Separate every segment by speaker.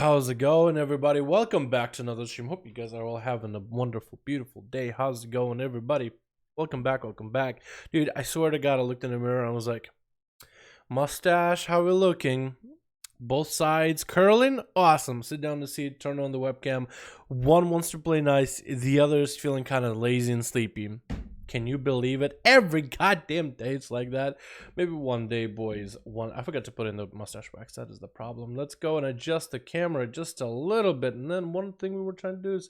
Speaker 1: How's it going, everybody? Welcome back to another stream. Hope you guys are all having a wonderful, beautiful day. How's it going, everybody? Welcome back, welcome back. Dude, I swear to God, I looked in the mirror and I was like, mustache, how we looking? Both sides curling? Awesome. Sit down in the seat, turn on the webcam. One wants to play nice, the other is feeling kind of lazy and sleepy. Can you believe it? Every goddamn day it's like that. Maybe one day, boys. I forgot to put in the mustache wax. That is the problem. Let's go and adjust the camera just a little bit. And then one thing we were trying to do is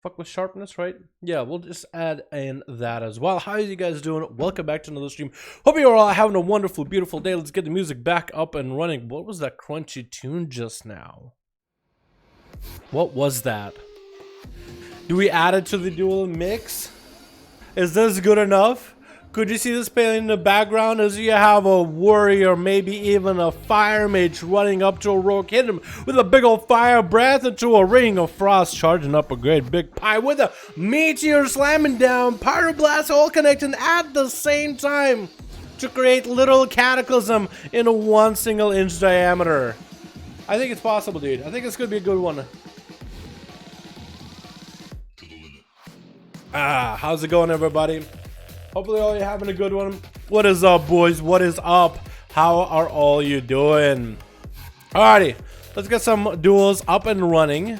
Speaker 1: fuck with sharpness, right? Yeah, we'll just add in that as well. How are you guys doing? Welcome back to another stream. Hope you're all having a wonderful, beautiful day. Let's get the music back up and running. What was that crunchy tune just now? What was that? Do we add it to the dual mix? Is this good enough? Could you see this playing in the background as you have a warrior, maybe even a fire mage running up to a rogue, hit him with a big old fire breath into a ring of frost, charging up a great big pie with a meteor slamming down, pyroblast all connecting at the same time to create little cataclysm in a 1 single inch diameter. I think it's possible, dude. I think it's gonna be a good one. How's it going, everybody? Hopefully all you having a good one. What is up, boys? What is up? How are all you doing? Alrighty, let's get some duels up and running.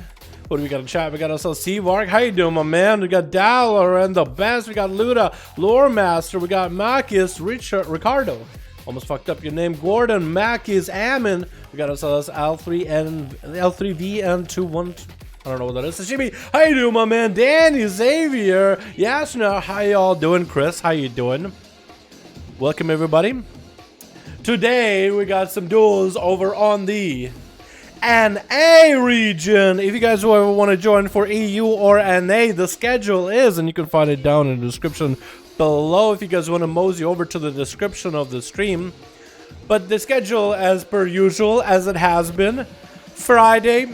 Speaker 1: What do we got in chat? We got ourselves C-Vark. How you doing, my man? We got Dalaran, the best. We got Luda, Lore Master. We got Makis, Ricardo. Almost fucked up your name. Gordon, Makis, Ammon. We got ourselves L3V I don't know what that is. Sashimi, how you doing, my man? Danny, Xavier, Yasna, how y'all doing? Chris, how you doing? Welcome, everybody. Today, we got some duels over on the NA region. If you guys ever want to join for EU or NA, the schedule is, and you can find it down in the description below if you guys want to mosey over to the description of the stream. But the schedule, as per usual, as it has been, Friday,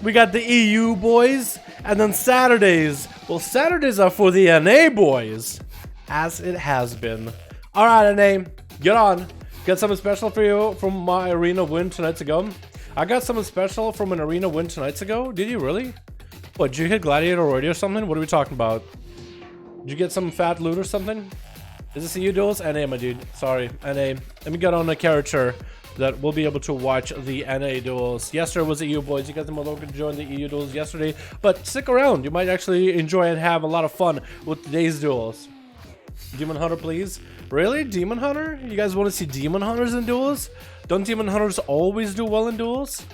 Speaker 1: we got the EU boys, and then Saturdays. Well, Saturdays are for the NA boys, as it has been. All right, NA, get on. Got something special for you from my arena win 2 nights ago. I got something special from an arena win 2 nights ago. Did you really? What, did you hit Gladiator already or something? What are we talking about? Did you get some fat loot or something? Is this EU duels? NA, my dude. Sorry, NA. Let me get on a character that we'll be able to watch the NA duels. Yesterday was the EU boys. You guys are welcome to join the EU duels yesterday, but stick around. You might actually enjoy and have a lot of fun with today's duels. Demon Hunter, please. Really? Demon Hunter? You guys want to see Demon Hunters in duels? Don't Demon Hunters always do well in duels?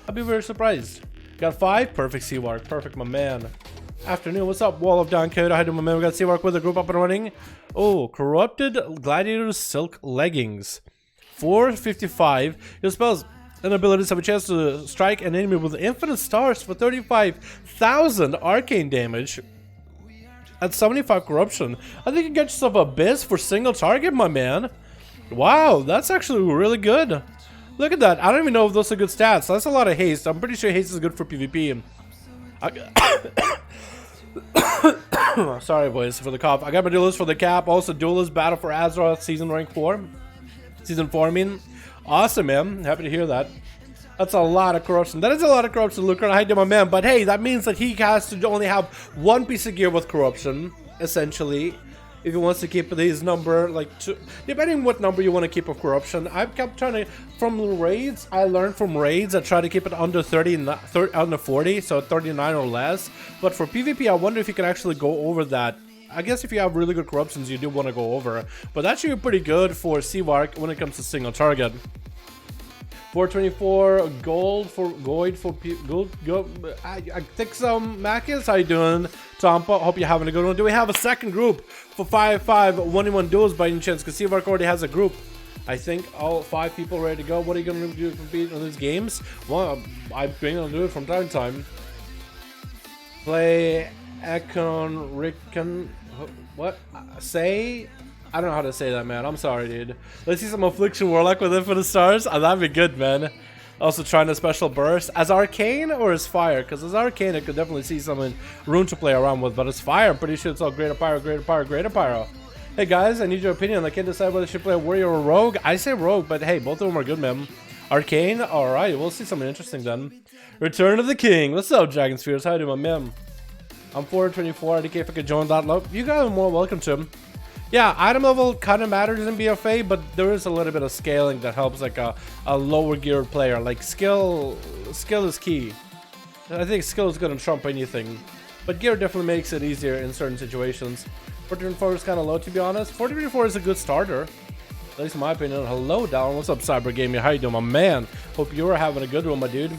Speaker 1: I'd be very surprised. Got 5? Perfect, C-Wark. Perfect, my man. Afternoon, what's up? Wall of Down Code. How do my man? We got C-Wark with the group up and running. Oh, Corrupted Gladiator Silk Leggings. 455. Your spells and abilities have a chance to strike an enemy with infinite stars for 35,000 arcane damage at 75 corruption. I think you get yourself a Abyss for single target, my man. Wow, that's actually really good. Look at that. I don't even know if those are good stats. That's a lot of haste. I'm pretty sure haste is good for PvP. Sorry, boys, for the cough. I got my duelist for the cap. Also, duelist battle for Azeroth season rank 4. Season 4, I mean. Awesome, man. Happy to hear that. That's a lot of corruption. That is a lot of corruption. Look at my man. But hey, that means that he has to only have 1 piece of gear with corruption, essentially. If he wants to keep his number, like, depending on what number you want to keep of corruption. I've kept trying to, from raids, I learned from raids, I try to keep it under 30, under 40, so 39 or less. But for PvP, I wonder if you can actually go over that. I guess if you have really good corruptions, you do want to go over. But that should be pretty good for C-Vark when it comes to single target. 424 gold for gold. I think so. Makis, how you doing? Tompa, hope you're having a good one. Do we have a second group for 5V5 1v1 duels by any chance? Because C-Vark already has a group. I think all 5 people ready to go. What are you going to do to compete on these games? Well, I'm going to do it from time to time. Play Econ Rickon. What? Say? I don't know how to say that, man. I'm sorry, dude. Let's see some Affliction Warlock with Infinite Stars. Oh, that'd be good, man. Also trying a special burst. As Arcane or as Fire? Because as Arcane, I could definitely see some rune to play around with. But as Fire, I'm pretty sure it's all Greater Pyro, Greater Pyro, Greater Pyro. Hey, guys, I need your opinion. I can't decide whether I should play Warrior or Rogue. I say Rogue, but hey, both of them are good, man. Arcane? Alright, we'll see something interesting then. Return of the King. What's up, Dragon Spheres? How you doing, my man? I'm 424. IDK if I could join that low. You guys are more welcome to him. Yeah, item level kind of matters in BFA, but there is a little bit of scaling that helps like a lower geared player. Like skill is key. I think skill is going to trump anything. But gear definitely makes it easier in certain situations. 424 is kind of low, to be honest. 424 is a good starter. At least in my opinion. Hello, Dalaran. What's up, Cyber Gaming? How you doing, my man? Hope you are having a good one, my dude.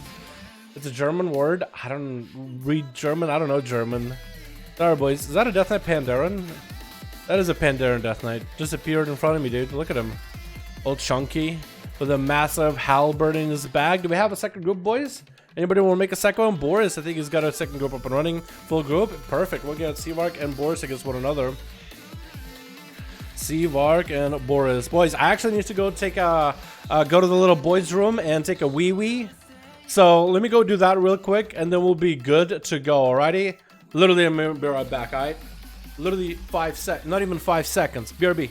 Speaker 1: It's a German word. I don't read German. I don't know German. Sorry, boys. Is that a Death Knight Pandaren? That is a Pandaren Death Knight. Just appeared in front of me, dude. Look at him. Old chunky. With a massive halberd in his bag. Do we have a second group, boys? Anybody want to make a second one? Boris, I think he's got a second group up and running. Full group. Perfect. We'll get Seavark and Boris against one another. Seavark and Boris. Boys, I actually need to go take a... go to the little boys' room and take a wee-wee. So, let me go do that real quick. And then we'll be good to go, alrighty? Literally, I'm going to be right back, alright? Literally 5 seconds, not even 5 seconds. BRB.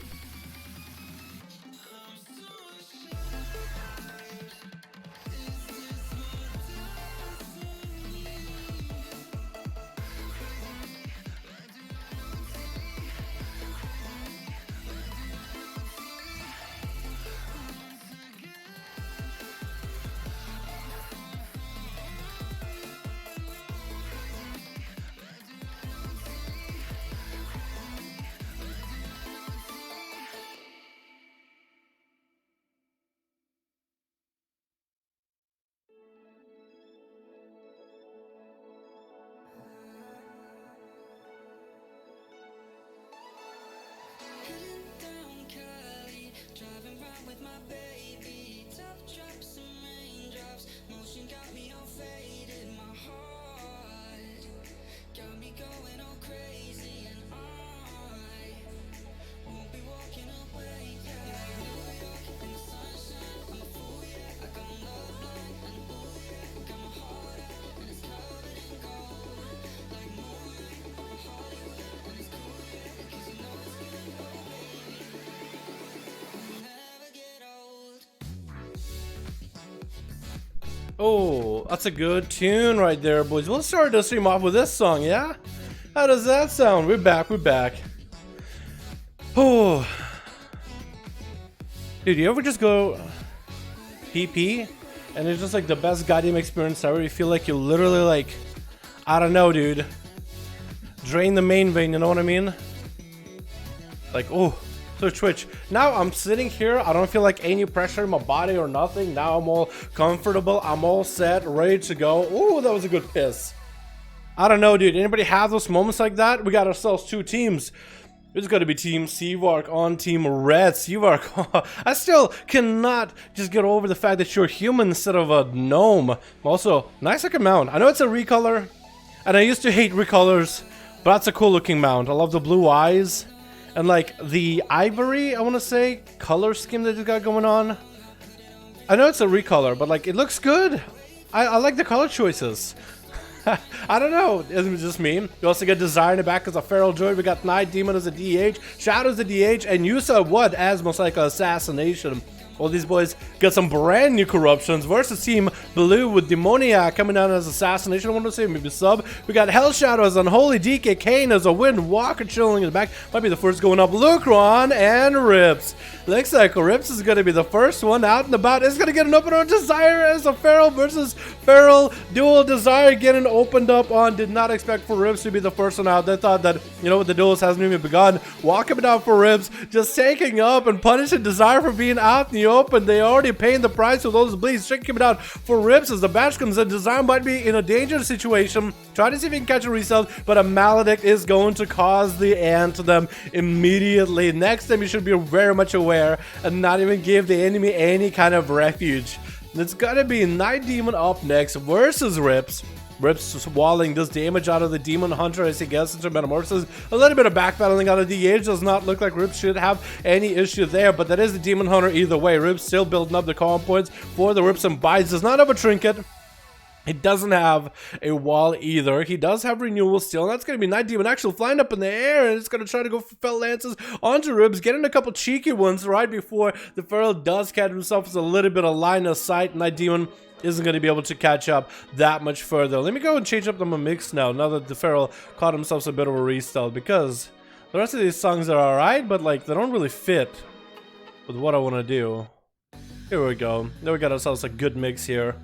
Speaker 1: Oh, that's a good tune right there, boys. We'll start the stream off with this song, yeah? How does that sound? We're back, we're back. Oh. Dude, you ever just go PP and it's just like the best goddamn experience ever? You feel like you literally like, I don't know, dude. Drain the main vein, you know what I mean? Like, oh. So Twitch, now I'm sitting here, I don't feel like any pressure in my body or nothing. Now I'm all comfortable, I'm all set, ready to go. Ooh, that was a good piss. I don't know, dude, anybody have those moments like that? We got ourselves two teams. It's got to be Team Seavark on Team Red. Seavark, I still cannot just get over the fact that you're human instead of a gnome. Also, nice looking mount. I know it's a recolor, and I used to hate recolors, but that's a cool looking mount. I love the blue eyes. And like the ivory, I want to say, color scheme that it's got going on. I know it's a recolor, but like it looks good. I like the color choices. I don't know, it's just me. We also get Desire in the back as a Feral Druid. We got Night Demon as a DH, Shadow as a DH, and Yusa what as most like Assassination. All these boys get some brand new corruptions versus Team Blue with Demoniac coming out as Assassination. I want to say maybe sub. We got Hell Shadow as Unholy DK, Kane as a Wind Walker chilling in the back. Might be the first going up. Lucron and Rips. Looks like Rips is going to be the first one out and about. It's going to get an open on Desire as a Feral versus Feral. Dual Desire getting opened up on. Did not expect for Rips to be the first one out. They thought that, you know what, the duels hasn't even begun. Walking down for Rips, just taking up and punishing Desire for being out in the open. They already paying the price for those bleeds. Checking it out for Rips as the batch comes in. Desire might be in a dangerous situation. Try to see if he can catch a result, but a Maledict is going to cause the end to them immediately. Next time you should be very much aware and not even give the enemy any kind of refuge. It's gonna be Night Demon up next versus Rips. Rips swallowing this damage out of the Demon Hunter as he gets into Metamorphosis. A little bit of backpedaling out of DH. Does not look like Rips should have any issue there, but that is the Demon Hunter either way. Rips still building up the calm points for the Rips and Bites. Does not have a trinket. He doesn't have a wall either. He does have renewal still, and that's going to be Night Demon actually flying up in the air, and it's going to try to go for Fell Lances onto Ribs, getting a couple cheeky ones right before the Feral does catch himself with a little bit of line of sight. Night Demon isn't going to be able to catch up that much further. Let me go and change up the mix now that the Feral caught himself a bit of a restyle, because the rest of these songs are alright, but like they don't really fit with what I want to do. Here we go. There we got ourselves a good mix here.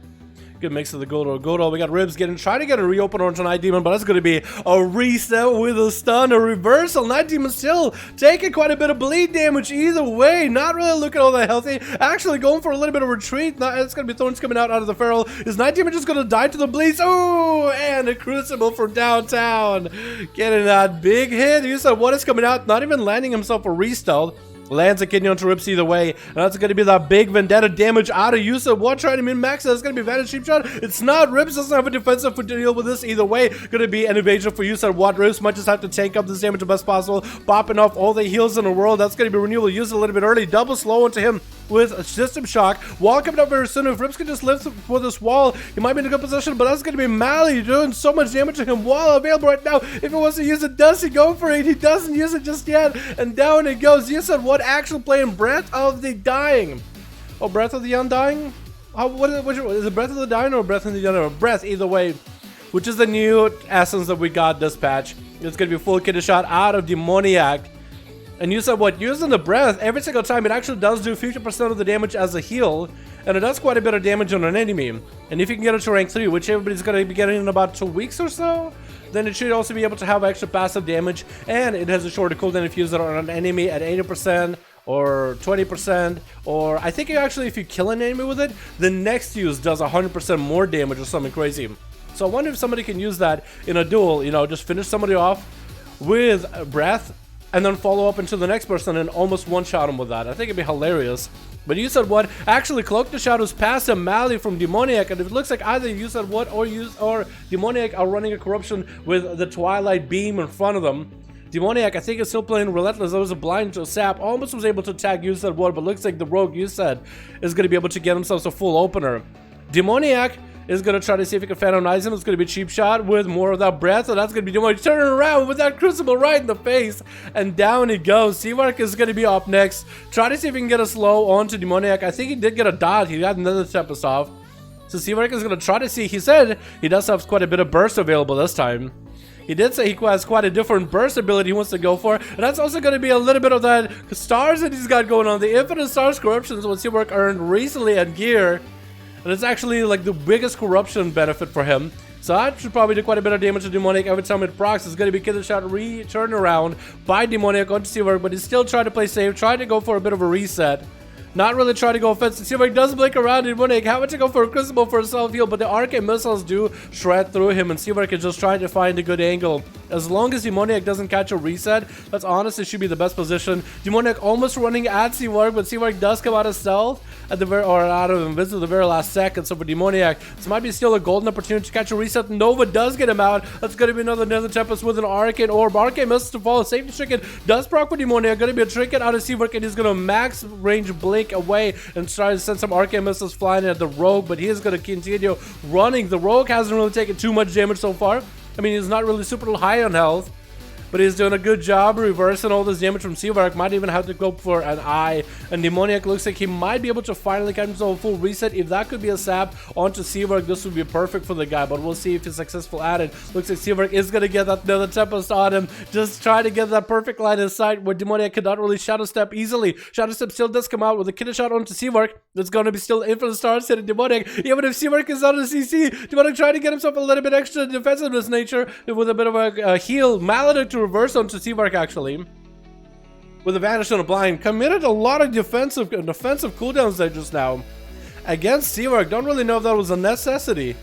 Speaker 1: Good mix of the Godo. We got Ribs trying to get a reopen onto Night Demon, but that's going to be a reset with a stun, a reversal. Night Demon still taking quite a bit of bleed damage either way. Not really looking all that healthy. Actually going for a little bit of retreat. It's going to be thorns coming out of the Feral. Is Night Demon just going to die to the bleeds? Oh, and a Crucible from downtown. Getting that big hit. You said what is coming out? Not even landing himself a restyle. Lands a kidney onto Rips either way, and that's going to be that big vendetta damage out of Yusa. One trying to min-max, that's going to be Vantage Cheap Shot. It's not. Rips doesn't have a defensive to deal with this either way. Going to be an evasion for Yusa. What Rips might just have to tank up this damage the best possible, popping off all the heals in the world. That's going to be renewal. Yusa a little bit early, double slow into him with a system shock. Wall coming up very soon. If Rips can just live for this wall, he might be in a good position, but that's going to be Mally doing so much damage to him. Wall available right now. If he wants to use it, does he go for it? He doesn't use it just yet, and down it goes. Yusa, what actually playing Breath of the Dying? Oh, Breath of the Undying? What is it Breath of the Dying or Breath of the Undying? Breath, either way, which is the new essence that we got this patch. It's going to be full kidney shot out of Demoniac. And you said what? Using the Breath, every single time it actually does do 50% of the damage as a heal, and it does quite a bit of damage on an enemy. And if you can get it to rank 3, which everybody's going to be getting in about 2 weeks or so, then it should also be able to have extra passive damage, and it has a shorter cooldown if you use it on an enemy at 80%. Or 20%, or I think actually if you kill an enemy with it, the next use does 100% more damage or something crazy. So I wonder if somebody can use that in a duel, you know, just finish somebody off with Breath and then follow up into the next person and almost one-shot him with that. I think it'd be hilarious. But you said what? Actually, Cloak the Shadows passed a Mally from Demoniac, and it looks like either you said what or Demoniac are running a corruption with the Twilight Beam in front of them. Demoniac, I think, is still playing Relentless. There was a blind to Sap. Almost was able to tag You Said What, but looks like the Rogue You Said is going to be able to get himself a full opener. Demoniac is going to try to see if he can phantomize him. It's going to be Cheap Shot with more of that breath, so that's going to be Demoniac turning around with that Crucible right in the face, and down he goes. Seawark is going to be up next. Try to see if he can get a slow onto Demoniac. I think he did get a dot. He got another Tempest off. So Seawark is going to try to see. He said he does have quite a bit of burst available this time. He did say he has quite a different burst ability he wants to go for, and that's also going to be a little bit of that stars that he's got going on. The Infinite Stars corruptions what Seawark earned recently at Gear, and it's actually like the biggest corruption benefit for him. So that should probably do quite a bit of damage to Demoniac every time it procs. It's going to be Killer Shot turned around by Demoniac onto Seawark, but he's still trying to play safe, trying to go for a bit of a reset. Not really trying to go offensive. Seawark does blink around Demoniac, having to go for a Crucible for a self-heal, but the arcane missiles do shred through him, and Seawark is just trying to find a good angle. As long as Demoniac doesn't catch a reset, that's honestly should be the best position. Demoniac almost running at Seawark, but Seawark does come out of stealth at the out of invisible the very last second. So for Demoniac, this might be still a golden opportunity to catch a reset. Nova does get him out. That's going to be another Nether Tempest with an Arcane Orb. Arcane misses to follow. Safety Trinket does proc for Demoniac. Going to be a Trinket out of Seawark, and he's going to max range blink away and try to send some Arcane missiles flying at the Rogue, but he is going to continue running. The Rogue hasn't really taken too much damage so far. I mean, he's not really super high on health, but he's doing a good job reversing all this damage from Seawark. Might even have to go for an eye. And Demoniac looks like he might be able to finally get himself a full reset. If that could be a sap onto Seawark, this would be perfect for the guy. But we'll see if he's successful at it. Looks like Seawark is going to get that Nether Tempest on him. Just try to get that perfect line of sight where Demoniac cannot really Shadow Step easily. Shadow Step still does come out with a killer shot onto Seawark. There's going to be still Infinite Stars hitting Demoniac. Even if Seawark is out of CC, Demoniac trying to get himself a little bit extra defensiveness nature with a bit of a heal. Maledict to reverse onto Seawark actually. With a Vanish on a Blind. Committed a lot of defensive cooldowns there just now. Against Seawark, don't really know if that was a necessity.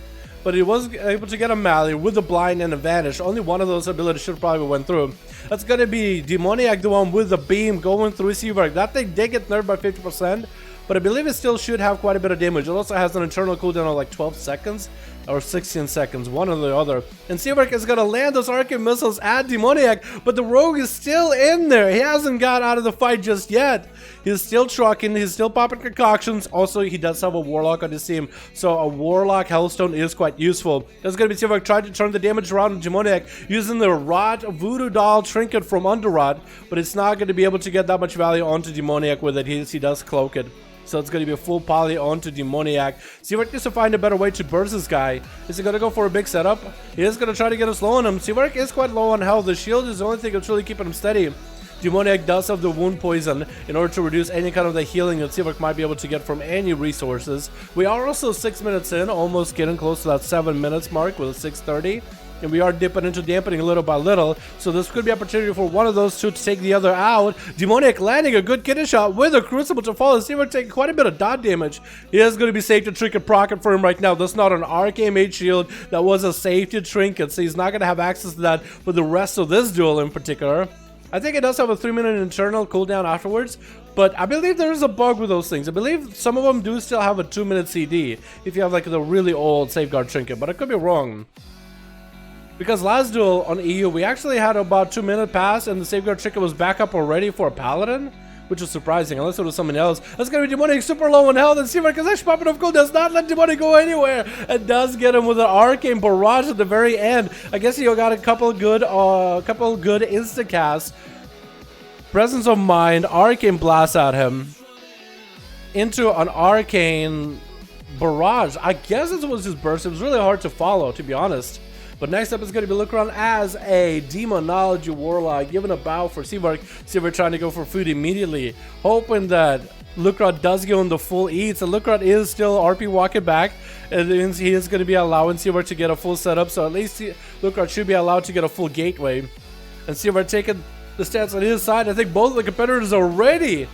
Speaker 1: But he was able to get a Mally with a Blind and a Vanish. Only one of those abilities should probably went through. That's going to be Demoniac, the one with the beam going through Seawark. That thing did get nerfed by 50%. But I believe it still should have quite a bit of damage. It also has an internal cooldown of like 12 seconds. or 16 seconds, one or the other. And Seawork is gonna land those arcane missiles at Demoniac, but the rogue is still in there. He hasn't got out of the fight just yet. He's still trucking, he's still popping concoctions. Also, he does have a Warlock on his team, so a Warlock Hellstone is quite useful. There's gonna be Seawork trying to turn the damage around on Demoniac using the Rot Voodoo Doll trinket from Underrot, but it's not gonna be able to get that much value onto Demoniac with it. He does cloak it. So it's going to be a full poly onto Demoniac. Seawork needs to find a better way to burst this guy. Is he going to go for a big setup? He is going to try to get us low on him. Seawork is quite low on health. The shield is the only thing that's really keeping him steady. Demoniac does have the wound poison in order to reduce any kind of the healing that Seawork might be able to get from any resources. We are also 6 minutes in, almost getting close to that 7 minutes mark with a 6:30. And we are dipping into dampening little by little, so this could be opportunity for one of those two to take the other out. Demoniac landing a good kidney shot with a Crucible to follow. Seawork taking quite a bit of dot damage. It is going to be safe to trinket procket for him right now. That's not an Arcane Mage shield. That was a safety trinket, so he's not going to have access to that for the rest of this duel in particular. I think it does have a 3-minute internal cooldown afterwards, but I believe there is a bug with those things. I believe some of them do still have a 2-minute CD if you have like the really old Safeguard trinket, but I could be wrong. Because last duel on EU, we actually had about 2 minutes pass and the Safeguard trinket was back up already for a Paladin, which was surprising, unless it was someone else. That's going to be Demoniac super low on health, and Seawork is actually popping off gold, does not let Demoniac go anywhere. It does get him with an Arcane Barrage at the very end. I guess he got a couple good insta-casts. Presence of Mind, Arcane Blast at him into an Arcane Barrage. I guess it was his burst. It was really hard to follow, to be honest. But next up is going to be Lucron as a Demonology Warlock, giving a bow for Seawork. Seawork trying to go for food immediately, hoping that Lucron does go on the full eats. And Lucron is still RP walking back. It means he is going to be allowing Seawork to get a full setup. So at least Lucron should be allowed to get a full gateway. And Seawork taking the stance on his side. I think both of the competitors are ready.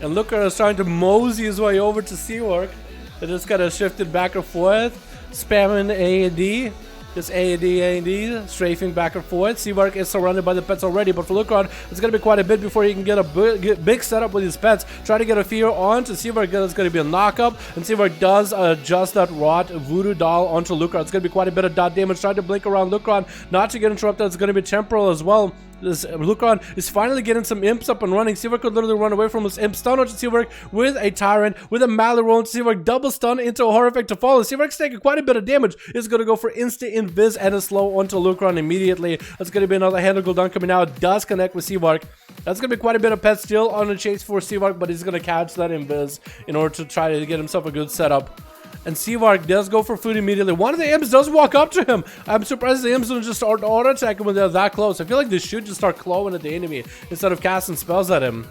Speaker 1: And Lucron is trying to mosey his way over to Seawork. They just kind of shifted back and forth, spamming A&D. Just A&D, strafing back and forth. Seawork is surrounded by the pets already, but for Lucron, it's going to be quite a bit before he can get a big setup with his pets. Try to get a fear onto Seawork. It's going to be a knock-up, and Seawork does adjust that Rot Voodoo Doll onto Lucron. It's going to be quite a bit of dot damage. Trying to blink around Lucron, not to get interrupted. It's going to be temporal as well. This Lucron is finally getting some imps up and running. Seawork could literally run away from his imp. Stun onto Seawork with a Tyrant, with a Mallet roll into Seawork. Double stun into a Horrific to follow. Seawork's taking quite a bit of damage. It's going to go for instant invis and a slow onto Lucron immediately. That's going to be another handle dunk coming out. It does connect with Seawork. That's going to be quite a bit of pets still on the chase for Seawork, but he's going to catch that invis in order to try to get himself a good setup. And Seawork does go for food immediately. One of the imps does walk up to him. I'm surprised the imps don't just start auto-attacking when they're that close. I feel like they should just start clawing at the enemy instead of casting spells at him.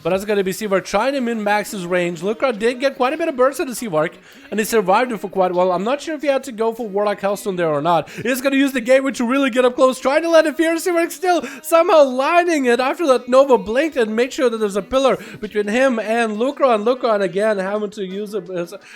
Speaker 1: But that's going to be Seawork trying to min-max his range. Lucron did get quite a bit of burst into Seawork, and he survived it for quite a while. I'm not sure if he had to go for Warlock Hellstone there or not. He's going to use the gateway to really get up close, trying to let it fear. Seawork still somehow lining it after that Nova blinked and make sure that there's a pillar between him and Lucron. Lucron again having to use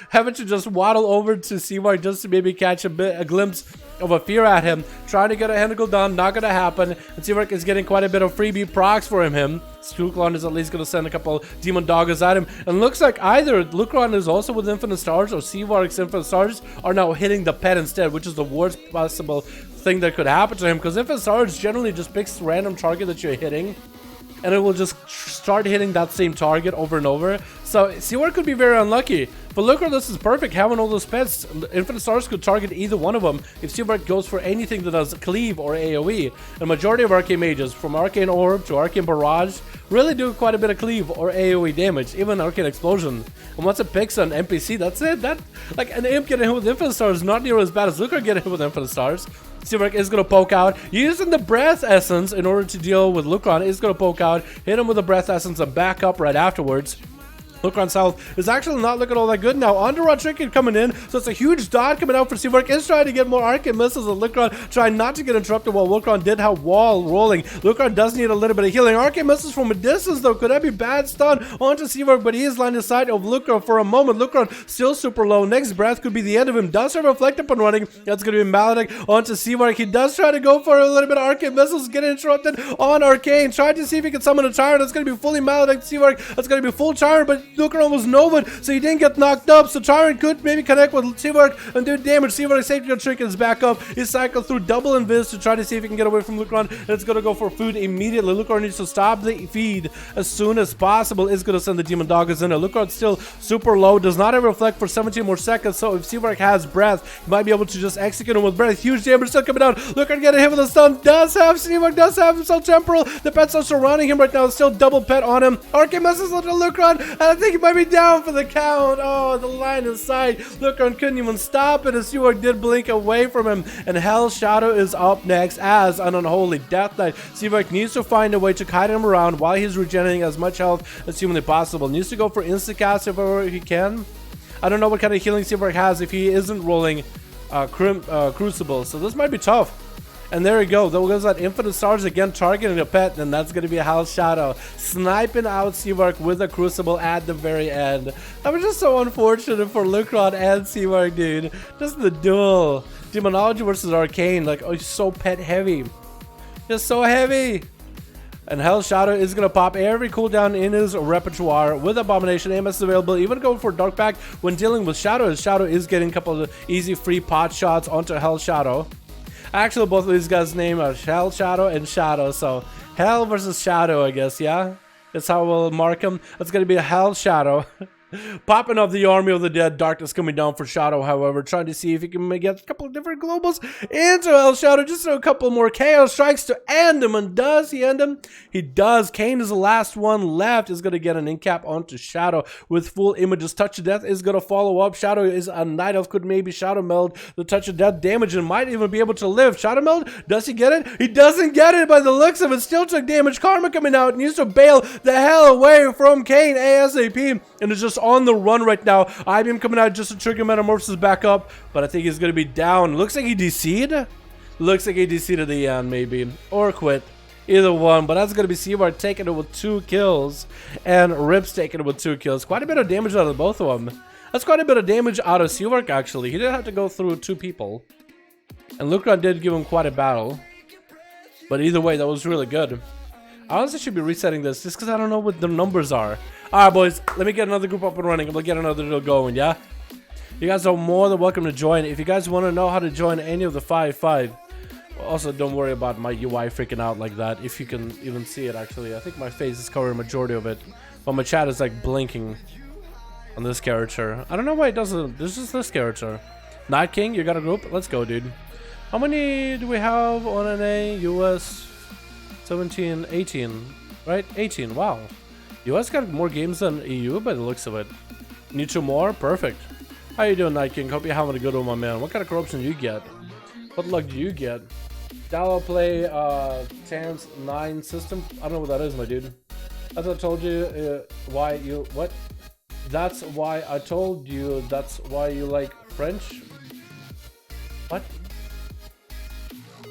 Speaker 1: having to just waddle over to Seawork just to maybe catch a glimpse of a fear at him. Trying to get a handle done, not going to happen. And Seawork is getting quite a bit of freebie procs for him. Lucron is at least going to send a couple Demon Doggers at him. And looks like either Lucron is also with Infinite Stars or Seawork's Infinite Stars are now hitting the pet instead, which is the worst possible thing that could happen to him. Because Infinite Stars generally just picks a random target that you're hitting, and it will just start hitting that same target over and over. So Seawork could be very unlucky. But Lucron, this is perfect, having all those pets. Infinite Stars could target either one of them if Seawork goes for anything that does Cleave or AoE. The majority of Arcane Mages, from Arcane Orb to Arcane Barrage, really do quite a bit of Cleave or AoE damage, even Arcane Explosion. And once it picks an NPC, that's it. Like an imp getting hit with Infinite Stars is not near as bad as Lucron getting hit with Infinite Stars. Seawork is going to poke out, using the Breath Essence in order to deal with Lucron. Is going to poke out, hit him with the Breath Essence and back up right afterwards. Lucron's health is actually not looking all that good now. Underrot Trinket coming in, so it's a huge dot coming out for Seawork. Is trying to get more Arcane Missiles, and Lucron trying not to get interrupted while Lucron did have wall rolling. Lucron does need a little bit of healing. Arcane Missiles from a distance though, could that be bad stun onto Seawork, but he is line of sight of Lucron for a moment. Lucron still super low. Next breath could be the end of him. Does have Reflect upon running. That's going to be Maledict onto Seawork. He does try to go for a little bit of Arcane Missiles, get interrupted on Arcane. Trying to see if he can summon a Tyrant. That's going to be fully Maledict Seawork. That's going to be full Tyrant, but Lucran was Nova, so he didn't get knocked up. So Tyrant could maybe connect with Seawork and do damage. Seawork safety trick is back up. He cycled through double invis to try to see if he can get away from Lucran. And it's going to go for food immediately. Lucran needs to stop the feed as soon as possible. It's going to send the Demon Doggers in there. Lucran's still super low. Does not have reflect for 17 more seconds. So if Seawork has breath, he might be able to just execute him with breath. Huge damage still coming out. Lucran getting hit with a stun. Does have Seawork, does have himself temporal. The pets are surrounding him right now. Still double pet on him. RK messes with Lucran, and I think he might be down for the count. Oh, the line of sight. Lucran couldn't even stop it as Seawork did blink away from him. And Hell Shadow is up next as an Unholy Death Knight. Seawork needs to find a way to kite him around while he's regenerating as much health as humanly possible. Needs to go for insta-cast if ever he can. I don't know what kind of healing Seawork has if he isn't rolling Crucible, so this might be tough. And there we go. There goes that Infinite Stars again, targeting a pet, and that's going to be a Hell Shadow. Sniping out Seawork with a Crucible at the very end. That was just so unfortunate for Lucran and Seawork, dude. Just the duel. Demonology versus Arcane. Like, oh, he's so pet heavy. Just so heavy. And Hell Shadow is going to pop every cooldown in his repertoire with Abomination. AMS is available. Even going for Dark Pact when dealing with Shadow. Shadow is getting a couple of easy free pot shots onto Hell Shadow. Actually, both of these guys' name are Hell Shadow and Shadow, so Hell versus Shadow, I guess, yeah? That's how we'll mark them. That's going to be a Hell Shadow. Popping up the Army of the Dead. Darkness coming down for Shadow, however. Trying to see if he can get a couple of different globals into Hell Shadow. Just a couple more Chaos Strikes to end him. And does he end him? He does. Kane is the last one left. Is going to get an incap onto Shadow with full images. Touch of Death is going to follow up. Shadow is a Night Elf. Could maybe Shadow Meld the Touch of Death damage and might even be able to live. Shadow Meld, does he get it? He doesn't get it by the looks of it. Still took damage. Karma coming out. Needs to bail the hell away from Kane ASAP. And is just on the run right now. IBM coming out just to trigger Metamorphosis back up. But I think he's going to be down. Looks like he DC'd. Looks like he DC'd at the end maybe. Or quit. Either one. But that's going to be Seawork taking it with 2 kills. And Rips taking it with 2 kills. Quite a bit of damage out of both of them. That's quite a bit of damage out of Seawork actually. He did have to go through 2 people. And Lucran did give him quite a battle. But either way, that was really good. I honestly should be resetting this just because I don't know what the numbers are. Alright, boys, let me get another group up and running. I'm gonna get another deal going, yeah? You guys are more than welcome to join. If you guys want to know how to join any of the 5v5, also don't worry about my UI freaking out like that. If you can even see it, actually. I think my face is covering a majority of it. But my chat is like blinking on this character. I don't know why it doesn't. This is this character. Night King, you got a group? Let's go, dude. How many do we have on NA? US 17, 18, right? 18, wow. US got more games than EU by the looks of it. Need 2 more? Perfect. How you doing, Night King? Hope you're having a good one, my man. What kind of corruption do you get? What luck do you get? Dala play TAN's 9 system? I don't know what that is, my dude. As I told you, why you... What? That's why I told you that's why you like French? What?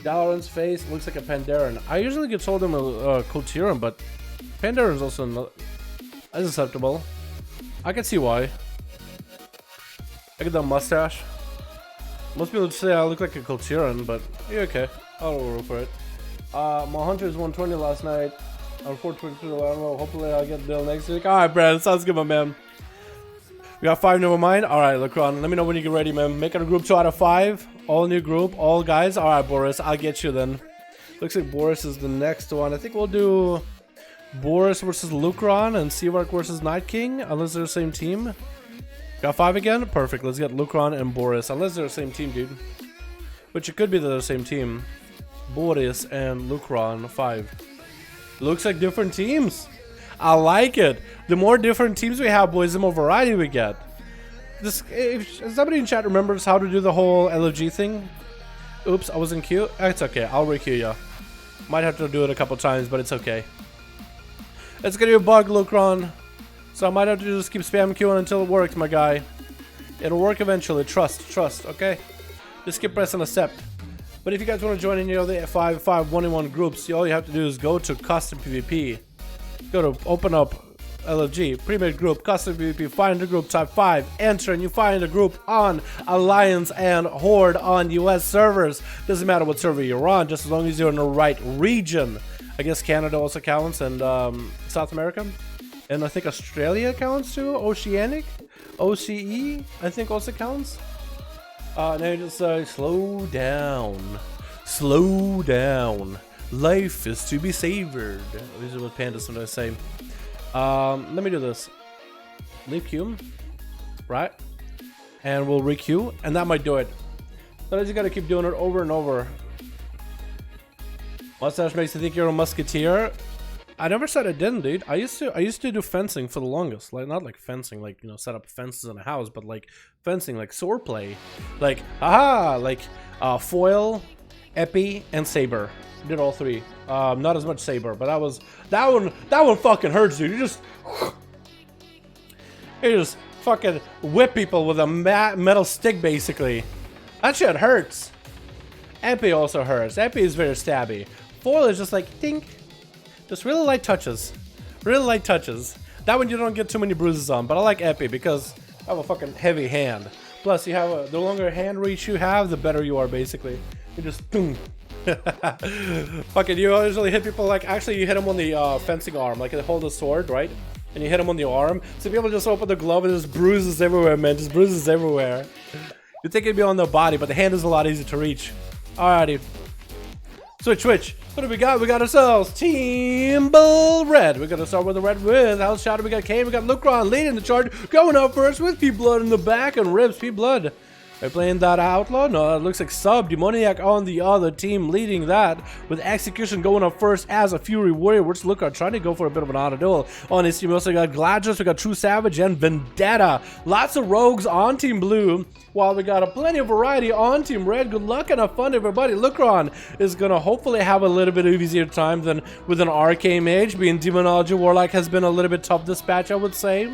Speaker 1: Dalaran's face looks like a Pandaren. I usually get told him a Kultiran, but Pandaren is also not as acceptable. I can see why. I get that mustache. Most people say I look like a Kultiran, but you're okay. I'll roll for it. My Hunters 120 last night. I'm 422. I don't know. Hopefully I'll get the deal next week. Alright, Brad. Sounds good, my man. We got 5 new of mine. Alright, Lucran. Let me know when you get ready, man. Make it a group 2 out of 5. All new group. All guys. Alright, Boris. I'll get you then. Looks like Boris is the next one. I think we'll do Boris versus Lucran and Seawork versus Night King. Unless they're the same team. Got 5 again? Perfect. Let's get Lucran and Boris. Unless they're the same team, dude. Which it could be they're the same team. Boris and Lucran 5. Looks like different teams. I like it. The more different teams we have, boys, the more variety we get. This, if somebody in chat remembers how to do the whole LFG thing. Oops, I wasn't queue. It's okay. I'll re-queue ya. Might have to do it a couple times, but it's okay. It's gonna be a bug, Lucran. So I might have to just keep spam queuing until it works, my guy. It'll work eventually. Trust, okay? Just keep pressing accept. But if you guys want to join any of the 5v5 1v1 groups, all you have to do is go to custom PvP. Go to open up LFG, pre-made group, custom PvP, find the group, type 5, enter, and you find a group on Alliance and Horde on US servers. Doesn't matter what server you're on, just as long as you're in the right region. I guess Canada also counts, and South America. And I think Australia counts too. Oceanic, OCE, I think also counts. And I just slow down. Slow down. Life is to be savored. This is what pandas sometimes say. Let me do this. Leave queue, right? And we'll re-queue, and that might do it. But I just gotta keep doing it over and over. Mustache makes you think you're a musketeer. I never said I didn't, dude. I used to do fencing for the longest. Like, not like fencing, like, you know, set up fences in a house, but like fencing, like sword play. Like, like foil, epi, and saber. Did all three. Not as much saber, but that one fucking hurts, dude. You just fucking whip people with a metal stick, basically. That shit hurts. Epi also hurts. Epi is very stabby. Foil is just like dink. Just really light touches. Really light touches. That one you don't get too many bruises on, but I like Epi because I have a fucking heavy hand. Plus, you have the longer hand reach you have, the better you are, basically. You just boom. Fucking, you usually hit people like, actually you hit them on the fencing arm, like they hold a sword, right? And you hit them on the arm. So people just open the glove and just bruises everywhere, man. Just bruises everywhere. You think it'd be on the body, but the hand is a lot easier to reach. Alrighty. Switch. What do we got? We got ourselves Team Bull Red. We're gonna start with the red with House Shadow. We got Kane. We got Lucron leading the charge. Going up first with P-Blood in the back and Ribs. P-Blood. Are you playing that Outlaw? No, it looks like Sub. Demoniac on the other team leading that with Execution going up first as a Fury Warrior. Which Lucron trying to go for a bit of an auto duel. On his team, we also got Gladys. We got True Savage and Vendetta. Lots of rogues on Team Blue. While we got plenty of variety on Team Red. Good luck and have fun, everybody. Lucron is gonna hopefully have a little bit of easier time than with an Arcane Mage. Being Demonology Warlock has been a little bit tough this patch, I would say.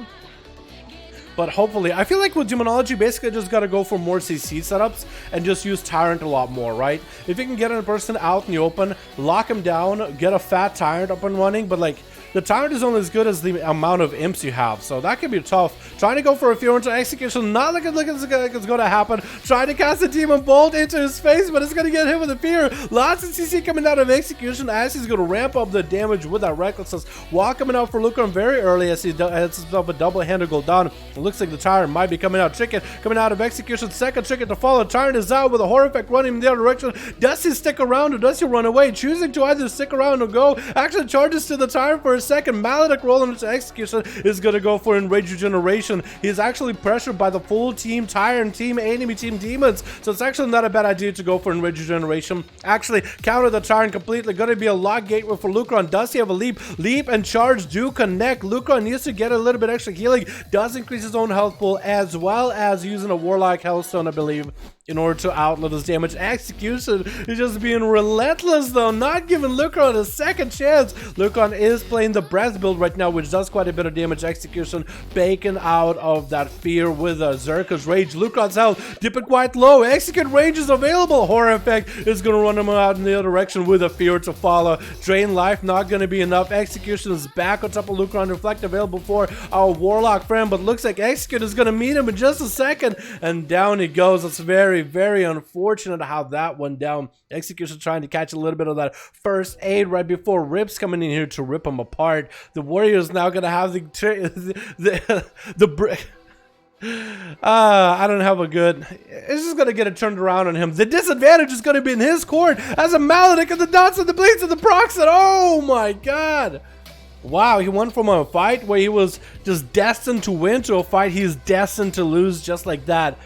Speaker 1: But hopefully, I feel like with Demonology, basically just gotta go for more CC setups and just use Tyrant a lot more, right? If you can get a person out in the open, lock him down, get a fat Tyrant up and running, but like, the Tyrant is only as good as the amount of imps you have, so that can be tough. Trying to go for a Fear into Execution, not looking like it's going to happen. Trying to cast a Demon Bolt into his face, but it's going to get hit with a Fear. Lots of CC coming out of Execution as he's going to ramp up the damage with that Recklessness. While coming out for Lucron very early as he hits himself a double-handed goal down. It looks like the Tyrant might be coming out. Trinket coming out of Execution. Second Trinket to follow. Tyrant is out with a Horror Effect running in the other direction. Does he stick around or does he run away? Choosing to either stick around or go. Actually charges to the Tyrant for a second. Maledict rolling into Execution is going to go for Enrage Regeneration. He's actually pressured by the full team Tyrant, team enemy, team Demons. So it's actually not a bad idea to go for Enrage Regeneration. Actually, counter the Tyrant completely. Going to be a lock gateway for Lucron. Does he have a leap? Leap and charge do connect. Lucron needs to get a little bit extra healing. Does increase his own health pool as well as using a Warlock Hellstone, I believe, in order to outlive his damage. Execution is just being relentless though, not giving Lucron a second chance. Lucron is playing the Breath build right now, which does quite a bit of damage. Execution baking out of that Fear with a Zerka's Rage. Lucron's health dipping quite low. Execute range is available. Horror Effect is going to run him out in the other direction with a Fear to follow. Drain life not going to be enough. Execution is back on top of Lucron. Reflect available for our Warlock friend, but looks like Execute is going to meet him in just a second, and down he goes. It's very unfortunate how that went down. Execution trying to catch a little bit of that first aid right before Rip's coming in here to rip him apart. The Warrior's now gonna have I don't have a good. It's just gonna get it turned around on him. The disadvantage is gonna be in his court as a Maledict and the dots and the bleeds and the procs. And oh my god. Wow, he went from a fight where he was just destined to win to a fight he's destined to lose just like that.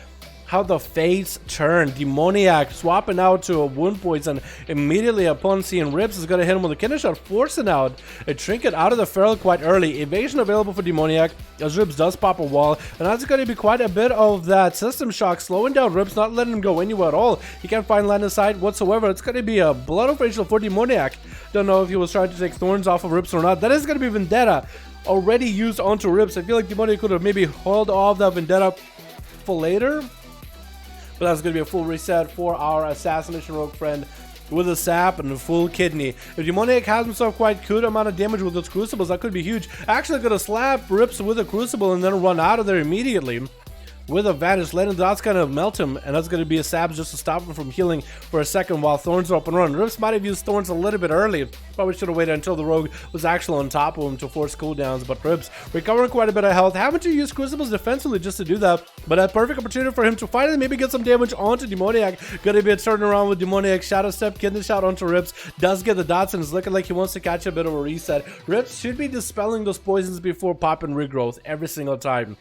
Speaker 1: How the fates turn. Demoniac swapping out to a Wound Poison immediately upon seeing Rips is going to hit him with a Kidney Shot, forcing out a Trinket out of the Feral quite early. Evasion available for Demoniac as Rips does pop a wall, and that's going to be quite a bit of that System Shock, slowing down Rips, not letting him go anywhere at all. He can't find line of sight whatsoever. It's going to be a Blood of Rachel for Demoniac. Don't know if he was trying to take Thorns off of Rips or not. That is going to be Vendetta already used onto Rips. I feel like Demoniac could have maybe held off that Vendetta for later. But that's going to be a full reset for our Assassination Rogue friend with a sap and a full kidney. If Demoniac has himself quite good amount of damage with those Crucibles, that could be huge. Actually going to slap Rips with a Crucible and then run out of there immediately. with advantage. Letting the dots kind of melt him, and that's going to be a stab just to stop him from healing for a second while Thorns are up and running. Rips might have used Thorns a little bit early. Probably should have waited until the rogue was actually on top of him to force cooldowns, but Rips recovering quite a bit of health. Having to use Crucibles defensively just to do that, but a perfect opportunity for him to finally maybe get some damage onto Demoniac. Going to be a turnaround with Demoniac. Shadow Step, kidney shot onto Rips. Does get the dots and is looking like he wants to catch a bit of a reset. Rips should be dispelling those poisons before popping regrowth every single time,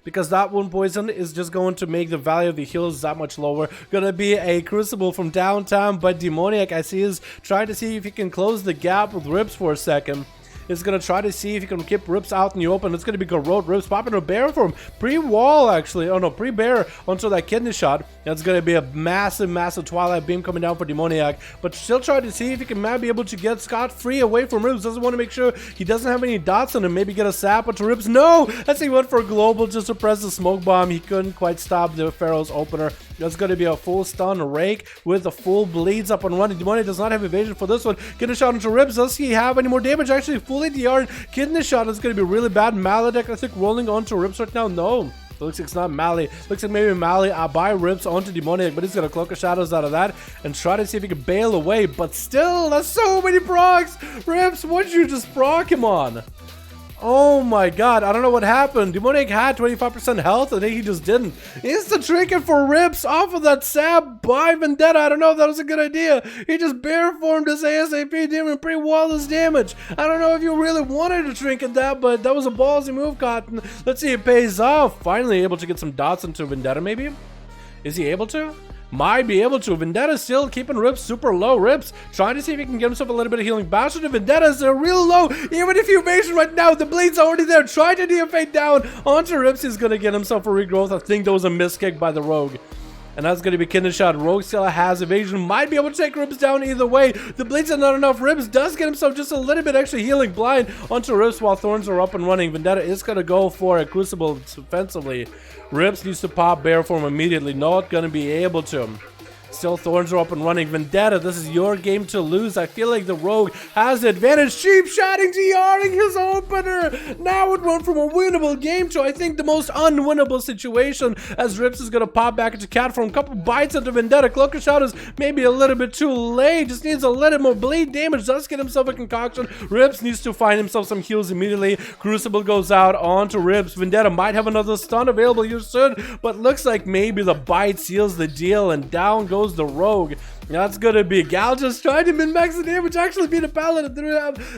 Speaker 1: because that one poison is just going to make the value of the heals that much lower. Gonna be a Crucible from downtown, but Demoniac, I see, is trying to see if he can close the gap with Rips for a second. Is going to try to see if he can keep Rips out in the open. It's going to be Garrote. Rips popping a bear for him. Pre-wall, actually. Oh, no, pre-bear onto that kidney shot. That's going to be a massive, massive Twilight Beam coming down for Demoniac. But still trying to see if he can maybe be able to get scot-free away from Rips. Doesn't want to make sure he doesn't have any dots on him. Maybe get a sap onto Rips. No! That's he went for a global just to press the smoke bomb. He couldn't quite stop the Pharaoh's opener. That's going to be a full stun rake with the full bleeds up and running. Demoniac does not have evasion for this one. Get a shot into Rips. Does he have any more damage? Actually, fully DR'd. Kidney shot is going to be really bad. Maledicт, I think, rolling onto Rips right now. No. Looks like it's not Mally. Looks like maybe Mally by Rips onto Demoniac, but he's going to Cloak of Shadows out of that and try to see if he can bail away. But still, that's so many procs. Rips, what'd you just proc him on? Oh my god, I don't know what happened. Demoniac had 25% health, and he just didn't. Instant trinket for Rips off of that sab by Vendetta. I don't know if that was a good idea. He just bear formed his ASAP demon pre-wall damage. I don't know if you really wanted to trinket that, but that was a ballsy move, Cotton. Let's see, it pays off. Finally able to get some dots into Vendetta, maybe? Is he able to? Might be able to. Vendetta still keeping Rips super low. Rips trying to see if he can get himself a little bit of healing. Bastard to Vendetta's are real low. Even if you evasion right now, the bleed's already there. Try to DFA down onto Rips. He's going to get himself a regrowth. I think that was a miskick by the rogue. And that's going to be kidney shot. Rogue still has evasion. Might be able to take Rips down either way. The bleeds are not enough. Rips does get himself just a little bit extra healing blind onto Rips while Thorns are up and running. Vendetta is going to go for a Crucible defensively. Rips needs to pop bear form immediately. Not going to be able to. Still, Thorns are up and running. Vendetta, this is your game to lose. I feel like the rogue has the advantage. Cheap shotting, DRing his opener. Now it went from a winnable game to, I think, the most unwinnable situation, as Rips is going to pop back into cat form. Couple bites into Vendetta. Cloak of Shadows maybe a little bit too late. Just needs a little more bleed damage. Does get himself a concoction. Rips needs to find himself some heals immediately. Crucible goes out onto Rips. Vendetta might have another stun available here soon, but looks like maybe the bite seals the deal, and down goes the rogue. That's gonna be Gal just trying to min-max the damage, actually beat a paladin through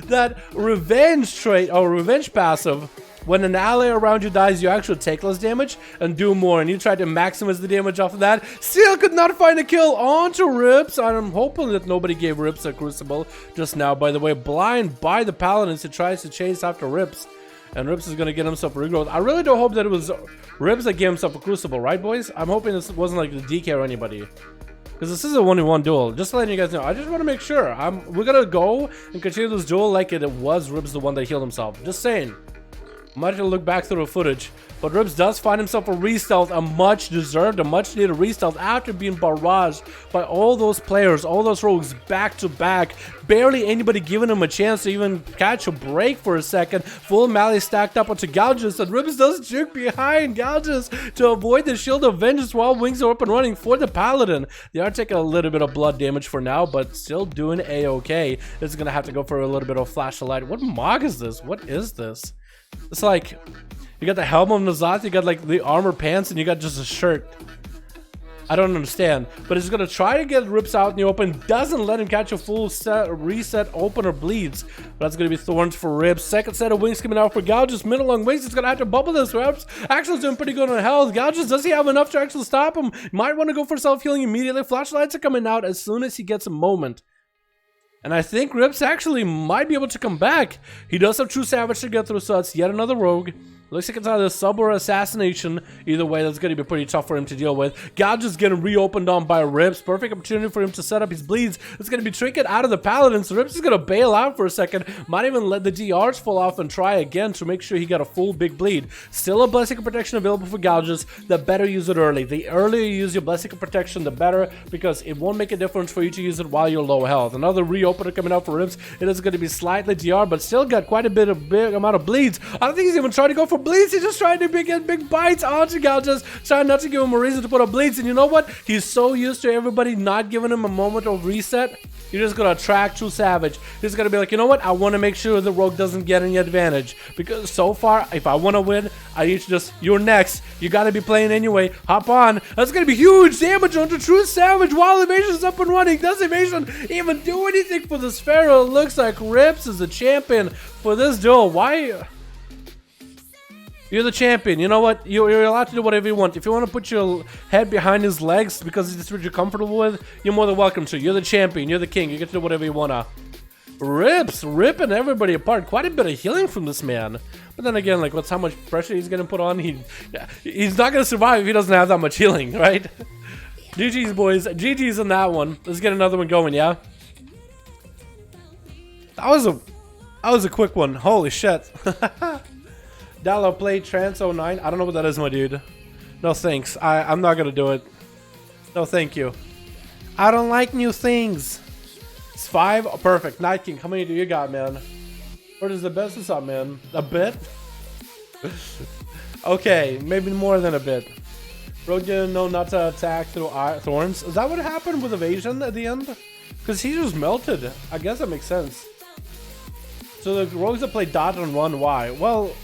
Speaker 1: that revenge trait or revenge passive. When an ally around you dies, you actually take less damage and do more, and you try to maximize the damage off of that. Still could not find a kill onto Rips. I'm hoping that nobody gave Rips a Crucible just now, by the way. Blind by the paladins who tries to chase after Rips. And Rips is going to get himself a regrowth. I really don't hope that it was Rips that gave himself a Crucible, right, boys? I'm hoping this wasn't like the DK or anybody. Because this is a 1v1 duel. Just letting you guys know. I just want to make sure. We're going to go and continue this duel like it was Rips the one that healed himself. Just saying. Might have to look back through the footage. But Rips does find himself a re-stealth, a much deserved, a much needed re-stealth after being barraged by all those players, all those rogues back to back. Barely anybody giving him a chance to even catch a break for a second. Full Mally stacked up onto Gouges, and Rips does juke behind Gouges to avoid the Shield of Vengeance while wings are up and running for the Paladin. They are taking a little bit of blood damage for now, but still doing a-okay. This is going to have to go for a little bit of flash of light. What Mog is this? What is this? It's like, you got the helm of N'Zoth, you got like the armor pants, and you got just a shirt. I don't understand. But he's going to try to get Rips out in the open. Doesn't let him catch a full set reset opener bleeds. But that's going to be Thorns for Rips. Second set of wings coming out for Gouges. Middle long wings. He's going to have to bubble this. Rips actually doing pretty good on health. Gouges, does he have enough to actually stop him? Might want to go for self-healing immediately. Flashlights are coming out as soon as he gets a moment. And I think Rips actually might be able to come back. He does have True Savage to get through, so it's yet another rogue. Looks like it's either sub or assassination. Either way, that's going to be pretty tough for him to deal with. Gouge is getting reopened on by Rips. Perfect opportunity for him to set up his bleeds. It's going to be trinket out of the Paladin, so Rips is going to bail out for a second. Might even let the DRs fall off and try again to make sure he got a full big bleed. Still a Blessing of Protection available for Gouges. The better use it early. The earlier you use your Blessing of Protection, the better, because it won't make a difference for you to use it while you're low health. Another reopener coming out for Rips. It is going to be slightly DR, but still got quite a bit of big amount of bleeds. I don't think he's even trying to go for bleeds. He's just trying to get big bites. Gal just trying not to give him a reason to put up bleeds. And you know what? He's so used to everybody not giving him a moment of reset. You're just gonna attract True Savage. He's gonna be like, you know what? I want to make sure the rogue doesn't get any advantage, because so far, if I want to win, I need to just, you're next. You gotta be playing anyway. Hop on. That's gonna be huge damage onto True Savage while Evasion's up and running. Does Evasion even do anything for this Pharaoh? It looks like Rips is the champion for this duel. Why? You're the champion. You know what? You're allowed to do whatever you want. If you want to put your head behind his legs because it's what you're comfortable with, you're more than welcome to. You're the champion. You're the king. You get to do whatever you want to. Rips, ripping everybody apart. Quite a bit of healing from this man. But then again, like, what's how much pressure he's going to put on? He's not going to survive if he doesn't have that much healing, right? GG's, boys. GG's on that one. Let's get another one going, yeah? That was a quick one. Holy shit. Dalaran play Trans 09. I don't know what that is, my dude. No thanks. I'm not gonna do it. No thank you. I don't like new things. It's 5. Oh, perfect. Night King, how many do you got, man? Where does the business up, man? A bit? Okay, maybe more than a bit. Rogue didn't know not to attack through thorns. Is that what happened with Evasion at the end? Because he just melted. I guess that makes sense. So the rogues that play dot and run, why? Well,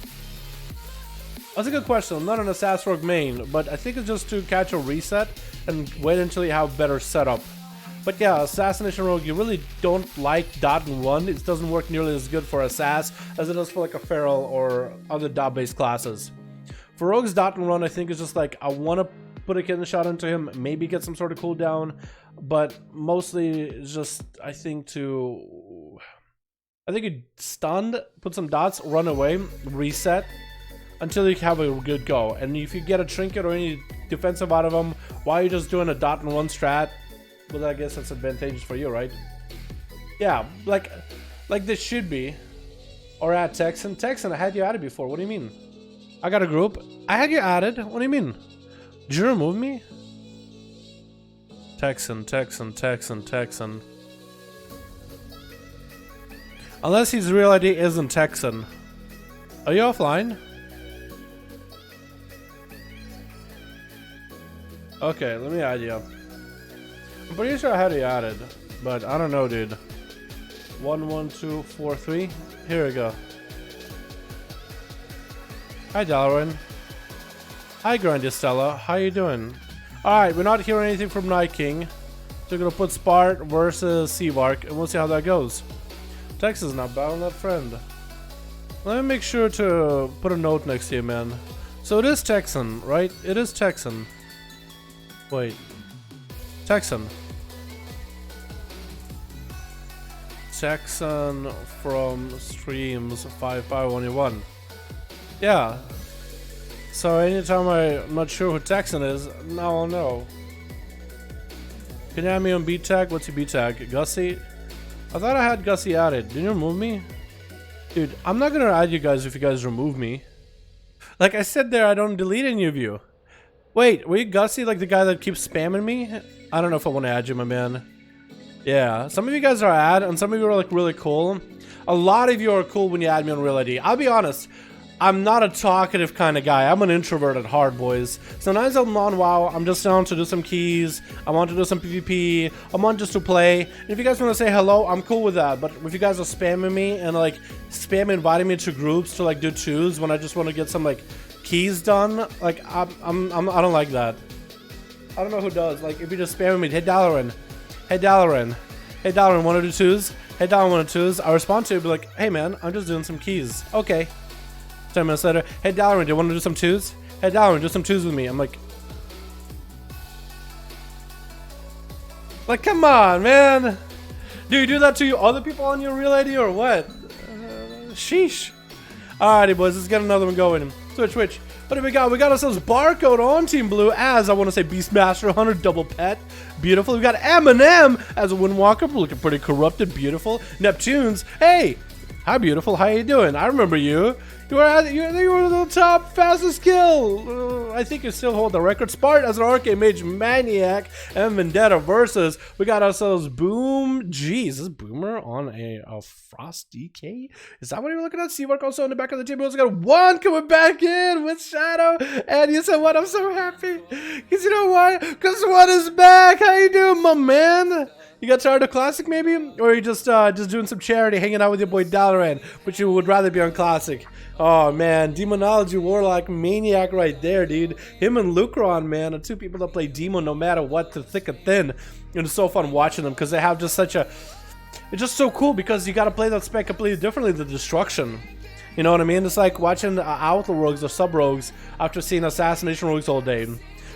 Speaker 1: that's a good question. I'm not an Assassin Rogue main, but I think it's just to catch a reset and wait until you have better setup. But yeah, Assassination Rogue, you really don't like dot and run. It doesn't work nearly as good for Assass as it does for like a Feral or other dot-based classes. For Rogue's dot and run, I think it's just like, I want to put a kitten shot into him, maybe get some sort of cooldown, but mostly it's just, I think you stunned, put some dots, run away, reset, until you have a good go. And if you get a trinket or any defensive out of them, why are you just doing a dot and run strat? Well, I guess that's advantageous for you, right? Yeah, like this should be. Or add Texan. Texan, I had you added before. What do you mean? I got a group. I had you added. What do you mean? Did you remove me? Texan. Unless his real ID isn't Texan. Are you offline? Okay, let me add you. I'm pretty sure I had you added, but I don't know, dude. 11243. Here we go. Hi, Dalaran. Hi, Grandistella. How you doing? Alright, we're not hearing anything from Night King. So we're gonna put Spart versus Seavark, and we'll see how that goes. Texas not battling that friend. Let me make sure to put a note next to you, man. So it is Texan, right? It is Texan. Wait. Texan. Texan from streams 5V5 1V1. Yeah. So anytime I'm not sure who Texan is, now I'll know. Can you add me on B tag? What's your B tag? Gussie? I thought I had Gussie added. Didn't you remove me? Dude, I'm not gonna add you guys if you guys remove me. Like I said there, I don't delete any of you. Wait, were you Gussie, like the guy that keeps spamming me? I don't know if I want to add you, my man. Yeah, some of you guys are add, and some of you are like really cool. A lot of you are cool when you add me on Real ID. I'll be honest, I'm not a talkative kind of guy. I'm an introvert at heart, boys. Sometimes I'm on WoW, I'm just down to do some keys. I want to do some PvP. I want just to play. And if you guys want to say hello, I'm cool with that. But if you guys are spamming me and like inviting me to groups to like do twos when I just want to get some like keys done, like I don't like that. I don't know who does. Like if you just spamming me, hey Dalaran, want to do twos? Hey Dalaran, want to twos? I respond to you, be like, hey man, I'm just doing some keys. Okay. 10 minutes later, hey Dalaran, do you want to do some twos? Hey Dalaran, do some twos with me. I'm like, come on, man. Do you do that to other people on your Real ID or what? Sheesh. Alrighty, boys, let's get another one going. Switch. What do we got? We got ourselves Barcode on Team Blue as, I want to say, Beastmaster Hunter, double pet. Beautiful. We got Eminem as a Windwalker, looking pretty corrupted. Beautiful. Neptunes. Hey, Hi, beautiful. How you doing? I remember you. You were the top fastest kill. I think you still hold the record. Spart as an arcade mage maniac and Vendetta versus. We got ourselves Boom G. Is this Boomer on a Frost DK? Is that what you're looking at? Seawork also in the back of the team. We also got one coming back in with Shadow. And you said what? I'm so happy. Because you know why? Because one is back. How you doing, my man? You got tired of Classic maybe? Or are you just doing some charity, hanging out with your boy Dalaran, but you would rather be on Classic? Oh man, Demonology Warlock Maniac right there, dude. Him and Lucron, man, are two people that play Demon no matter what, to thick or thin. And it's so fun watching them because they have just such a... It's just so cool because you got to play that spec completely differently, the Destruction. You know what I mean? It's like watching Outlaw Rogues or Sub Rogues after seeing Assassination Rogues all day.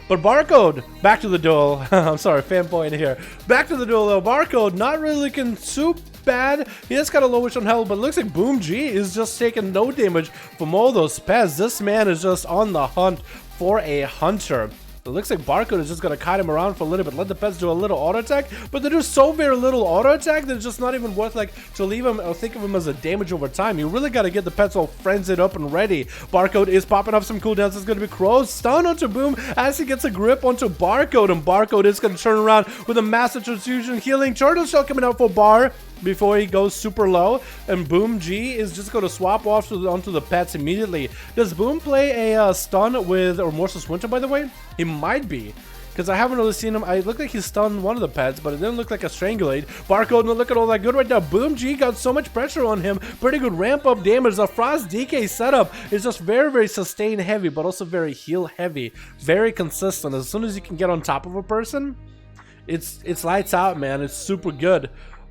Speaker 1: But Barcode, back to the duel. I'm sorry, fanboy in here. Back to the duel though. Barcode, not really looking too bad. He has got a lowish on health, but it looks like Boom G is just taking no damage from all those pets. This man is just on the hunt for a hunter. It looks like Barcode is just going to kite him around for a little bit, let the pets do a little auto attack, but they do so very little auto attack that it's just not even worth like to leave him or think of him as a damage over time. You really got to get the pets all frenzied up and ready. Barcode is popping up some cooldowns. It's going to be Crow stun onto Boom as he gets a grip onto Barcode, and Barcode is going to turn around with a massive transfusion healing. Turtle Shell coming out for Bar before he goes super low, and Boom G is just going to swap off onto the pets immediately. Does Boom play a stun with Remorseless Winter, by the way? He might be, because I haven't really seen him. I look like he stunned one of the pets, but it didn't look like a Strangulate. Barcode not looking all that good right now. Boom G got so much pressure on him. Pretty good ramp up damage. The Frost DK setup is just very, very sustain heavy, but also very heal heavy. Very consistent. As soon as you can get on top of a person, it's lights out, man. It's super good.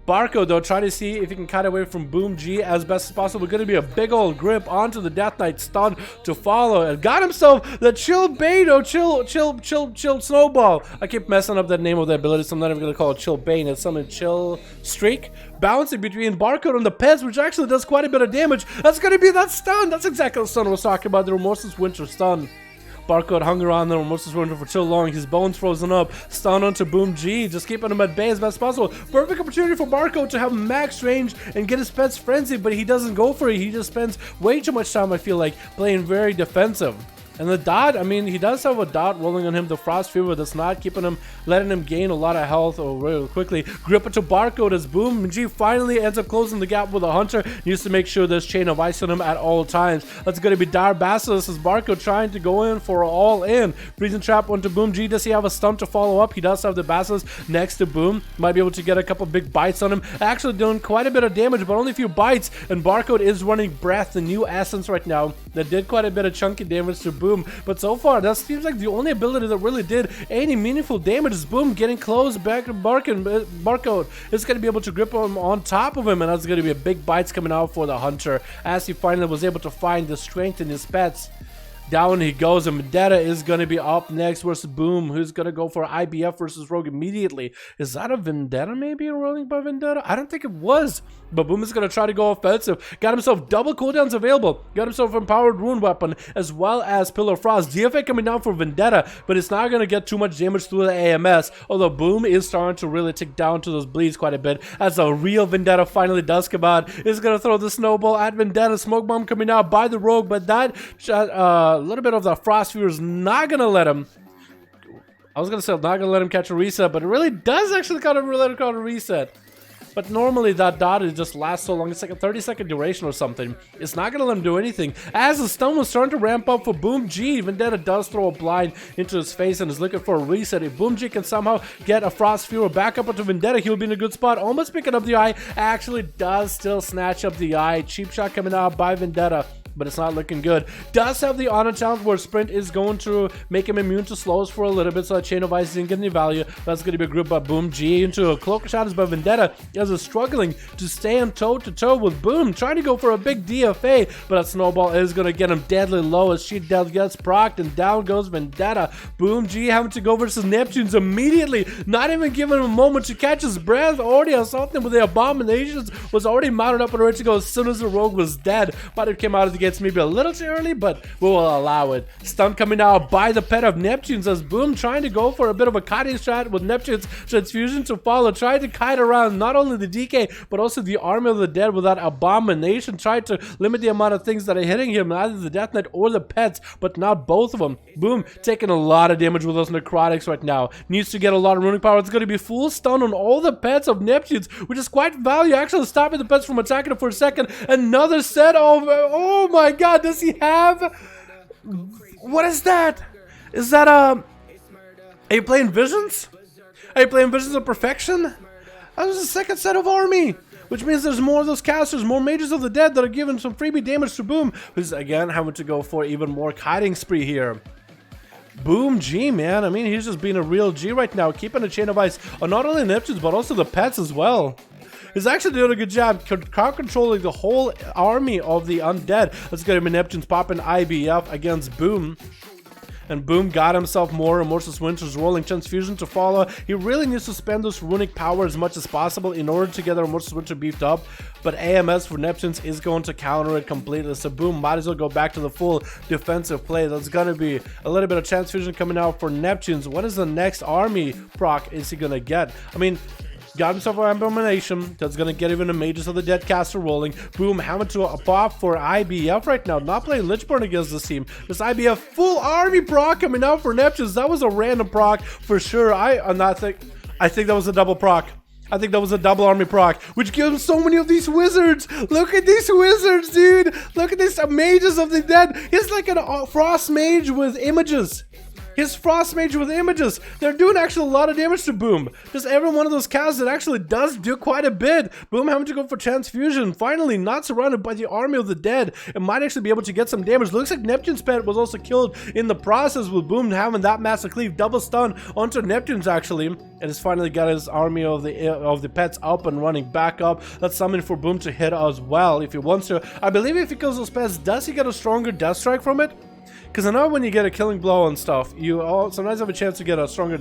Speaker 1: Barcode though, try to see if he can cut away from Boom G as best as possible. Going to be a big old grip onto the Death Knight stun to follow, and got himself the Chill Bane, or Chill Snowball. I keep messing up the name of the ability, so I'm not even going to call it Chill Bane. It's something Chill Streak, bouncing between Barcode and the pets, which actually does quite a bit of damage. That's going to be that stun. That's exactly the stun I was talking about, the Remorseless Winter stun. Barcode hung around the Remorseless Winter for too long. His bones frozen up. Stun onto Boom G, just keeping him at bay as best as possible. Perfect opportunity for Barcode to have max range and get his pets frenzied, but he doesn't go for it. He just spends way too much time, I feel like, playing very defensive. And the dot, I mean, he does have a dot rolling on him, the Frost Fever, that's not keeping him, letting him gain a lot of health really quickly. Grip it to Barcode as Boom G finally ends up closing the gap with a Hunter. Needs to make sure there's Chain of Ice on him at all times. That's going to be Dire Basilisk as Barcode trying to go in for all in. Freezing Trap onto Boom G. Does he have a stun to follow up? He does have the Basilisk next to Boom. Might be able to get a couple big bites on him. Actually doing quite a bit of damage, but only a few bites. And Barcode is running Breath, the new essence right now, that did quite a bit of chunky damage to Boom. But so far, that seems like the only ability that really did any meaningful damage is Boom getting close back to Barcode. Is going to be able to grip him on top of him, and that's going to be a big bites coming out for the Hunter as he finally was able to find the strength in his pets. Down he goes, and Vendetta is going to be up next versus Boom, who's going to go for IBF versus Rogue immediately. Is that a Vendetta maybe rolling by Vendetta? I don't think it was, but Boom is going to try to go offensive. Got himself double cooldowns available. Got himself Empowered Rune Weapon as well as Pillar of Frost. DFA coming down for Vendetta, but it's not going to get too much damage through the AMS, although Boom is starting to really tick down to those bleeds quite a bit as a real Vendetta finally does come out. Is going to throw the snowball at Vendetta. Smoke Bomb coming out by the Rogue, but that a little bit of the Frost Fever is not going to let him. I was going to say not going to let him catch a reset, but it really does actually kind of let him catch a reset. But normally that dot just lasts so long. It's like a 30-second duration or something. It's not going to let him do anything. As the stun was starting to ramp up for Boom G, Vendetta does throw a blind into his face and is looking for a reset. If Boom G can somehow get a Frost Fever back up onto Vendetta, he'll be in a good spot. Almost picking up the eye. Actually does still snatch up the eye. Cheap shot coming out by Vendetta, but it's not looking good. Does have the honor challenge where Sprint is going to make him immune to slows for a little bit, so that Chain of Ice didn't get any value. That's going to be a group by Boom G into a Cloak of Shadows by Vendetta as is struggling to stay on toe-to-toe with Boom, trying to go for a big DFA, but that snowball is going to get him deadly low as Sheet Death gets procced, and down goes Vendetta. Boom G having to go versus Neptunes immediately, not even giving him a moment to catch his breath. Already assaulting with the Abominations, was already mounted up and ready to go as soon as the Rogue was dead, but it came out of the gate it's maybe a little too early, but we will allow it. Stun coming out by the pet of Neptunes as Boom trying to go for a bit of a kiting strat with Neptune's transfusion to follow, trying to kite around not only the DK, but also the Army of the Dead with that abomination, trying to limit the amount of things that are hitting him, either the Death Knight or the pets, but not both of them. Boom, taking a lot of damage with those necrotics right now. Needs to get a lot of runic power. It's going to be full stun on all the pets of Neptune's, which is quite value, actually stopping the pets from attacking him for a second. Another set of, oh my god, does he have, what is that? Is that are you playing Visions? Are you playing Visions of Perfection? That was the second set of army, which means there's more of those casters, more Mages of the Dead that are giving some freebie damage to Boom, who's again having to go for even more kiting spree here. Boom G, man. I mean, he's just being a real G right now, keeping a chain of ice on not only Neptunes, but also the pets as well. He's actually doing a good job crowd controlling the whole army of the undead. Let's get him in Neptunes popping IBF against Boom. And Boom got himself more Amorphous Winter's rolling transfusion to follow. He really needs to spend those runic power as much as possible in order to get the Amorphous Winter beefed up. But AMS for Neptunes is going to counter it completely. So Boom might as well go back to the full defensive play. There's going to be a little bit of transfusion coming out for Neptunes. What is the next army proc is he going to get? I mean, got himself an Abomination that's going to get even a Mages of the Dead caster rolling. Boom, having to pop for IBF right now. Not playing Lichburn against this team. This IBF full army proc coming out for Neptunes. That was a random proc for sure. I think that was a double proc. I think that was a double army proc, which gives him so many of these wizards. Look at these wizards, dude. Look at these Mages of the Dead. He's like a Frost Mage with images. His Frost Mage with images. They're doing actually a lot of damage to Boom. Just every one of those casts, it actually does do quite a bit. Boom having to go for transfusion. Finally, not surrounded by the Army of the Dead. It might actually be able to get some damage. Looks like Neptune's pet was also killed in the process with Boom having that massive cleave. Double stun onto Neptune's actually. And has finally got his army of the pets up and running back up. That's something for Boom to hit as well if he wants to. I believe if he kills those pets, does he get a stronger death strike from it? Because I know when you get a killing blow and stuff, you sometimes have a chance to get a stronger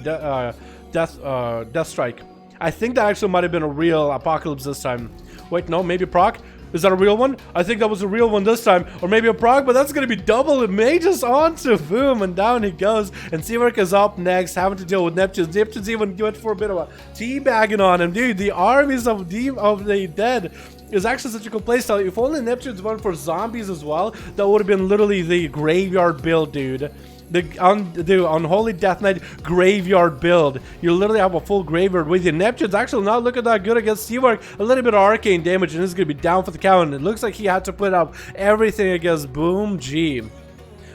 Speaker 1: death strike. I think that actually might have been a real Apocalypse this time. Wait, no, maybe proc? Is that a real one? I think that was a real one this time. Or maybe a proc, but that's going to be double Mages onto Boom, and down he goes. And Seawork is up next, having to deal with Neptunes. Neptunes even went for a bit of a teabagging on him. Dude, the armies of the dead is actually such a cool playstyle. If only Neptunes went for zombies as well, that would have been literally the graveyard build, dude. The Unholy Death Knight graveyard build. You literally have a full graveyard with you. Neptune's actually not looking that good against Seawork. A little bit of arcane damage, and it's going to be down for the count. It looks like he had to put up everything against Boom G.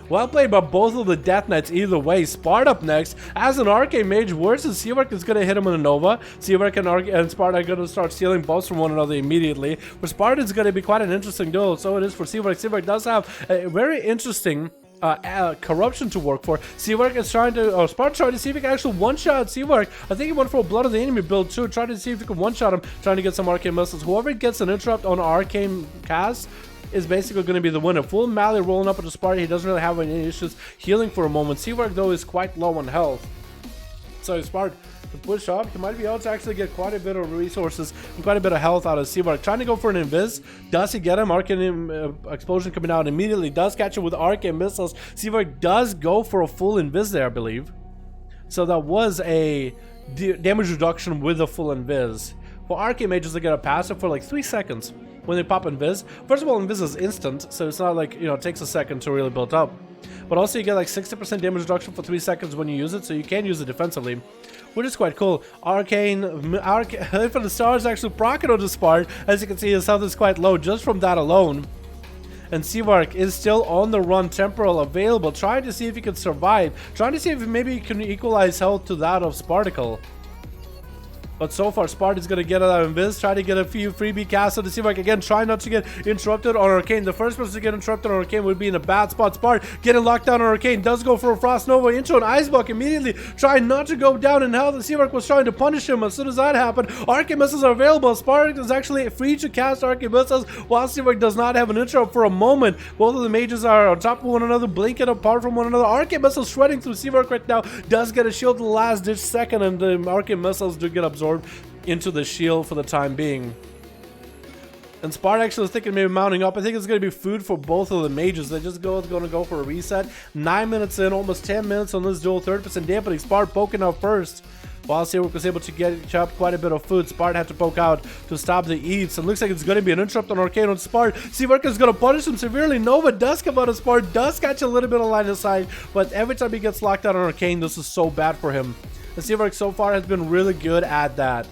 Speaker 1: Well played by both of the Death Knights either way. Spart up next as an Arcane Mage versus Seawork is going to hit him with a Nova. Seawork and Spart are going to start stealing buffs from one another immediately. For Spart, it's going to be quite an interesting duel. So it is for Seawork. Seawork does have a very interesting corruption to work for. Seawork is trying to, Spart trying to see if he can actually one-shot Seawork. I think he went for a Blood of the Enemy build too, trying to see if he can one-shot him, trying to get some Arcane Missiles. Whoever gets an interrupt on Arcane cast is basically going to be the winner. Full Mally rolling up at the Spart. He doesn't really have any issues healing for a moment. Seawork though is quite low on health. So Spart to push up, he might be able to actually get quite a bit of resources and quite a bit of health out of Seawork. Trying to go for an Invis. Does he get him? Arcane Explosion coming out immediately. Does catch him with Arcane Missiles. Seawork does go for a full Invis there, I believe. So that was a damage reduction with a full Invis. For Arcane Mages, they get a passive for like 3 seconds when they pop Invis. First of all, Invis is instant, so it's not like, you know, it takes a second to really build up. But also you get like 60% damage reduction for 3 seconds when you use it, so you can use it defensively, which is quite cool. Arcane for the stars actually proccing on the Spart. As you can see, his health is quite low just from that alone. And Seawork is still on the run, temporal available, trying to see if he can survive, trying to see if maybe he can equalize health to that of Sparticle. But so far, Spart is going to get out of Invis, try to get a few freebie casts on the Seawork. Again, try not to get interrupted on Arcane. The first person to get interrupted on Arcane would be in a bad spot. Spart getting locked down on Arcane, does go for a Frost Nova into an Ice Buck immediately, trying not to go down in health. The Seawork was trying to punish him as soon as that happened. Arcane Missiles are available. Spart is actually free to cast Arcane Missiles, while Seawork does not have an interrupt for a moment. Both of the mages are on top of one another, blinking apart from one another. Arcane Missiles shredding through Seawork right now. Does get a shield to the last ditch second, and the Arcane Missiles do get absorbed into the shield for the time being. And Spart actually was thinking maybe mounting up. I think it's going to be food for both of the mages. They just going to go for a reset. 9 minutes in, almost 10 minutes on this duel. 30% dampening. Spart poking out first. While Seawork was able to get up quite a bit of food, Spart had to poke out to stop the eats. And looks like it's going to be an interrupt on Arcane on Spart. Seawork is going to punish him severely. Nova does come out of Spart. Does catch a little bit of line of sight. But every time he gets locked out on Arcane, this is so bad for him. And Seawork so far has been really good at that.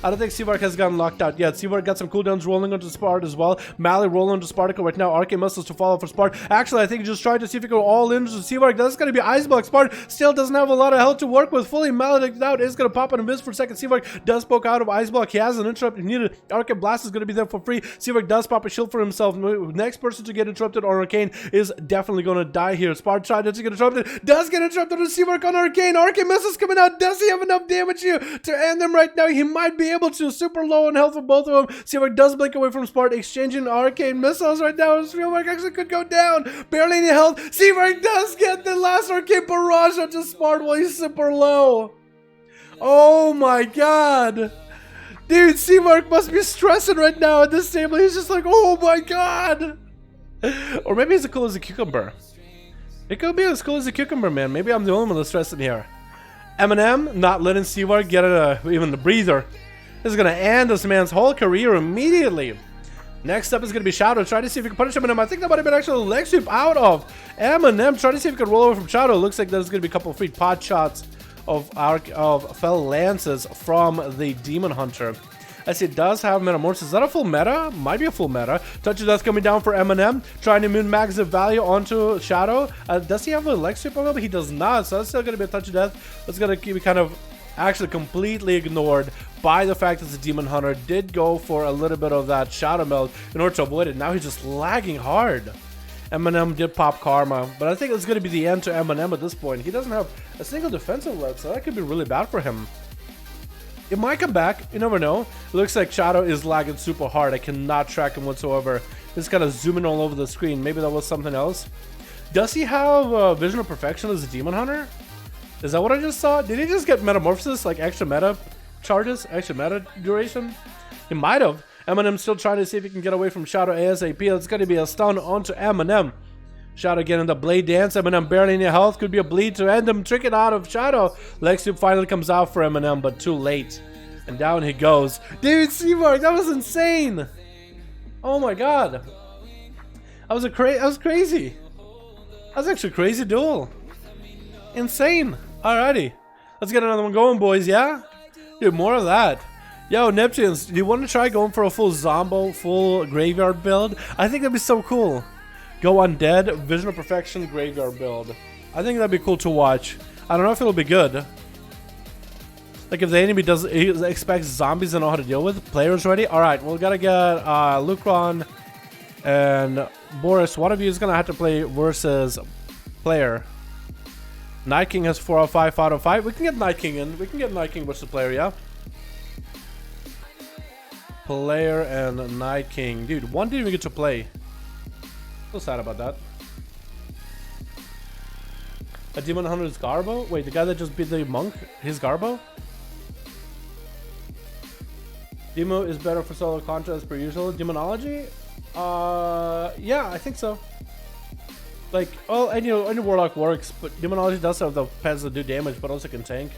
Speaker 1: I don't think Seawork has gotten locked out yet. Seawork got some cooldowns rolling onto Spart as well. Mally rolling onto Sparticle right now. Arcane missiles to follow for Spart. Actually, I think he just tried to see if he could all into Seawork. That's going to be Ice Block. Spart still doesn't have a lot of health to work with. Fully maledicted out. Is going to pop on a miss for a second. Seawork does poke out of Ice Block. He has an interrupt if needed. Arcane Blast is going to be there for free. Seawork does pop a shield for himself. Next person to get interrupted on Arcane is definitely going to die here. Spart tried to get interrupted. Does get interrupted on Seawork on Arcane. Arcane missiles coming out. Does he have enough damage here to end them right now? He might be able to. Super low on health for both of them. Seawork does blink away from Spart, exchanging Arcane missiles right now. Seawork actually could go down. Barely any health. Seawork does get the last Arcane barrage onto Spart while he's super low. Oh my god. Dude, Seawork must be stressing right now at this table. He's just like, oh my god. Or maybe he's as cool as a cucumber. It could be as cool as a cucumber, man. Maybe I'm the only one that's stressing here. Eminem not letting Seawork get even the breather. This is going to end this man's whole career immediately. Next up is going to be Shadow. Try to see if he can punish Eminem. I think that might have been actually a leg sweep out of Eminem. Try to see if he can roll over from Shadow. Looks like there's going to be a couple of free pot shots of fell lances from the Demon Hunter. As he does have Metamorphosis. Is that a full meta? Might be a full meta. Touch of Death coming down for Eminem. Trying to min-max the value onto Shadow. Does he have a leg sweep on him? He does not. So that's still going to be a Touch of Death. That's going to be kind of actually completely ignored by the fact that the Demon Hunter did go for a little bit of that Shadow Meld in order to avoid it. Now he's just lagging hard. Eminem did pop Karma, but I think it's going to be the end to Eminem at this point. He doesn't have a single defensive leg, so that could be really bad for him. It might come back, you never know. It looks like Shadow is lagging super hard. I cannot track him whatsoever. He's kind of zooming all over the screen. Maybe that was something else. Does he have Vision of Perfection as a Demon Hunter? Is that what I just saw? Did he just get Metamorphosis, like extra meta charges, extra meta duration? He might have. Eminem still trying to see if he can get away from Shadow ASAP. It's going to be a stun onto Eminem. Shadow getting the blade dance. Eminem barely any health. Could be a bleed to end him. Trick it out of Shadow. Leg sweep finally comes out for Eminem, but too late. And down he goes. Dude, Seawork, that was insane. Oh my god. That was crazy. That was actually a crazy duel. Insane. Alrighty. Let's get another one going, boys, yeah? Dude, more of that. Yo, Neptunes, do you want to try going for a full Zombo, full graveyard build? I think that'd be so cool. Go Undead, Vision of Perfection, graveyard build. I think that'd be cool to watch. I don't know if it'll be good. Like if the enemy expects zombies to know how to deal with, players ready? Alright, we gotta get Lucron and Boris. One of you is gonna have to play versus player. Night King has 4 out of 5 out of 5. We can get Night King in. We can get Night King versus player, yeah? Player and Night King. Dude, one didn't even get to play. So sad about that. A Demon Hunter's Garbo? Wait, the guy that just beat the monk? His Garbo? Demo is better for solo content as per usual. Demonology? Yeah, I think so. Like, oh, any Warlock works, but Demonology does have the pets that do damage, but also can tank.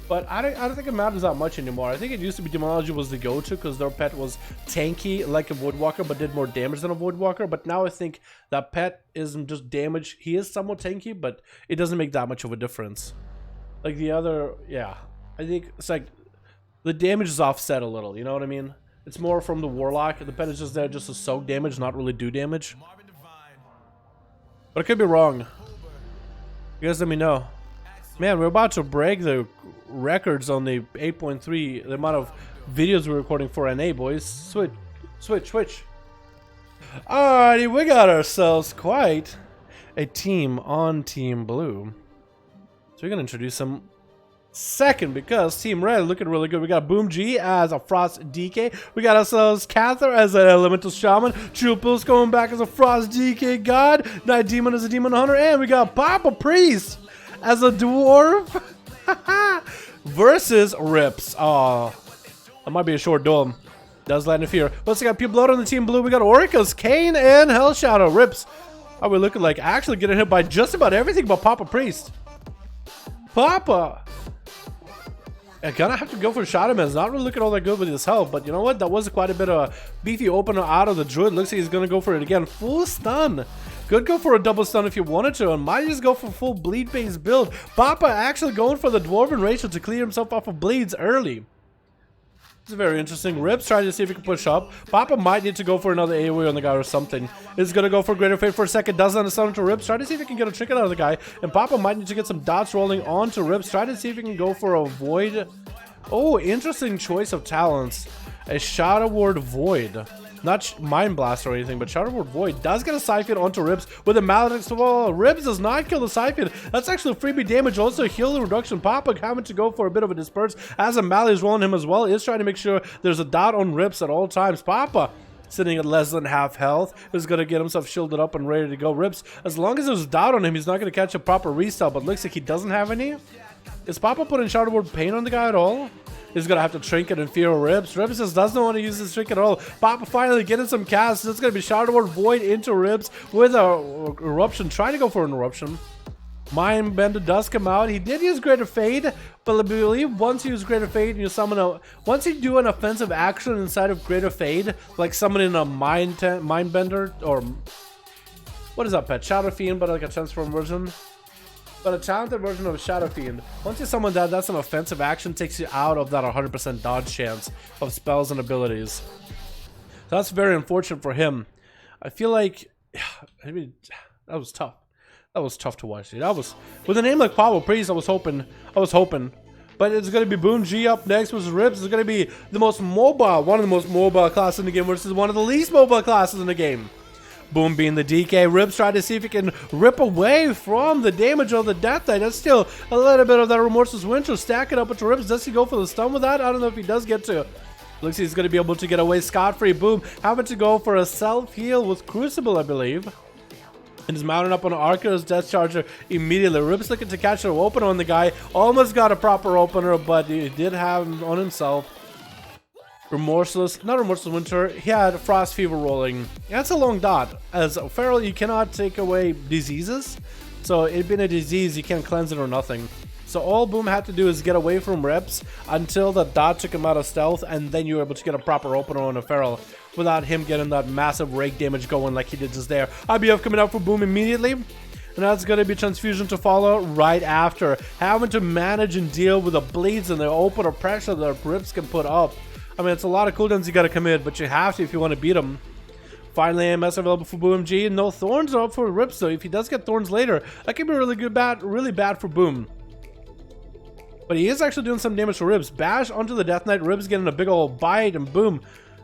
Speaker 1: But I don't think it matters that much anymore. I think it used to be Demonology was the go-to because their pet was tanky like a Woodwalker, but did more damage than a Woodwalker. But now I think that pet isn't just damage. He is somewhat tanky, but it doesn't make that much of a difference. Like the other, yeah. I think it's like the damage is offset a little, you know what I mean? It's more from the Warlock. The pet is just there just to soak damage, not really do damage. But I could be wrong. You guys let me know. Man, we're about to break the records on the 8.3, the amount of videos we're recording for NA, boys. Switch. Alrighty, we got ourselves quite a team on Team Blue. So we're going to introduce them second because Team Red looking really good. We got Boom G as a Frost DK. We got ourselves Cather as an Elemental Shaman. Chupils going back as a Frost DK God. Night Demon as a Demon Hunter. And we got Papa Priest as a Dwarf. Versus Rips. Oh, that might be a short duel. Does land a fear. Let's got people out on the team blue. We got Orcas, Kane, and Hell Shadow. Rips. How we looking like? Actually getting hit by just about everything but Papa Priest. Papa! I gonna have to go for Shadow Man. It's not really looking all that good with his health, but you know what? That was quite a bit of a beefy opener out of the Druid. Looks like he's gonna go for it again. Full stun. Could go for a double stun if you wanted to, and might just go for full bleed-based build. Papa actually going for the Dwarven ratio to clear himself off of bleeds early. It's very interesting. Rips trying to see if he can push up. Papa might need to go for another AoE on the guy or something. Is going to go for Greater Fate for a second. Doesn't understand to Rips. Try to see if he can get a trinket out of the guy. And Papa might need to get some dots rolling onto Rips. Try to see if he can go for a Void. Oh, interesting choice of talents. A Shadow Ward Void. Not Mind Blast or anything, but Shadow Ward Void does get a Siphon onto Rips with a Maledict. Well, Rips does not kill the Siphon. That's actually freebie damage. Also, heal reduction. Papa having to go for a bit of a disperse as a Mally is rolling him as well. Is trying to make sure there's a dot on Rips at all times. Papa sitting at less than half health is going to get himself shielded up and ready to go. Rips, as long as there's a dot on him, he's not going to catch a proper restyle, but looks like he doesn't have any. Is Papa putting Shadow Ward Pain on the guy at all? He's gonna have to trinket and fear Rips. Rips just doesn't want to use his trinket at all. Papa finally getting some casts. It's gonna be Shadow Ward Void into Rips with a eruption. Trying to go for an eruption. Mindbender does come out. He did use Greater Fade, but I believe once you use Greater Fade, you summon a. Once you do an offensive action inside of Greater Fade, like summoning a Mindbender or what is that pet? Shadow Fiend, but like a transform version. But a talented version of Shadow Fiend. Once you summon that, that's an offensive action, takes you out of that 100% dodge chance of spells and abilities. So that's very unfortunate for him. I feel like, I mean, that was tough. That was tough to watch. Dude. That was with a name like Papa Priest. I was hoping. But it's gonna be Boom G up next versus Rips. It's gonna be the most mobile, one of the most mobile classes in the game versus one of the least mobile classes in the game. Boom being the DK. Rips trying to see if he can rip away from the damage of the Death Knight. That's still a little bit of that Remorseless Winter. Stack it up with Rips. Does he go for the stun with that? I don't know if he does get to. Looks like he's going to be able to get away scot-free. Boom. Having to go for a self-heal with Crucible, I believe. And he's mounted up on Archer's Death Charger immediately. Rips looking to catch an opener on the guy. Almost got a proper opener, but he did have him on himself. Not Remorseless Winter, he had Frost Fever rolling. That's a long dot. As a Feral, you cannot take away diseases. So it being a disease, you can't cleanse it or nothing. So all Boom had to do is get away from Rips until the dot took him out of stealth, and then you were able to get a proper opener on a Feral without him getting that massive rake damage going like he did just there. IBF coming out for Boom immediately. And that's going to be Transfusion to follow right after. Having to manage and deal with the bleeds and the opener pressure that Rips can put up. I mean, it's a lot of cooldowns you gotta commit, but you have to if you want to beat him. Finally, AMS available for Boom G. No Thorns are up for Rips, though. If he does get Thorns later, that could be really bad for Boom. But he is actually doing some damage to Rips. Bash onto the Death Knight. Rips getting a big old bite, and Boom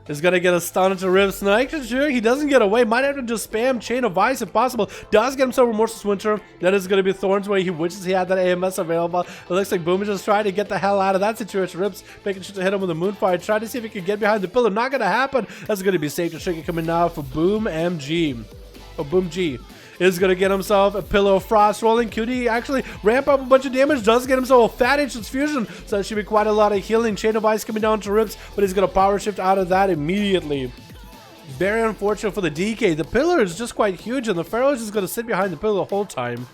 Speaker 1: is gonna get a stun into Rips. Now, actually, sure, he doesn't get away. Might have to just spam Chain of Ice if possible. Does get himself Remorseless Winter. That is gonna be Thorns where he wishes he had that AMS available. It looks like Boom is just trying to get the hell out of that situation. Rips making sure to hit him with a Moonfire. Try to see if he can get behind the pillar. Not gonna happen. That's gonna be safe to Tricky coming now for Boom MG. Or Boom G. Is going to get himself a Pillow of Frost rolling. QD actually ramp up a bunch of damage. Does get himself a Fat Inch Transfusion. So that should be quite a lot of healing. Chain of Ice coming down to Rips. But he's going to power shift out of that immediately. Very unfortunate for the DK. The pillar is just quite huge. And the Pharaoh is just going to sit behind the pillar the whole time.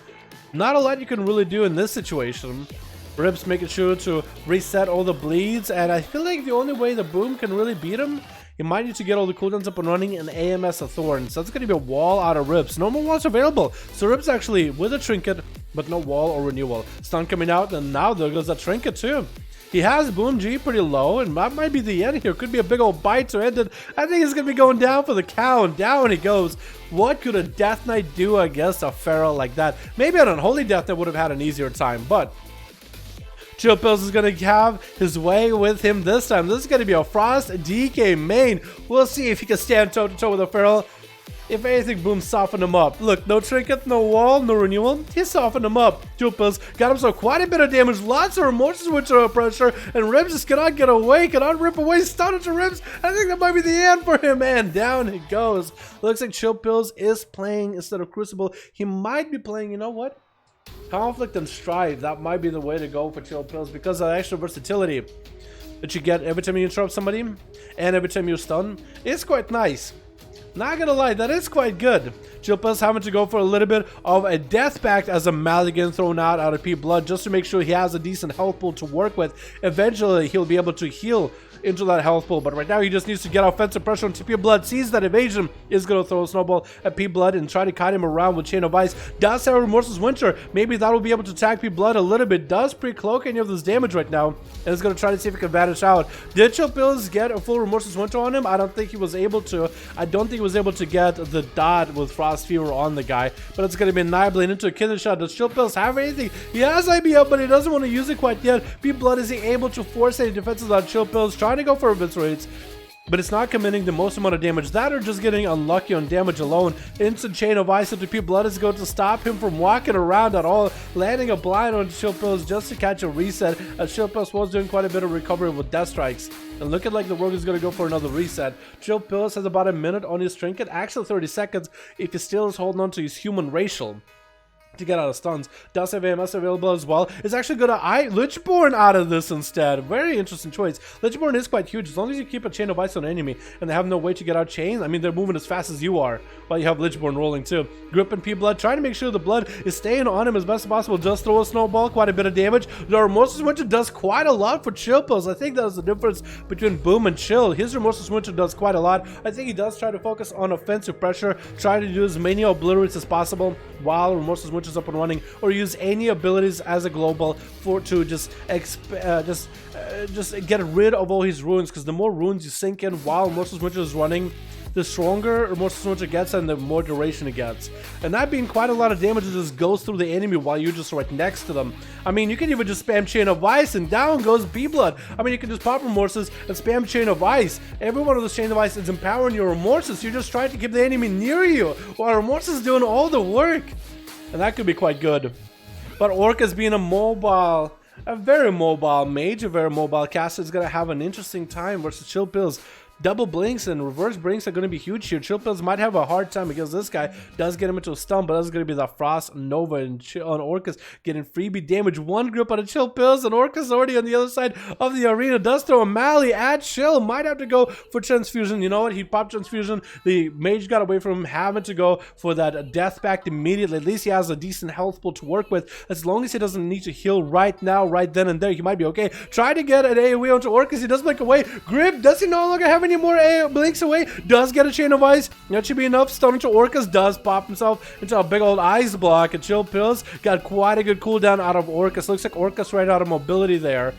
Speaker 1: Not a lot you can really do in this situation. Rips making sure to reset all the bleeds. And I feel like the only way the Boom can really beat him, you might need to get all the cooldowns up and running and AMS a Thorn. So that's going to be a wall out of Rips. No more walls available. So Rips actually with a trinket, but no wall or renewal. Stun coming out, and now there goes that trinket too. He has Boom G pretty low, and that might be the end here. Could be a big old bite to end it. I think he's going to be going down for the count. Down he goes. What could a Death Knight do against a Feral like that? Maybe an Unholy Death Knight would have had an easier time, but Chill Pills is going to have his way with him this time. This is going to be a Frost DK main. We'll see if he can stand toe-to-toe with a Feral. If anything, Boom softened him up. Look, no trinket, no wall, no renewal. He softened him up. Chill Pills got himself quite a bit of damage. Lots of Remorseless Winter pressure. And Rips just cannot get away. Cannot rip away. Stun into Rips. I think that might be the end for him. And down he goes. Looks like Chill Pills is playing instead of Crucible. He might be playing, you know what? Conflict and Strive. That might be the way to go for Chill Pills because of extra versatility. that you get every time you interrupt somebody and every time you stun is quite nice. Not gonna lie, that is quite good. Chill Pills having to go for a little bit of a death pact as a Mulligan thrown out of P blood just to make sure he has a decent health pool to work with. Eventually, he'll be able to heal into that health pool, but right now he just needs to get offensive pressure on P blood. Sees that evasion, is going to throw a snowball at P blood and try to kite him around with Chain of Ice. Does have Remorseless Winter. Maybe that will be able to tag P blood a little bit. Does pre-cloak any of this damage right now, and is going to try to see if he can vanish out. Did Chill Pills get a full Remorseless Winter on him? I don't think he was able to. I don't think he was able to get the dot with Frost Fever on the guy, but it's going to be Nibling into a killing shot. Does Chill Pills have anything? He has IB up, but he doesn't want to use it quite yet. P blood is he able to force any defenses on Chill Pills, trying to go for invis rates, but it's not committing the most amount of damage. That or just getting unlucky on damage alone. Instant Chain of Ice into P blood is going to stop him from walking around at all, landing a blind on Chill Pills just to catch a reset, as Chill Pills was doing quite a bit of recovery with death strikes. And looking like the Rogue is going to go for another reset. Chill Pills has about a minute on his trinket, actually 30 seconds if he still is holding on to his human racial to get out of stuns. Does have AMS available as well. It's actually going to Lichborn out of this instead. Very interesting choice. Lichborn is quite huge as long as you keep a Chain of Ice on an enemy and they have no way to get out chain. I mean, they're moving as fast as you are while you have Lichborn rolling too. Grip and P blood, trying to make sure the blood is staying on him as best as possible. Just throw a snowball, quite a bit of damage. The Remorseless Winter does quite a lot for Chill Pills. I think that's the difference between Boom and Chill. His Remorseless Winter does quite a lot. I think he does try to focus on offensive pressure, try to do as many obliterates as possible while Remorseless Winter is up and running, or use any abilities as a global to just get rid of all his runes, because the more runes you sink in while Remorseless Winter is running, the stronger Remorseless Winter gets and the more duration it gets. And that being quite a lot of damage that just goes through the enemy while you're just right next to them. I mean, you can even just spam Chain of Ice and down goes B-Blood. I mean, you can just pop Remorseless and spam Chain of Ice. Every one of those Chain of Ice is empowering your Remorseless. You're just trying to keep the enemy near you while Remorseless is doing all the work. And that could be quite good. But Orcus being a very mobile mage, a very mobile caster, is going to have an interesting time versus Chill Pills. Double blinks and reverse blinks are going to be huge here. Chill Pills might have a hard time because this guy does get him into a stun, but that's going to be the Frost Nova and on Orcus getting freebie damage. One grip on a Chill Pills, and Orcus already on the other side of the arena. Does throw a Mally at Chill. Might have to go for Transfusion. You know what? He popped Transfusion. The mage got away from him, having to go for that Death Pact immediately. At least he has a decent health pool to work with. As long as he doesn't need to heal right now, right then and there, he might be okay. Try to get an AoE onto Orcus. He does blink away. Grip, does he no longer have any more blinks away? Does get a Chain of Ice. That should be enough. Stun into Orcus. Does pop himself into a big old ice block. And Chill Pills got quite a good cooldown out of Orcus. Looks like Orcus ran out of mobility there.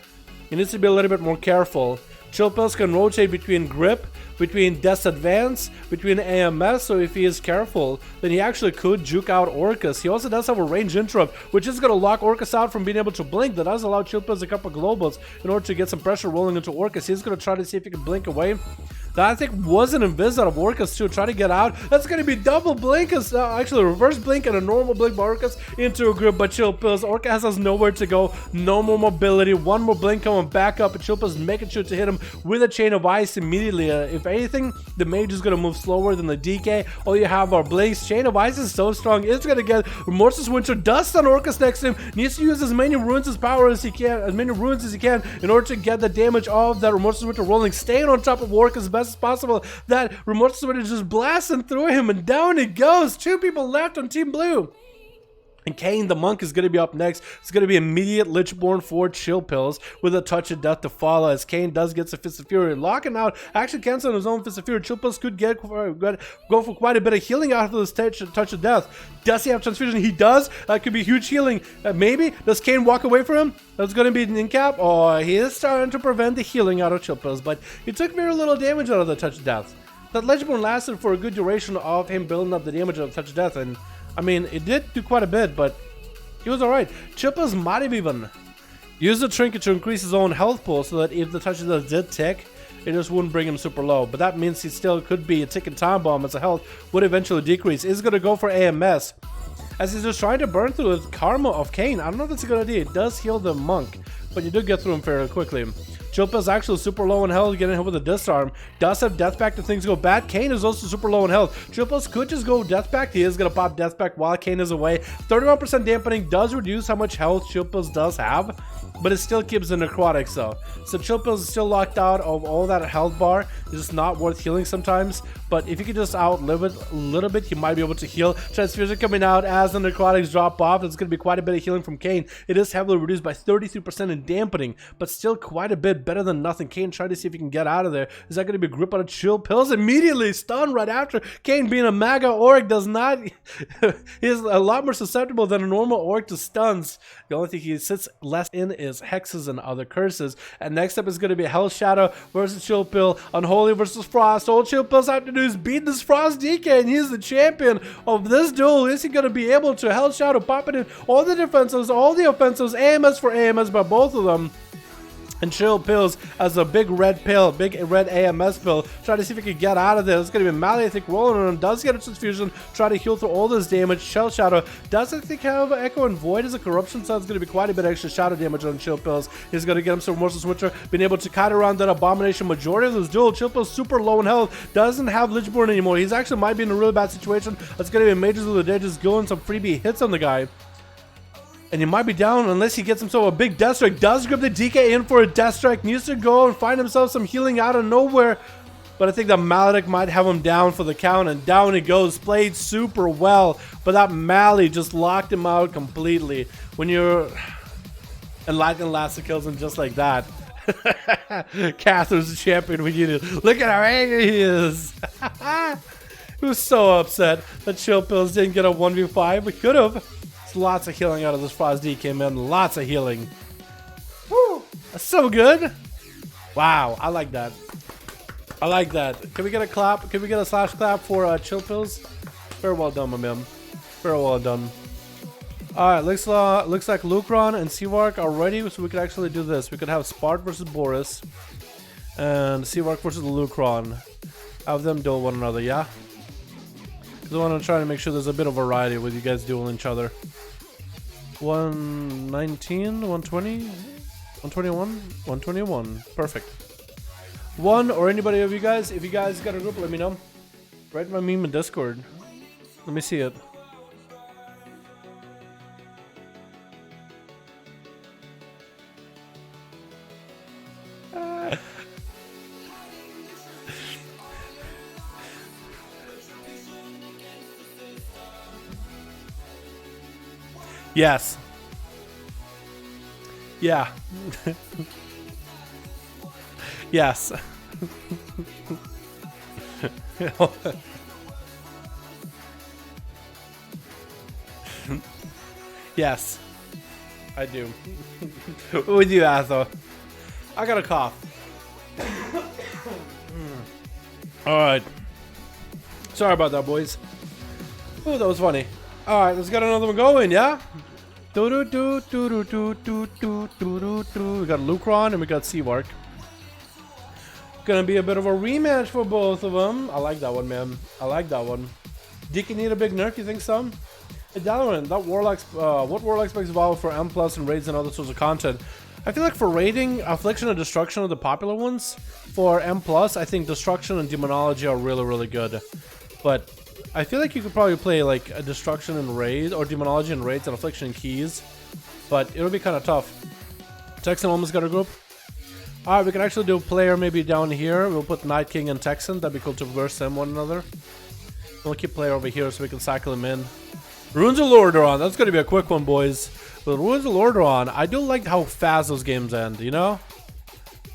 Speaker 1: He needs to be a little bit more careful. Chill Pills can rotate between Grip, between Death's Advance, between AMS, so if he is careful, then he actually could juke out Orcus. He also does have a range interrupt, which is going to lock Orcus out from being able to blink. That does allow Chill Pills a couple globals in order to get some pressure rolling into Orcus. He's going to try to see if he can blink away. That I think was an invis out of Orcus too, try to get out. That's going to be double blink, actually reverse blink and a normal blink by Orcus into a grip by Chill Pills. Orcus has nowhere to go, no more mobility, one more blink coming back up, and Chill Pills making sure to hit him with a Chain of Ice immediately. If anything, the mage is going to move slower than the DK. All you have are blinks. Chain of Ice is so strong, it's going to get Remorseless Winter. Dust on Orcus next to him, needs to use as many runes as power as he can, as many runes as he can in order to get the damage of that Remorseless Winter rolling, staying on top of Orcus as best as possible. That Remorseless Winter just blasting through him, and down it goes. Two people left on Team Blue. And Kane the Monk is going to be up next. It's going to be immediate Lichborn for Chill Pills with a Touch of Death to follow, as Kane does get some Fist of Fury. Locking out, actually canceling his own Fist of Fury. Chill Pills could go for quite a bit of healing out of this Touch of Death. Does he have Transfusion? He does. That could be huge healing. Maybe. Does Kane walk away from him? That's going to be an in-cap. Oh, he is starting to prevent the healing out of Chill Pills, but he took very little damage out of the Touch of Death. That Lichborn lasted for a good duration of him building up the damage of Touch of Death, and I mean, it did do quite a bit, but he was alright. Chill Pills might have even used the trinket to increase his own health pool so that if the Touch of Death did tick, it just wouldn't bring him super low. But that means he still could be a ticking time bomb, as the health would eventually decrease. Is going to go for AMS, as he's just trying to burn through the karma of Kane. I don't know if that's a good idea. It does heal the Monk, but you do get through him fairly quickly. Chill Pills actually super low in health, getting hit with a disarm. Does have Death Pact if things go bad. Kane is also super low in health. Chill Pills could just go Death Pact. He is going to pop Death Pact while Kane is away. 31% dampening does reduce how much health Chill Pills does have. but it still keeps the necrotics though. So Chill Pills is still locked out of all that health bar. It's just not worth healing sometimes. But if you could just outlive it a little bit, you might be able to heal. Transfusion coming out as the necrotics drop off. It's going to be quite a bit of healing from Kane. It is heavily reduced by 33% in dampening, but still quite a bit better than nothing. Kane, try to see if you can get out of there. Is that going to be a grip on a Chill Pills? Immediately stunned right after. Kane, being a MAGA orc, does not... He's a lot more susceptible than a normal orc to stuns. The only thing he sits less in is hexes and other curses. And next up is going to be Hell Shadow versus Chill Pill. Unholy versus Frost. All Chill Pills have to do is beat this Frost DK, and he's the champion of this duel. Is he going to be able to? Hell Shadow popping in all the defensives, all the offensives, AMS for AMS by both of them. And Chill Pills as a big red pill, big red AMS pill. Try to see if he can get out of this. It's going to be Mally, I think, rolling on him. Does get a transfusion. Try to heal through all this damage. Shell Shadow does, I think, have Echo and Void as a corruption, so it's going to be quite a bit of extra shadow damage on Chill Pills. He's going to get him some Remorseless Switcher. Being able to kite around that Abomination majority of this duel. Chill Pills super low in health. Doesn't have Lichborn anymore. He's actually might be in a really bad situation. That's going to be Mages of the Dead just going some freebie hits on the guy. And he might be down unless he gets himself a big Death Strike. Does grab the DK in for a Death Strike. Needs to go and find himself some healing out of nowhere. But I think the Maledict might have him down for the count. And down he goes. Played super well. But that Mally just locked him out completely. When you're... And Lightning Lasso kills him just like that. Catherine's the champion we needed. Look at how angry he is. He was so upset that Chill Pills didn't get a 1v5. We could have. Lots of healing out of this Frost DK, man. Lots of healing. Woo! That's so good. Wow, I like that. I like that. Can we get a clap? Can we get a slash clap for Chill Pills? Very well done, my man. Very well done. Alright, looks like Lucron and Seawark are ready, so we could actually do this. We could have Spart versus Boris and Seawark versus Lucron. Have them duel one another, yeah? Because I want to try to make sure there's a bit of variety with you guys dueling each other. 119, 120, 121, 121. Perfect. One or anybody of you guys, if you guys got a group, let me know. Write my meme in Discord. Let me see it. Yes. Yeah. Yes. Yes. I do. With you, Atho. I got a cough. Alright. Sorry about that, boys. Oh, that was funny. Alright, let's get another one going, yeah? We got Lucron and we got Seawark. Gonna be a bit of a rematch for both of them. I like that one, man. I like that one. Dicky need a big nerf, you think so? Hey, Dalaran, that Warlock's, what Warlock specs valid for M+ and raids and other sorts of content? I feel like for raiding, Affliction and Destruction are the popular ones. For M+, I think Destruction and Demonology are really, really good. But I feel like you could probably play like a Destruction and Raid, or Demonology and Raids and Affliction and Keys. But it'll be kind of tough. Texan almost got a group. Alright, we can actually do a player maybe down here. We'll put Night King and Texan. That'd be cool to verse them one another. We'll keep player over here so we can cycle him in. Runes of Lordaeron. That's going to be a quick one, boys. But Runes of Lordaeron, I do like how fast those games end, you know?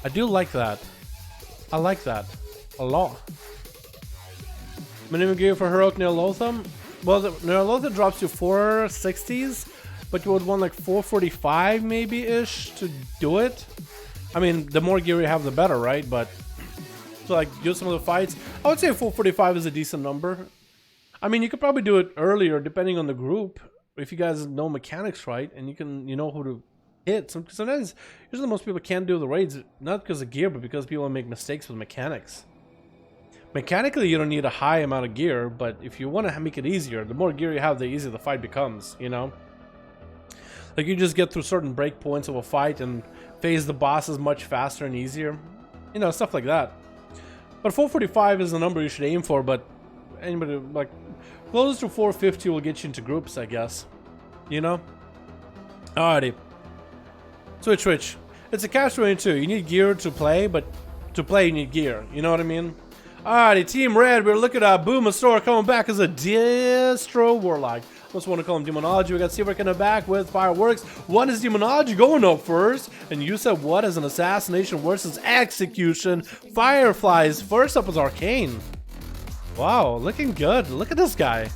Speaker 1: I do like that. I like that. A lot. Minimum gear for Heroic Near Lotham. Well, the Near Lotham drops to 460s, but you would want like 445 maybe-ish to do it. I mean, the more gear you have, the better, right? But to like do some of the fights, I would say 445 is a decent number. I mean, you could probably do it earlier depending on the group, if you guys know mechanics right, and you know who to hit. Sometimes, usually most people can't do the raids, not because of gear, but because people make mistakes with mechanics. Mechanically, you don't need a high amount of gear, but if you want to make it easier, the more gear you have, the easier the fight becomes, you know? Like, you just get through certain breakpoints of a fight and phase the bosses much faster and easier. You know, stuff like that. But 445 is the number you should aim for, but anybody, like, close to 450 will get you into groups, I guess. You know? Alrighty. Switch. It's a catch 22. You need gear to play, but to play you need gear. You know what I mean? Alrighty, Team Red, we're looking at Boomasaur coming back as a Distro Warlock. Just want to call him Demonology. We got Seaver coming back with Fireworks. One is Demonology going up first. And you said what is an Assassination versus Execution. Fireflies. First up is Arcane. Wow, looking good. Look at this guy.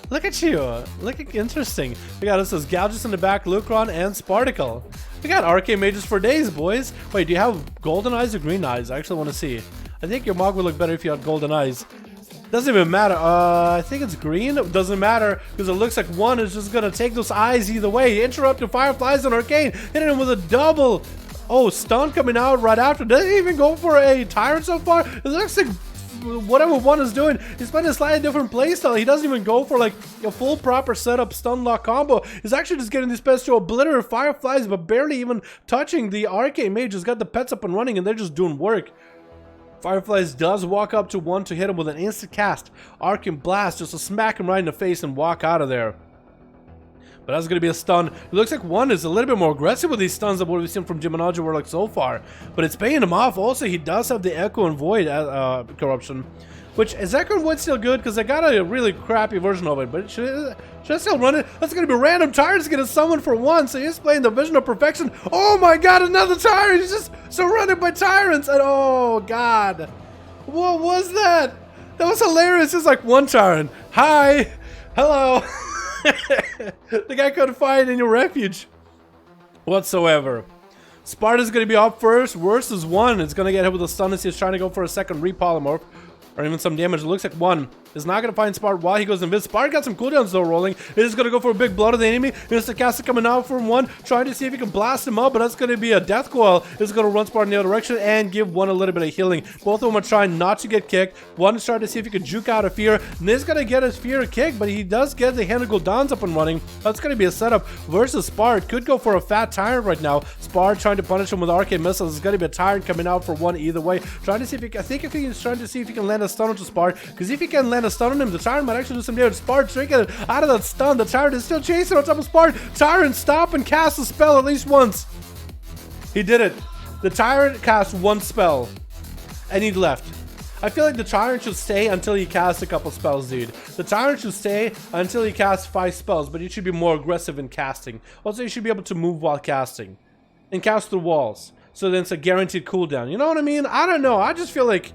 Speaker 1: Look at you. Looking interesting. We got this as Galgus in the back, Lucron, and Sparticle. We got Arcane Mages for days, boys. Wait, do you have golden eyes or green eyes? I actually want to see. I think your Mog would look better if you had golden eyes. Doesn't even matter. I think it's green. It doesn't matter because it looks like one is just going to take those eyes either way. Interrupted Fireflies on Arcane. Hitting him with a double. Oh, stun coming out right after. Doesn't even go for a Tyrant so far. It looks like whatever one is doing, he's playing a slightly different playstyle. He doesn't even go for like a full proper setup stun lock combo. He's actually just getting these pets to obliterate Fireflies, but barely even touching the Arcane Mage. Has got the pets up and running, and they're just doing work. Fireflies does walk up to one to hit him with an instant cast. Arcane Blast just to smack him right in the face and walk out of there. But that's going to be a stun. It looks like one is a little bit more aggressive with these stuns than what we've seen from Demonology Warlock so far. But it's paying him off. Also, he does have the Echo and Void corruption. Which, is Echo and Void still good? Because I got a really crappy version of it. But should I still run it? That's going to be random. Tyrant's going to summon for one. So he's playing the Vision of Perfection. Oh my god, another Tyrant. He's just surrounded by Tyrants. And oh god. What was that? That was hilarious. It's like one Tyrant. Hi. Hello. The guy couldn't find any refuge whatsoever. Sparta's going to be up first. Worst is one. It's going to get hit with a stun as he's trying to go for a second repolymorph. Or even some damage. It looks like one is not going to find Sparta while he goes invis. Sparta got some cooldowns though rolling. It is going to go for a big blood of the enemy. Here's the caster coming out from one, trying to see if he can blast him up, but that's going to be a death coil. It's going to run Sparta in the other direction and give one a little bit of healing. Both of them are trying not to get kicked. One is trying to see if he can juke out of fear. And he's going to get his fear kick, but he does get the hand of cooldowns up and running. That's going to be a setup versus Sparta. Could go for a fat Tyrant right now. Sparta trying to punish him with arcane missiles. It's going to be a Tyrant coming out for one either way. Trying to see if he can, I think if he's trying to see if he can land a stun onto Sparta. Because if he can land a stun on him, the Tyrant might actually do some damage. Sparta drinking it out of that stun. The Tyrant is still chasing on top of Sparta. Tyrant stop and cast a spell at least once. He did it. The Tyrant cast one spell and he left. I feel like the Tyrant should stay until he casts a couple spells, dude. The Tyrant should stay until he casts 5 spells, but he should be more aggressive in casting. Also, he should be able to move while casting and cast through walls. So then it's a guaranteed cooldown. You know what I mean? I don't know. I just feel like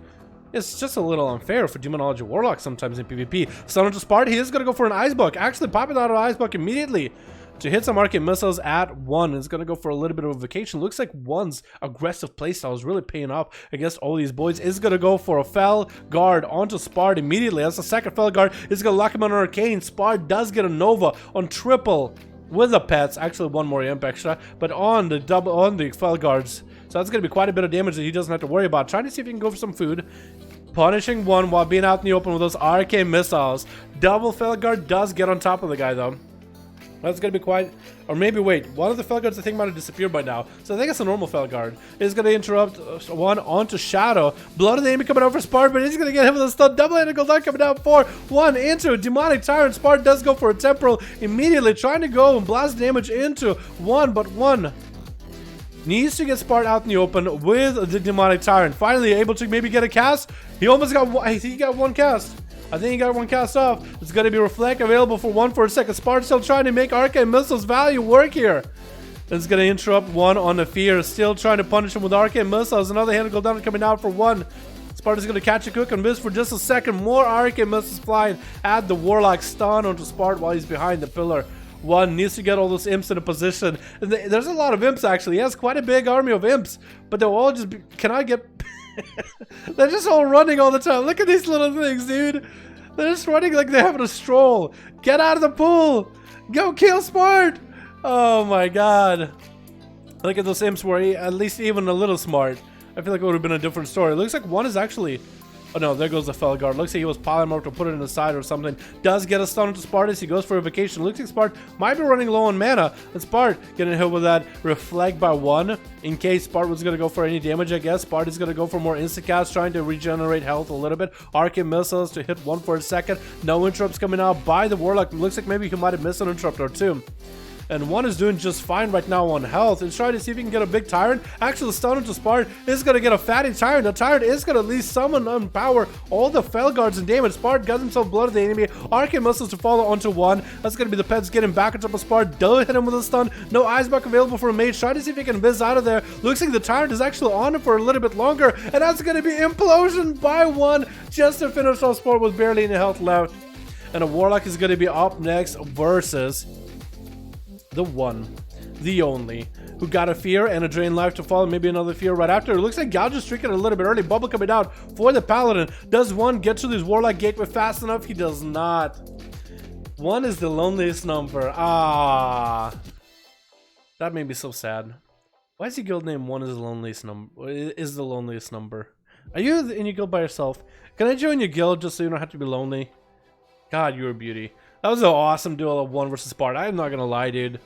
Speaker 1: it's just a little unfair for Demonology Warlock sometimes in PvP. Stun onto Sparta, he is going to go for an Ice Buck. Actually popping out of Ice Buck immediately to hit some arcane missiles at one. It's going to go for a little bit of a vacation. Looks like one's aggressive playstyle is really paying off against all these boys. Is going to go for a Fel Guard onto Sparta immediately. That's the second Fel Guard. Is going to lock him on an Arcane. Sparta does get a Nova on triple with the pets. Actually one more imp extra, but on the double on the Fel Guards. So that's going to be quite a bit of damage that he doesn't have to worry about. Trying to see if he can go for some food. Punishing one while being out in the open with those arcane missiles. Double Felguard does get on top of the guy though. That's going to be quite... Or maybe wait, one of the Felguards I think might have disappeared by now. So I think it's a normal Felguard. It's going to interrupt one onto Shadow. Blood of the enemy coming out for Sparta, but he's going to get hit with a stun. Double-handed Golden coming down for one into Demonic Tyrant. Sparta does go for a Temporal immediately, trying to go and blast damage into one, but one needs to get Sparta out in the open with the Demonic Tyrant. Finally able to maybe get a cast. He almost got one. I think he got one cast. I think he got one cast off. It's going to be Reflect available for one for a second. Sparta still trying to make Arcane Missiles value work here. It's going to interrupt one on the Fear. Still trying to punish him with Arcane Missiles. Another hand go down coming out for one. Sparta's going to catch a cook and miss for just a second. More Arcane Missiles flying at the Warlock. Stun onto Sparta while he's behind the pillar. One needs to get all those imps in a position. There's a lot of imps actually. He has quite a big army of imps, but they'll all just be... Can I get... They're just all running all the time. Look at these little things, dude. They're just running like they're having a stroll. Get out of the pool. Go kill Spart. Oh my god. Look at those imps were at least even a little smart. I feel like it would have been a different story. It looks like one is actually... Oh no, there goes the Felguard. Looks like he was polymorphed to put it in the side or something. Does get a stun into Sparta. He goes for a vacation. Looks like Sparta might be running low on mana. And Sparta getting hit with that Reflect by one. In case Sparta was going to go for any damage, I guess. Sparta's going to go for more Instacast, trying to regenerate health a little bit. Arcane Missiles to hit one for a second. No interrupts coming out by the Warlock. Looks like maybe he might have missed an interrupt or two. And one is doing just fine right now on health. It's trying to see if he can get a big Tyrant. Actually, the stun into Spart is going to get a fatty Tyrant. The Tyrant is going to at least summon and power all the Fel Guards and damage. Spart got himself blood of the enemy. Arcane Missiles to follow onto one. That's going to be the pets getting back on top of Spart. Don't hit him with a stun. No Ice Buck available for a mage. Try to see if he can whiz out of there. Looks like the Tyrant is actually on him for a little bit longer. And that's going to be Implosion by one just to finish off Spart with barely any health left. And a Warlock is going to be up next versus the one, the only, who got a fear and a drain life to follow, maybe another fear right after. It looks like Gouge is streaking a little bit early. Bubble coming out for the Paladin. Does one get to this Warlock gateway fast enough? He does not. One is the loneliest number. Ah, that made me so sad. Why is your guild name one is the loneliest number? Is the loneliest number? Are you in your guild by yourself? Can I join your guild just so you don't have to be lonely? God, you're a beauty. That was an awesome duel of one versus Spart. I'm not gonna lie, dude.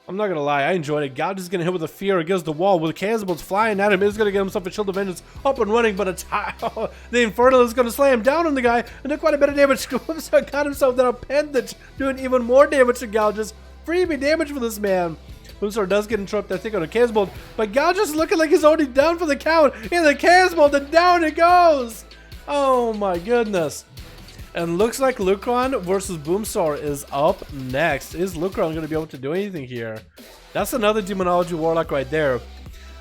Speaker 1: I'm not gonna lie, I enjoyed it. Gouge is gonna hit with a fear against the wall with Chaos Bolts flying at him. He's gonna get himself a Shield of Vengeance up and running, but the Infernal is gonna slam down on the guy and do quite a bit of damage. So got himself that appendage doing even more damage to Gouge's. Freebie damage for this man. Boomstar does get interrupted, I think, on a Chaos Bolt, but Gouge is looking like he's already down for the count. In the Chaos Bolt, and down it goes. Oh my goodness. And looks like Lucron versus Boomstar is up next. Is Lucron going to be able to do anything here? That's another Demonology Warlock right there.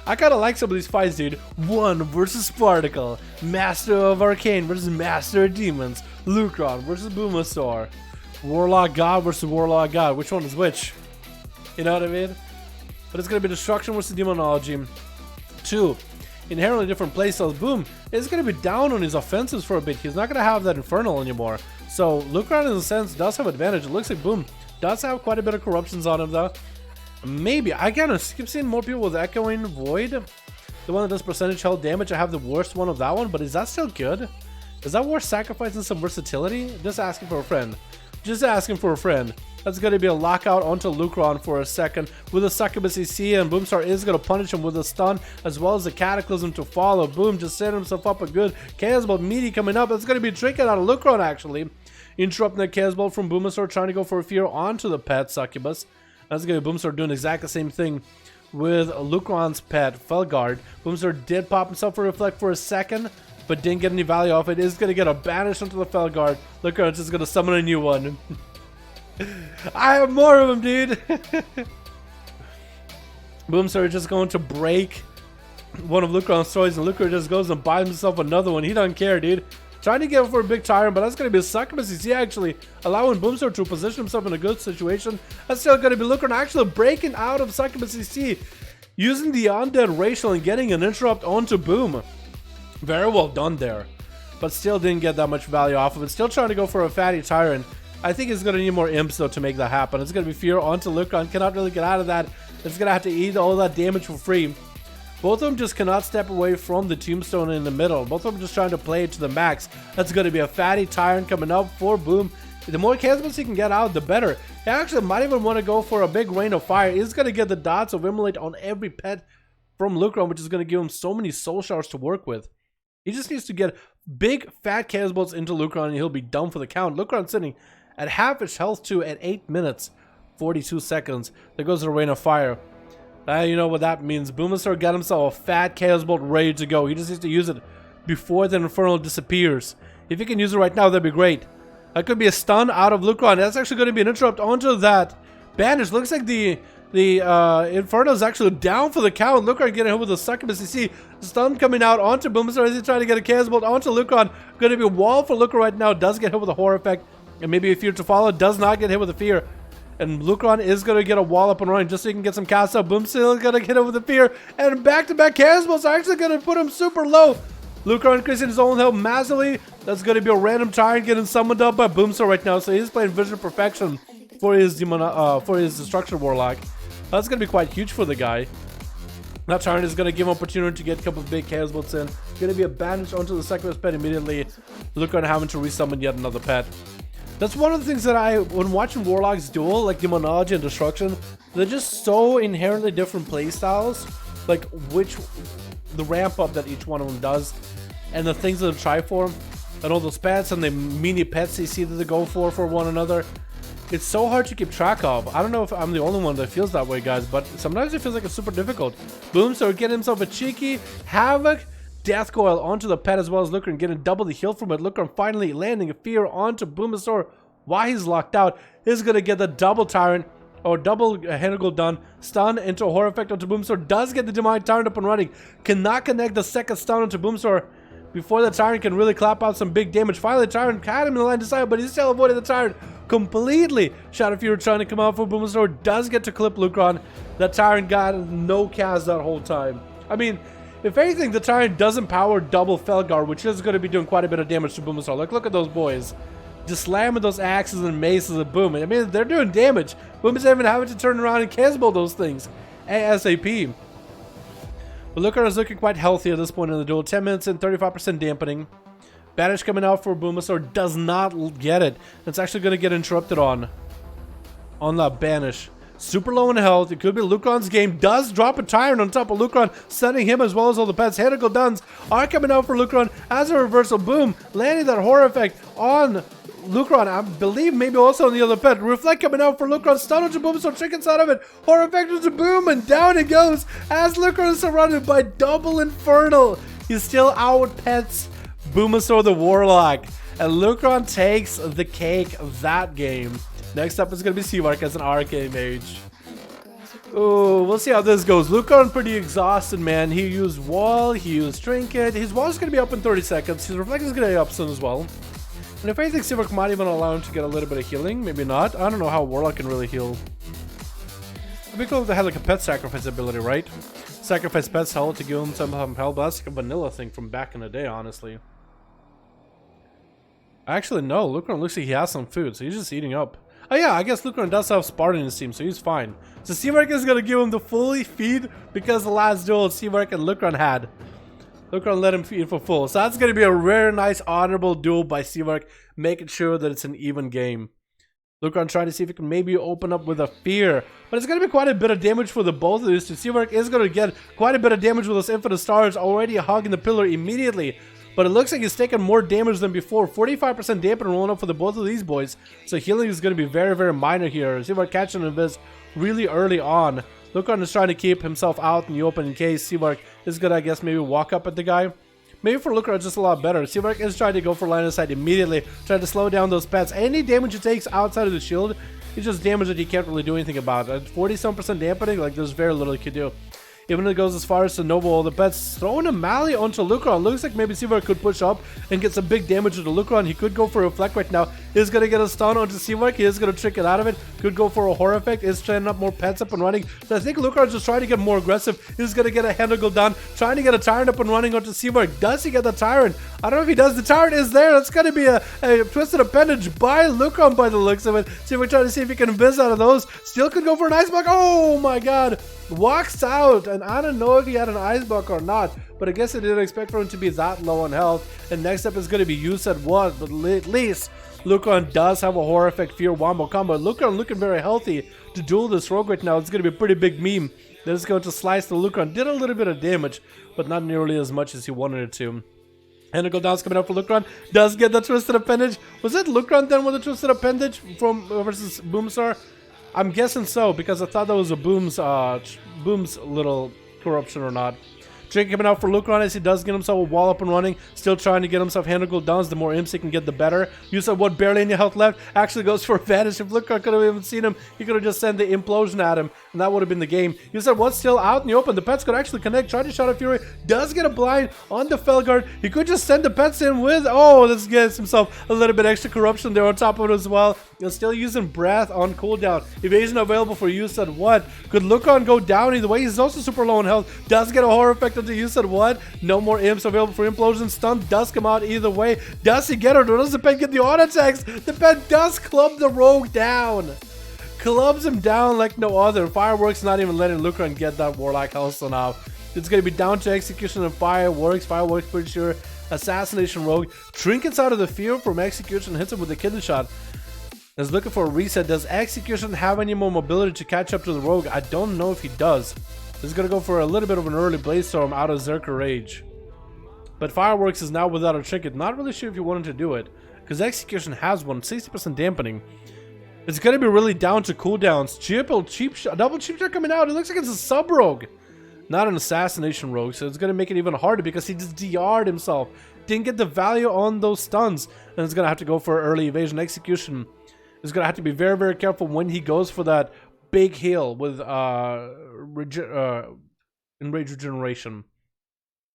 Speaker 1: I kind of like some of these fights, dude. One versus Sparticle. Master of Arcane versus Master of Demons. Lucron versus Boomstar. Warlock God versus Warlock God. Which one is which? You know what I mean? But it's going to be Destruction versus Demonology. Two inherently different playstyles. Boom is going to be down on his offensives for a bit. He's not going to have that Infernal anymore. So Lucron in a sense does have advantage. It looks like Boom does have quite a bit of corruptions on him though. Maybe I kind of keep seeing more people with Echoing Void. The one that does percentage health damage. I have the worst one of that one, but is that still good? Is that worth sacrificing some versatility? Just asking for a friend. Just asking for a friend. That's going to be a lockout onto Lucron for a second with a Succubus EC, and Boomstar is going to punish him with a stun as well as the Cataclysm to follow. Boom just setting himself up a good Chaos Bolt meaty coming up. It's going to be tricking out of Lucron actually. Interrupting the Chaos Bolt from Boomstar, trying to go for a fear onto the pet Succubus. That's going to be Boomstar doing exactly the same thing with Lucron's pet Felguard. Boomstar did pop himself a Reflect for a second, but didn't get any value off it. Is going to get a banish onto the Felguard. Lucron's just going to summon a new one. I have more of them, dude. Boomstar is just going to break one of Lucron's toys, and Lucron just goes and buys himself another one. He doesn't care, dude. Trying to get for a big Tyrant, but that's going to be a Succubus EC actually, allowing Boomstar to position himself in a good situation. That's still going to be Lucron actually breaking out of Succubus EC, using the Undead Racial and getting an interrupt onto Boom. Very well done there, but still didn't get that much value off of it. Still trying to go for a fatty Tyrant. I think it's going to need more imps though to make that happen. It's going to be fear onto Lucron. Cannot really get out of that. It's going to have to eat all that damage for free. Both of them just cannot step away from the tombstone in the middle. Both of them just trying to play it to the max. That's going to be a fatty Tyrant coming up for Boom. The more Chaos he can get out, the better. He actually might even want to go for a big rain of fire. He's going to get the dots of Immolate on every pet from Lucron, which is going to give him so many soul shards to work with. He just needs to get big fat Chaos Bolts into Lucron and he'll be done for the count. Lucron sitting at half his health too at 8 minutes 42 seconds. There goes the rain of fire. You know what that means. Boomstar got himself a fat Chaos Bolt ready to go. He just needs to use it before the Infernal disappears. If he can use it right now, that'd be great. That could be a stun out of Lucron. That's actually going to be an interrupt onto that banish. Looks like the Inferno is actually down for the count. Lucron getting hit with a Succubus. You see stun coming out onto Boomstar as he's trying to get a Chaos Bolt onto Lucron. Going to be a wall for Lucron right now. Does get hit with a horror effect and maybe a fear to follow. Does not get hit with a fear. And Lucron is going to get a wall up and running just so he can get some cast out. Boomstar is going to get hit with a fear. And back-to-back Chaos Bolts are actually going to put him super low. Lucron increasing his own health massively. That's going to be a random Tyrant getting summoned up by Boomstar right now. So he's playing Vision Perfection for his Destruction Warlock. That's going to be quite huge for the guy. That Tyrant is going to give him opportunity to get a couple of big Chaos Bolts in. Going to be a bandage onto the Succubus pet immediately. Lucron having to resummon yet another pet. That's one of the things that when watching Warlocks duel, like Demonology and Destruction, they're just so inherently different playstyles. Like the ramp up that each one of them does, and the things that they try for, and all those pets and the mini pets they see that they go for one another. It's so hard to keep track of. I don't know if I'm the only one that feels that way, guys, but sometimes it feels like it's super difficult. Boomstar getting himself a cheeky Havoc Death Coil onto the pet, as well as Lucran getting double the heal from it. Lucran finally landing a fear onto Boomstar while he's locked out. He's gonna get the double Tyrant, or double Hannibal done. Stun into a horror effect onto Boomstar. Does get the Demonic Tyrant up and running. Cannot connect the second stun onto Boomstar before the Tyrant can really clap out some big damage. Finally, the Tyrant had him in the line of sight, but he's still avoiding the Tyrant completely. Shadow Fury trying to come out for Boomstar. Does get to clip Lucran. The Tyrant got no cast that whole time. I mean, if anything, the Tyrant doesn't power double Felgar, which is going to be doing quite a bit of damage to Boomstar. Like, look at those boys. Just slamming those axes and maces and booming. I mean, they're doing damage. Boom's even having to turn around and cancel those things ASAP. But Lucran is looking quite healthy at this point in the duel. 10 minutes and 35% dampening. Banish coming out for Boomstar. Does not get it. It's actually going to get interrupted on that Banish. Super low in health. It could be Lucran's game. Does drop a Tyrant on top of Lucran, stunning him as well as all the pets. Hedical Duns are coming out for Lucran as a reversal. Boom. Landing that horror effect on Lucran. I believe maybe also on the other pet. Reflect coming out for Lucran. Stun onto Boomstar. Chickens out of it. Horror effect onto Boom. And down it goes as Lucran is surrounded by double Infernal. He's still out pets Boomstar the Warlock. And Lucran takes the cake that game. Next up is going to be Seavark as an Arcane Mage. Oh, we'll see how this goes. Lucran pretty exhausted, man. He used Wall, he used Trinket. His Wall is going to be up in 30 seconds. His Reflect is going to be up soon as well. And if anything, Seavark might even allow him to get a little bit of healing. Maybe not. I don't know how Warlock can really heal. It'd be cool if they had like a pet sacrifice ability, right? Sacrifice pet's health to give him some health. But that's like a vanilla thing from back in the day, honestly. Actually, no. Lucran looks like he has some food, so he's just eating up. Oh yeah, I guess Lucran does have Spartan in his team, so he's fine. So Seavark is going to give him the fully feed because the last duel Seavark and Lucran had. Lucran let him feed for full. So that's going to be a rare, nice, honorable duel by Seavark, making sure that it's an even game. Lucran trying to see if he can maybe open up with a fear. But it's going to be quite a bit of damage for the both of these two. Seavark is going to get quite a bit of damage with those Infinite Stars already hogging the pillar immediately. But it looks like he's taking more damage than before. 45% dampen rolling up for the both of these boys. So healing is going to be very, very minor here. Seavark catching a Invis really early on. Lucran is trying to keep himself out in the open in case Seavark is going to, I guess, maybe walk up at the guy. Maybe for Lucran, it's just a lot better. Seavark is trying to go for line of sight immediately. Trying to slow down those pets. Any damage it takes outside of the shield is just damage that he can't really do anything about. At 47% dampening, like, there's very little he can do. Even if it goes as far as to Noble, the pet's throwing a Mally onto Lucran. Looks like maybe Seavark could push up and get some big damage to Lucran. He could go for a Reflect right now. He's going to get a stun onto Seavark. He is going to trick it out of it. Could go for a Horror Effect. Is trying up more pets up and running. So I think Lucran's just trying to get more aggressive. He's going to get a Hedical done. Trying to get a Tyrant up and running onto Seavark. Does he get the Tyrant? I don't know if he does. The Tyrant is there. That's going to be a Twisted Appendage by Lucran by the looks of it. Seavark trying to see if he can invis out of those. Still could go for an Ice Block. Oh my god. Walks out, and I don't know if he had an Ice Block or not, but I guess I didn't expect for him to be that low on health. And next up is going to be used at what, but at least Lucran does have a Horror Effect Fear Wombo combo. Lucran looking very healthy to duel this rogue right now. It's going to be a pretty big meme that is going to slice the Lucran. Did a little bit of damage, but not nearly as much as he wanted it to. Hedical Down's coming out for Lucran. Does get the Twisted Appendage. Was it Lucran then with the Twisted Appendage from versus Boomstar? I'm guessing so, because I thought that was a Boom's little corruption or not. Drink coming out for Lucran as he does get himself a wall up and running. Still trying to get himself Hedical Downs. The more imps he can get, the better. You said what, barely any health left. Actually goes for advantage. If Lucran could have even seen him, he could have just sent the implosion at him, and that would have been the game. You said what's still out in the open. The pets could actually connect. Try to Shadow Fury. Does get a blind on the Felguard. He could just send the pets in with. Oh, this gets himself a little bit extra corruption there on top of it as well. And still using Breath on cooldown. Evasion available for you said what. Could Lucran go down either way? He's also super low in health. Does get a Horror Effect until you said what. No more imps available for implosion. Stun does come out either way. Does he get it, or does the pet get the auto attacks? The pet does club the rogue down. Clubs him down like no other. Fireworks not even letting Lucran get that Warlock health so now. It's going to be down to execution of Fireworks. Fireworks pretty sure. Assassination rogue. Trinkets out of the field from execution. Hits him with a kidney shot. Is looking for a reset. Does execution have any more mobility to catch up to the rogue? I don't know if he does. He's going to go for a little bit of an early Blaze Storm out of Zerker Rage. But Fireworks is now without a trinket. Not really sure if you wanted to do it, because execution has one. 60% dampening. It's gonna be really down to cooldowns. Cheap shot, double cheap shot coming out. It looks like it's a sub rogue, not an assassination rogue. So it's gonna make it even harder because he just DR'd himself. Didn't get the value on those stuns, and it's gonna have to go for early evasion execution. He's gonna have to be very, very careful when he goes for that big heal with enrage regeneration.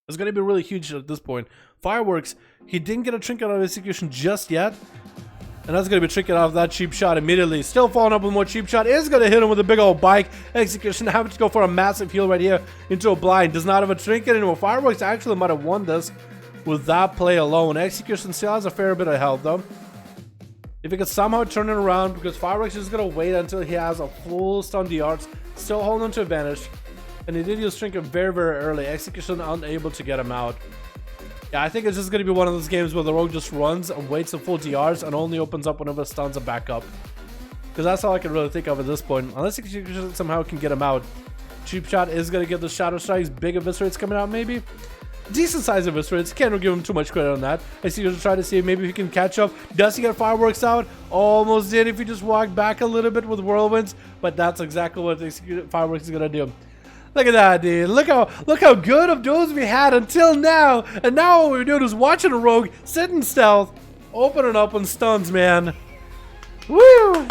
Speaker 1: It's gonna be really huge at this point. Fireworks, he didn't get a trinket out of execution just yet. And that's going to be trinket off that cheap shot immediately. Still following up with more cheap shot. Is going to hit him with a big old bike. Execution having to go for a massive heal right here into a blind. Does not have a trinket anymore. Fireworks actually might have won this with that play alone. Execution still has a fair bit of health though. If he could somehow turn it around, because Fireworks is going to wait until he has a full stun DRs. Still holding on to advantage. And he did use trinket very, very early. Execution unable to get him out. Yeah, I think it's just going to be one of those games where the rogue just runs and waits for full DRs and only opens up whenever stuns are back up. Because that's all I can really think of at this point. Unless Execution somehow can get him out. Cheap shot is going to get the Shadow Strikes. Big eviscerates coming out maybe. Decent size eviscerates. Can't give him too much credit on that. Execution try to see if maybe he can catch up. Does he get Fireworks out? Almost did if he just walked back a little bit with Whirlwinds. But that's exactly what Fireworks is going to do. Look at that, dude. Look how good of duels we had until now. And now what we're doing is watching a rogue sit in stealth, opening up on stuns, man. Woo!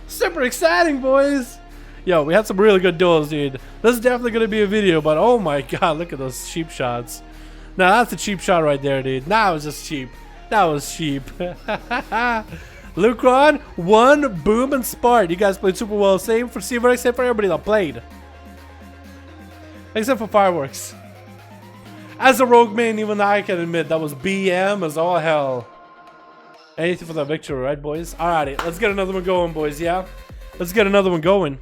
Speaker 1: Super exciting, boys. Yo, we had some really good duels, dude. This is definitely going to be a video, but oh my god, look at those cheap shots. Now, that's a cheap shot right there, dude. That was just cheap. That was cheap. Lucron, 1, boom, and Spart. You guys played super well. Same for Seaver, except for everybody that played. Except for Fireworks. As a rogue main, even I can admit that was BM as all hell. Anything for the victory, right, boys? Alrighty, let's get another one going, boys, yeah? Let's get another one going.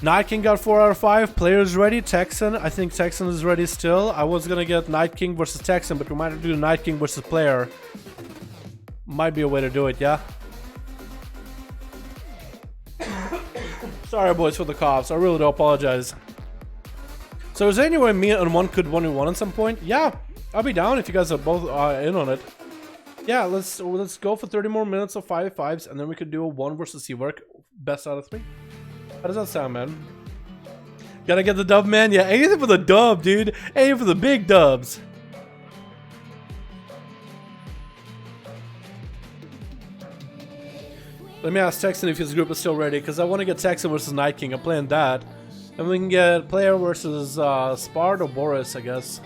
Speaker 1: Night King got 4 out of 5. Players ready. Texan, I think Texan is ready still. I was gonna get Night King versus Texan, but we might have to do Night King versus player. Might be a way to do it, yeah? Sorry, boys, for the coughs. I really do apologize. So is there any way me and one could 1v1 at some point? Yeah, I'll be down if you guys are both in on it. Yeah, let's go for 30 more minutes of 5v5s, and then we could do a 1 versus C work. Best out of 3. How does that sound, man? Gotta get the dub, man. Yeah, anything for the dub, dude. Anything for the big dubs. Let me ask Texan if his group is still ready, because I want to get Texan versus Night King. I'm playing that. And we can get player versus Spart or Boris, I guess.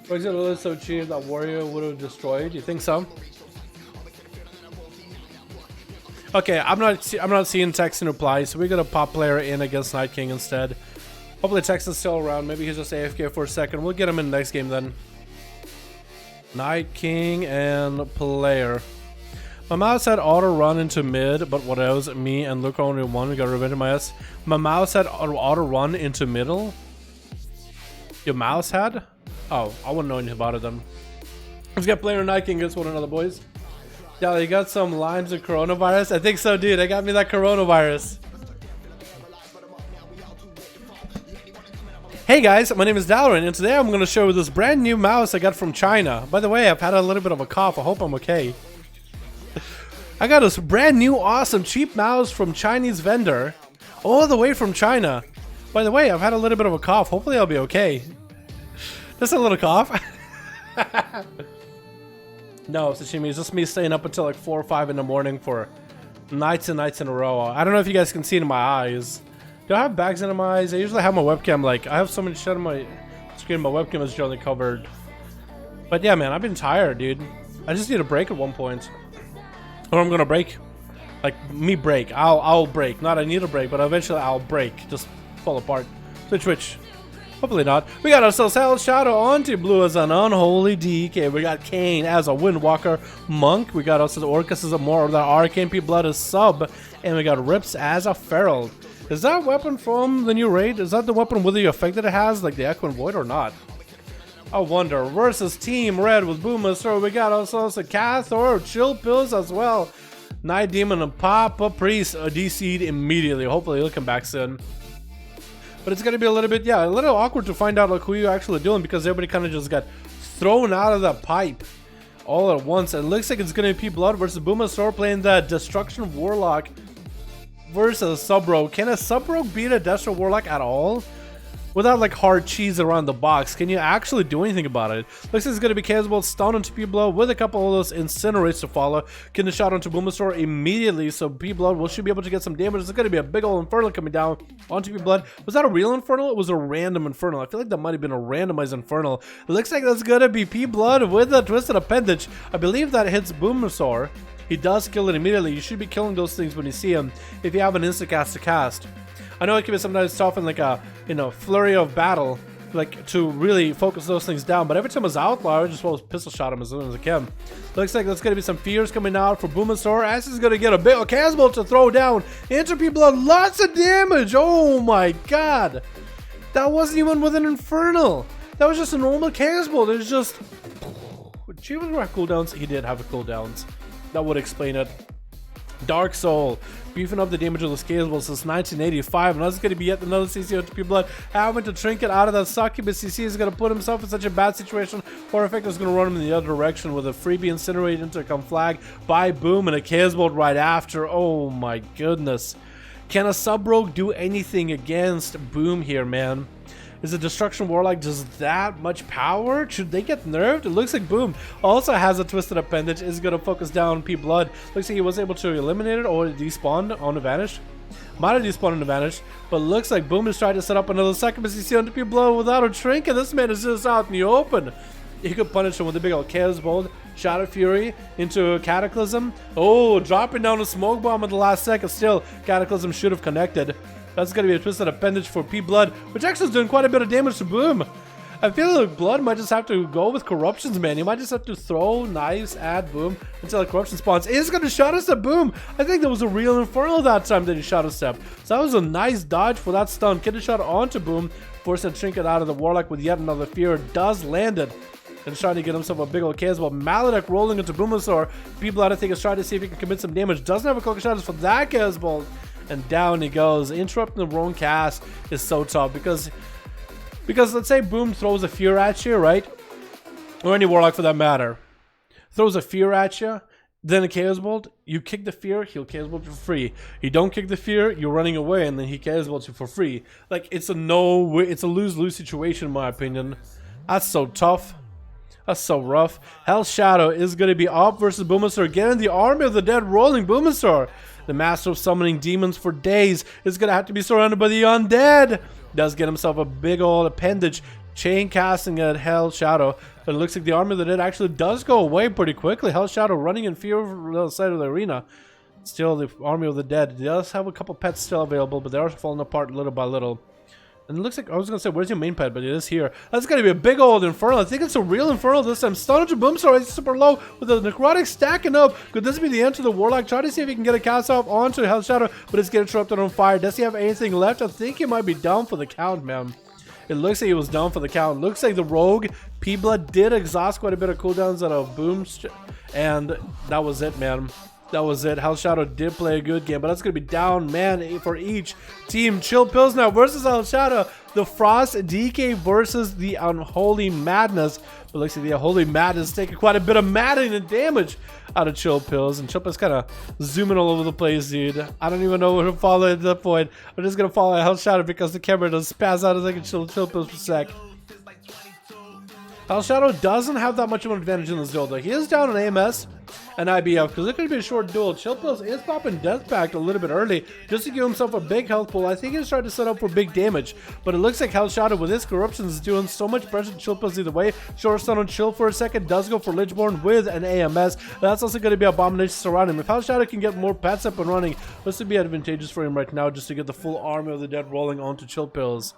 Speaker 1: Was it really so cheap that Warrior would have destroyed? You think so? Okay, I'm not seeing Texan reply, so we're gonna pop player in against Night King instead. Hopefully Texan's still around. Maybe he's just AFK for a second. We'll get him in the next game then. Night King and player. My mouse had auto run into mid, but what else? Me and Luke only one. We got revenge on my ass. My mouse had auto run into middle. Your mouse had? Oh, I wouldn't know anything about it then. Let's get player Night King against one another, boys. Yeah, you got some limes of coronavirus? I think so, dude. I got me that coronavirus. Hey guys, my name is Dalaran, and today I'm going to show you this brand new mouse I got from China. By the way, I've had a little bit of a cough. I hope I'm okay. I got this brand new, awesome, cheap mouse from Chinese vendor, all the way from China. By the way, I've had a little bit of a cough. Hopefully I'll be okay. Just a little cough. No, Sashimi, it's just me staying up until like 4 or 5 in the morning for nights and nights in a row. I don't know if you guys can see it in my eyes. Do I have bags in my eyes? I usually have my webcam, like, I have so much shit on my screen. My webcam is generally covered. But yeah, man, I've been tired, dude. I just need a break at one point. Or I'm gonna break. Like, me break. I'll break. Not I need a break, but eventually I'll break. Just fall apart. Switch. Hopefully not. We got ourselves Hell Shadow onto Blue as an unholy DK. We got Kane as a Windwalker Monk. We got ourselves Orcus as a more of that RMP Blood as sub. And we got Rips as a Feral. Is that weapon from the new raid? Is that the weapon with the effect that it has? Like the Echo and Void or not? I wonder. Versus Team Red with Boomasaur. We got also a Cathor, Chill Pills as well. Night Demon and Papa Priest DC'd immediately. Hopefully he'll come back soon. But it's gonna be a little bit, yeah, a little awkward to find out like who you're actually doing, because everybody kind of just got thrown out of that pipe all at once. And it looks like it's gonna be Blood versus Boomasaur playing that Destruction Warlock versus Subrogue. Can a Subrogue beat a Destruction Warlock at all? Without like hard cheese around the box, can you actually do anything about it? Looks like it's gonna be Casable stun onto P-Blood with a couple of those Incinerates to follow. Can the shot onto Boomasaur immediately, so P-Blood should be able to get some damage. There's gonna be a big old Infernal coming down onto P-Blood. Was that a real Infernal? It was a random Infernal. I feel like that might have been a randomized Infernal. It looks like that's gonna be P-Blood with a Twisted Appendage. I believe that hits Boomasaur. He does kill it immediately. You should be killing those things when you see him if you have an Instacast to cast. I know it can be sometimes tough in like a, you know, flurry of battle, like to really focus those things down. But every time it's Outlaw, I just want to pistol shot him as soon as I can. Looks like there's going to be some fears coming out for Boomasaur. As he's going to get a big Casable to throw down into P-Blood. Lots of damage. Oh my god. That wasn't even with an Infernal. That was just a normal Casable. There's just... Achievements were cooldowns. He did have a cooldowns. That would explain it. Dark Soul, beefing up the damage of the Scalable since 1985, and that's going to be yet another CC onto P-Blood, having to trinket out of that succubus. CC is going to put himself in such a bad situation. Or Effect is going to run him in the other direction with a freebie incinerated into a flag by Boom and a Chaos Bolt right after. Oh my goodness. Can a Subrogue do anything against Boom here, man? Is the Destruction Warlock just that much power? Should they get nerfed? It looks like Boom also has a Twisted Appendage. Is going to focus down P-Blood. Looks like he was able to eliminate it or despawn on the Vanish. Might have despawned on the Vanish, but looks like Boom is trying to set up another succubus CC on P-Blood without a trinket. This man is just out in the open. He could punish him with a big old Chaos Bolt, Shadow Fury into Cataclysm. Oh, dropping down a Smoke Bomb at the last second. Still, Cataclysm should have connected. That's going to be a Twisted Appendage for P-Blood, which actually is doing quite a bit of damage to Boom. I feel like Blood might just have to go with Corruptions, man. You might just have to throw knives at Boom until a Corruption spawns. He's going to shot us at Boom. I think there was a real Infernal that time that he shot us at. So that was a nice dodge for that stun. Get a shot onto Boom, force a trinket out of the Warlock with yet another fear. Does land it. And trying to get himself a big old case. Well, Maladek rolling into Boomasaur. P-Blood, I think, is trying to see if he can commit some damage. Doesn't have a Cloak of Shadows for that Chaos Bolt. And down he goes. Interrupting the wrong cast is so tough because let's say Boom throws a fear at you, right? Or any Warlock for that matter. Throws a fear at you, then a Chaos Bolt. You kick the fear, he'll Chaos Bolt you for free. You don't kick the fear, you're running away, and then he Chaos Bolts you for free. Like, it's a lose-lose situation in my opinion. That's so tough. That's so rough. Hell Shadow is going to be up versus Boomasaur. Getting the Army of the Dead rolling Boomasaur. The master of summoning demons for days is going to have to be surrounded by the undead. Does get himself a big old appendage. Chain casting at Hell Shadow. But it looks like the Army of the Dead actually does go away pretty quickly. Hell Shadow running in fear over the side of the arena. Still, the Army of the Dead does have a couple pets still available, but they are falling apart little by little. And it looks like, I was going to say, where's your main pet? But it is here. That's going to be a big old Infernal. I think it's a real Infernal this time. Stun to Boomasaur. He's super low with the Necrotic stacking up. Could this be the end to the Warlock? Try to see if he can get a cast off onto Hell Shadow, but it's getting interrupted on fire. Does he have anything left? I think he might be down for the count, man. It looks like he was down for the count. Looks like the Rogue P-Blood did exhaust quite a bit of cooldowns out of Boom. And that was it, man. That was it. Hell Shadow did play a good game, but that's going to be down, man, for each team. Chill Pills now versus Hell Shadow. The Frost DK versus the Unholy Madness. It looks like the Unholy Madness taking quite a bit of maddening and damage out of Chill Pills. And Chill Pills kind of zooming all over the place, dude. I don't even know where to follow at that point. I'm just going to follow Hell Shadow because the camera does spaz out as I can Chill Pills for a sec. Hell Shadow doesn't have that much of an advantage in this duel, though. He is down on AMS and IBF because it could be a short duel. Chill Pills is popping Death Pact a little bit early just to give himself a big health pool. I think he's trying to set up for big damage, but it looks like Hell Shadow with his corruptions is doing so much pressure to Chill Pills either way. Short stun on Chill for a second, does go for Lichborn with an AMS. That's also going to be Abomination surrounding him. If Hell Shadow can get more pets up and running, this would be advantageous for him right now just to get the full Army of the Dead rolling onto Chill Pills.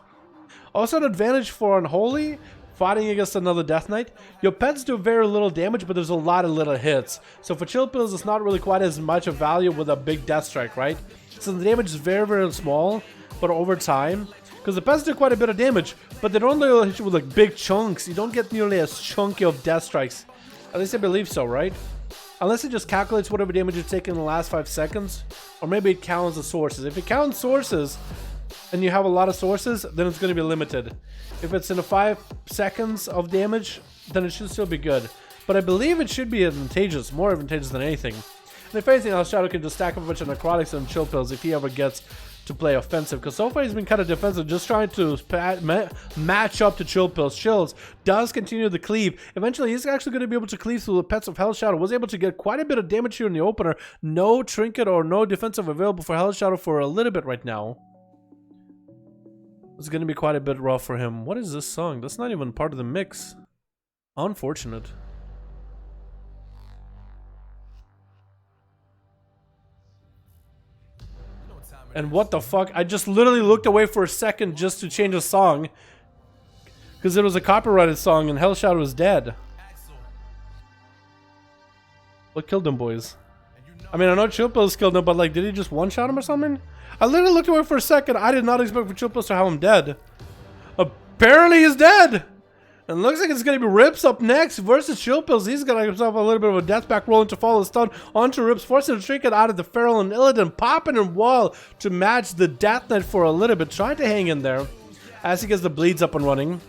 Speaker 1: Also an advantage for Unholy. Fighting against another Death Knight, your pets do very little damage, but there's a lot of little hits. So for Chill Pills, it's not really quite as much of value with a big Death Strike, right? So the damage is very, very small, but over time, Because the pets do quite a bit of damage, but they don't really hit you with like big chunks. You don't get nearly as chunky of death strikes. At least I believe so, right? Unless it just calculates whatever damage you take in the last 5 seconds. Or maybe it counts the sources. If it counts sources, and you have a lot of sources, then it's going to be limited. If it's in the 5 seconds of damage, then it should still be good. But I believe it should be advantageous, more advantageous than anything. And if anything, Shadow can just stack up a bunch of necrotics and chill pills if he ever gets to play offensive, because so far he's been kind of defensive, just trying to match up to chill pills. Chills does continue the cleave. Eventually he's actually going to be able to cleave through the Pets of Hell Shadow. Was able to get quite a bit of damage here in the opener. No trinket or no defensive available for Hell Shadow for a little bit right now. It's going to be quite a bit rough for him. What is this song? That's not even part of the mix. Unfortunate. And what the fuck? I just literally looked away for a second just to change a song. Because it was a copyrighted song and Hell Shadow was dead. What killed them, boys? I mean, I know Chill Pills killed him, but like, did he just one-shot him or something? I literally looked away for a second. I did not expect for Chill Pills to have him dead. Apparently he's dead! And looks like it's going to be Rips up next versus Chill Pills. He's got himself a little bit of a death back rolling to follow the stun onto Rips, forcing the trinket out of the Feral and Illidan, popping in wall to match the Death Knight for a little bit, trying to hang in there as he gets the bleeds up and running.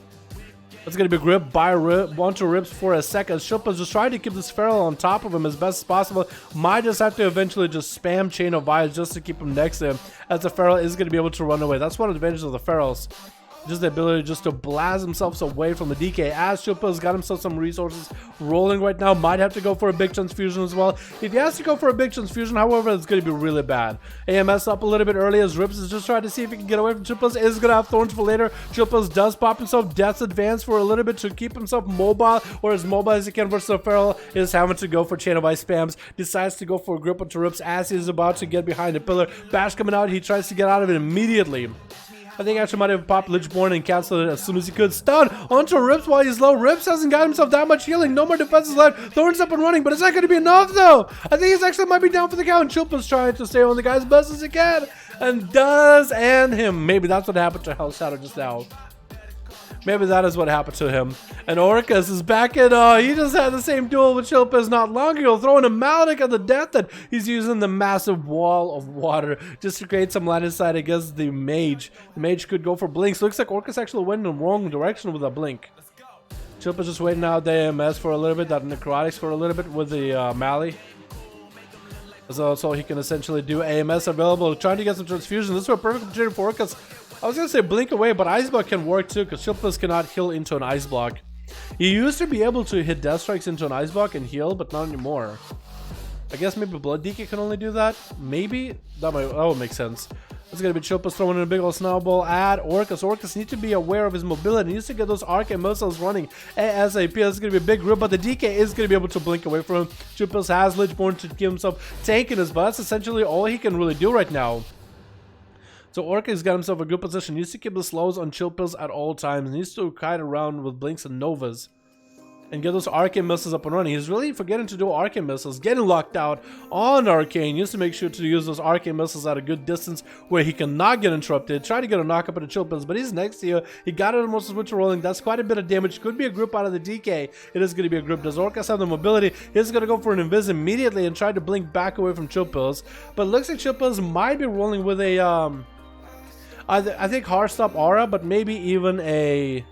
Speaker 1: It's going to be gripped by onto Rips for a second. Chill Pills just trying to keep this Feral on top of him as best as possible. Might just have to eventually just spam Chain of Vines just to keep him next to him, as the Feral is going to be able to run away. That's one of the advantages of the Ferals. Just the ability just to blast himself away from the DK. As Chill Pills got himself some resources rolling right now. Might have to go for a big transfusion as well. If he has to go for a big transfusion, however, it's going to be really bad. AMS up a little bit early as Rips is just trying to see if he can get away from Chill Pills. Is going to have Thorns for later. Chill Pills does pop himself Death's Advance for a little bit to keep himself mobile, or as mobile as he can versus the Feral. Is having to go for Chain of Ice spams. Decides to go for a grip onto Rips as he's about to get behind the pillar. Bash coming out. He tries to get out of it immediately. I think actually might have popped Lichborn and canceled it as soon as he could. Stun onto Rips while he's low. Rips hasn't got himself that much healing. No more defenses left. Thorns up and running, but it's not going to be enough though. I think he's actually might be down for the count. Chill Pills trying to stay on the guy as best as he can. And does end him. Maybe that's what happened to Hell Shadow just now. Maybe that is what happened to him. And Orcus is back in. He just had the same duel with Chill Pills not long ago, throwing a Maledic on the Death that he's using the massive wall of water just to create some line of sight against the Mage. The Mage could go for blinks. Looks like Orcus actually went in the wrong direction with a blink. Chill Pills just waiting out the AMS for a little bit, that Necrotics for a little bit with the Mally. So he can essentially do AMS available, trying to get some transfusion. This is a perfect opportunity for Orcus. I was going to say blink away, but Ice Block can work too, because Chill Pills cannot heal into an Ice Block. You used to be able to hit Death Strikes into an Ice Block and heal, but not anymore. I guess maybe Blood DK can only do that? Maybe? That would make sense. It's going to be Chill Pills throwing in a big old snowball at Orcus. Orcus needs to be aware of his mobility. He needs to get those Arcane missiles running ASAP. That's going to be a big grip, but the DK is going to be able to blink away from him. Chill Pills has Lichborn to give himself tank in his butt. That's essentially all he can really do right now. So Orcus got himself a good position. He needs to keep the slows on Chill Pills at all times. He needs to kite around with blinks and novas and get those Arcane missiles up and running. He's really forgetting to do Arcane missiles, getting locked out on Arcane. He needs to make sure to use those Arcane missiles at a good distance where he cannot get interrupted. Try to get a knock up at the Chill Pills, but he's next to you. He got it almost switch rolling. That's quite a bit of damage. Could be a group out of the DK. It is going to be a group. Does Orcus have the mobility? He's going to go for an invis immediately and try to blink back away from Chill Pills. But it looks like Chill Pills might be rolling with a I think hard stop aura, but maybe even a...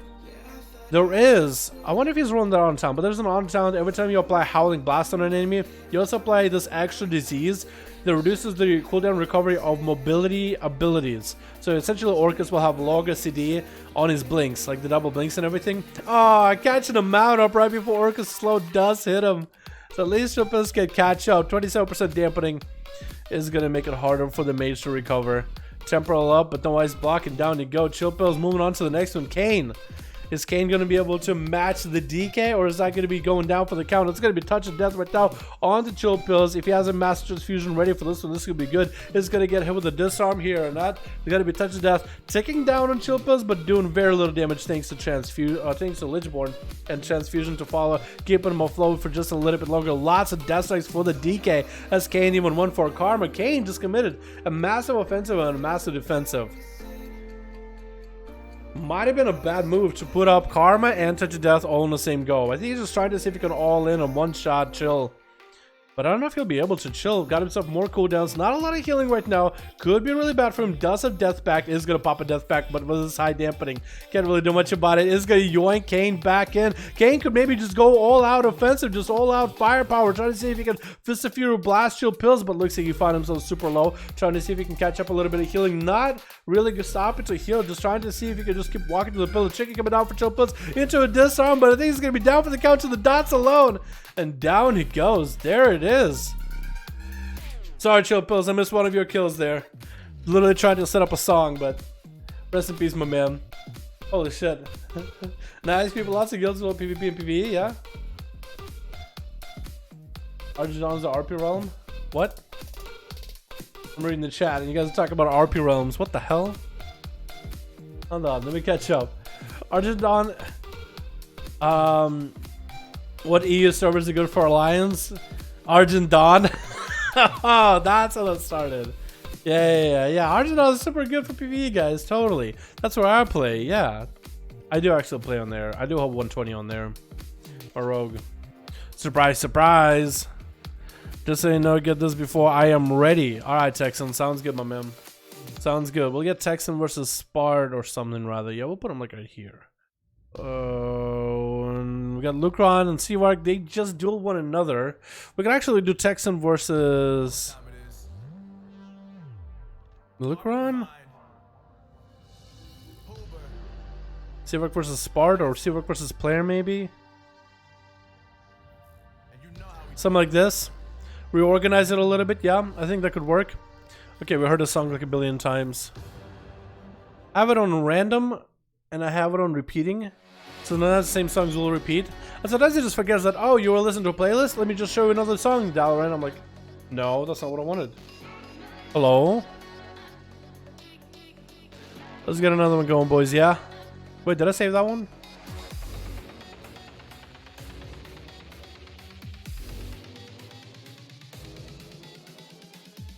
Speaker 1: There is... I wonder if he's rolling that on town, but there's an on town. Every time you apply Howling Blast on an enemy, you also apply this extra disease that reduces the cooldown recovery of mobility abilities. So essentially Orcus will have longer CD on his blinks, like the double blinks and everything. Oh, catching him out up right before Orcus slow does hit him. So at least Chill Pills can catch up. 27% dampening is going to make it harder for the Mage to recover. Temporal up, but no Ice Block, and down you go. Chill Pills moving on to the next one. Kane. Is Kane going to be able to match the DK, or is that going to be going down for the count? It's going to be Touch of Death right now on the Chill Pills. If he has a Master Transfusion ready for this one, this could be good. It's going to get hit with a Disarm here, and that is going to be Touch of Death ticking down on Chill Pills, but doing very little damage thanks to Lichborn and Transfusion to follow, keeping him afloat for just a little bit longer. Lots of Death Strikes for the DK as Kane even won for Karma. Kane just committed a massive offensive and a massive defensive. Might have been a bad move to put up Karma and Touch of Death all in the same go. I think he's just trying to see if he can all in on one shot chill. But I don't know if he'll be able to chill. Got himself more cooldowns. Not a lot of healing right now. Could be really bad for him. Does have death back. Is going to pop a death back, but with his high dampening, can't really do much about it. Is going to yoink Kane back in. Kane could maybe just go all out offensive, just all out firepower. Trying to see if he can fist a few blast shield pills, but looks like he found himself super low. Trying to see if he can catch up a little bit of healing. Not really gonna stop it to heal. Just trying to see if he can just keep walking to the pillar. Chicken coming down for chill pills into a disarm, but I think he's going to be down for the count to the dots alone. And down he goes. There it is. Sorry, Chill Pills, I missed one of your kills there. Literally trying to set up a song, but rest in peace, my man. Holy shit. Nice people, lots of guilds with PvP and PvE, yeah? Argidon's the RP realm? What? I'm reading the chat and you guys are talking about RP realms. What the hell? Hold on, let me catch up. Argidon. What EU servers are good for Alliance? Argidon. Oh, that's how that started. Yeah. Argidon is super good for PvE, guys. Totally. That's where I play. Yeah. I do actually play on there. I do have 120 on there. Or Rogue. Surprise, surprise. Just so you know, get this before I am ready. Alright, Texan. Sounds good, my man. Sounds good. We'll get Texan versus Spard or something, rather. Yeah, we'll put him like right here. And we got Lucron and Seawark. They just duel one another. We can actually do Texan versus Lucron. Seawark versus Spard, or Seawark versus Player, maybe. Something like this. Reorganize it a little bit. Yeah, I think that could work. Okay, we heard the song like a billion times. I have it on random, and I have it on repeating. So none of the same songs will repeat. And sometimes it just forgets that, oh, you were listening to a playlist? Let me just show you another song, Dalaran. I'm like, no, that's not what I wanted. Hello? Let's get another one going, boys, yeah? Wait, did I save that one?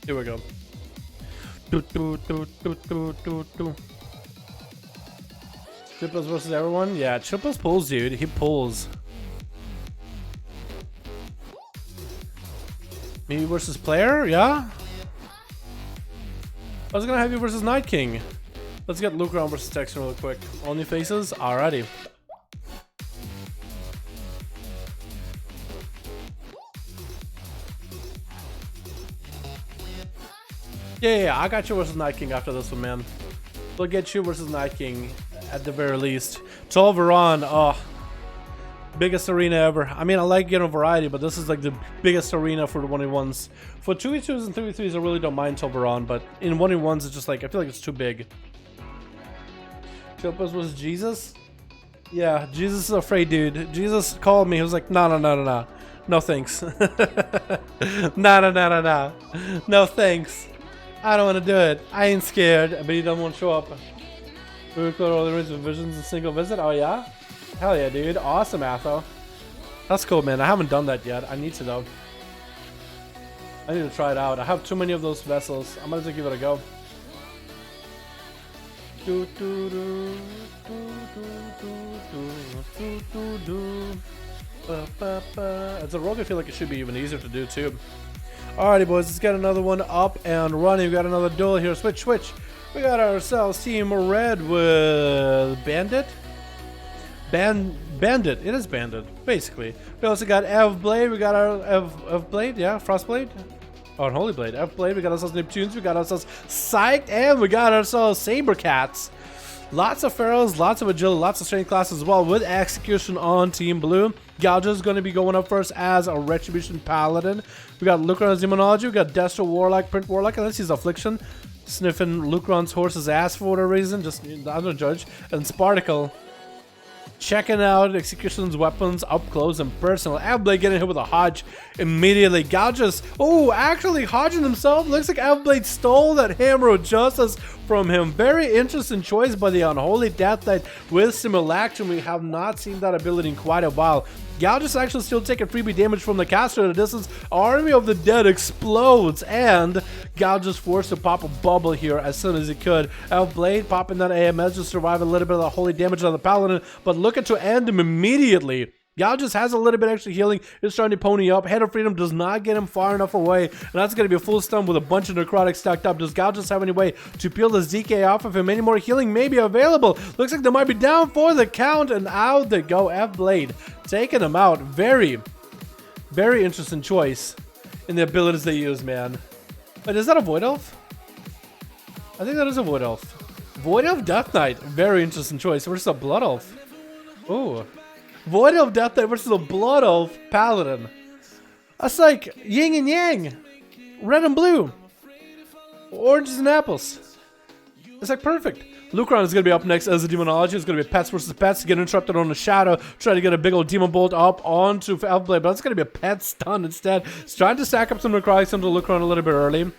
Speaker 1: Here we go. Chipples versus everyone? Yeah, Chipples pulls, dude. He pulls. Me versus Player? Yeah? I was gonna have you versus Night King. Let's get Lucron versus Texan real quick. Only faces? Alrighty. Yeah, I got you versus Night King after this one, man. We'll get you versus Night King at the very least. 12 Veron, oh, biggest arena ever. I mean, I like getting variety, but this is like the biggest arena for the 1v1s. For 2v2s and 3v3s, I really don't mind 12 Veron, but in 1v1s, it's just like, I feel like it's too big. Chilpas was Jesus? Yeah, Jesus is afraid, dude. Jesus called me. He was like, no. No thanks. No. No thanks. I don't want to do it. I ain't scared, but he doesn't want to show up. We record all the rings with visions in a single visit. Oh yeah? Hell yeah, dude. Awesome, Atho. That's cool, man. I haven't done that yet. I need to, though. I need to try it out. I have too many of those vessels. I'm gonna give it a go. As a rogue, I feel like it should be even easier to do, too. Alrighty, boys, let's get another one up and running. We got another duel here. Switch. We got ourselves Team Red with Bandit. Bandit. It is Bandit, basically. We also got Ev Blade. We got our Ev Blade, yeah, Frostblade. Oh, Holy Blade. Ev Blade. We got ourselves Neptunes. We got ourselves Psyched, and we got ourselves Sabercats. Lots of Pharaohs, lots of Agility, lots of Strength classes as well, with Execution on Team Blue. Gouger is going to be going up first as a Retribution Paladin. We got Lucron's Demonology, we got Destro Warlock, Print Warlock, and this is Affliction. Sniffing Lucron's horse's ass for whatever reason, just, I don't judge. And Sparticle. Checking out Execution's weapons up close and personal. Avblade getting hit with a Hodge immediately. Gouges. Oh, actually, Hodging himself. Looks like Avblade stole that Hammer of Justice from him. Very interesting choice by the Unholy Death Knight with Simulacrum. We have not seen that ability in quite a while. Gouges actually still taking freebie damage from the caster at a distance. Army of the Dead explodes, and Gal just forced to pop a bubble here as soon as he could. Elf Blade popping that AMS to survive a little bit of the holy damage on the Paladin, but looking to end him immediately. Gal just has a little bit extra healing, is trying to pony up. Head of Freedom does not get him far enough away, and that's going to be a full stun with a bunch of necrotics stacked up. Does Gal just have any way to peel the ZK off of him? Any more healing may be available. Looks like they might be down for the count, and out they go. F-Blade taking him out. Very, very interesting choice in the abilities they use, man. Wait, is that a Void Elf? I think that is a Void Elf. Void Elf Death Knight. Very interesting choice versus a Blood Elf. Ooh. Void Elf Death Knight versus a Blood Elf Paladin. That's like yin and yang. Red and blue. Oranges and apples. It's like perfect. Lucron is going to be up next as a Demonology. It's going to be Pets versus Pets. Get interrupted on the Shadow. Try to get a big old Demon Bolt up onto Elf Blade. But it's going to be a Pet stun instead. He's trying to stack up some Necrotics into Lucron a little bit early.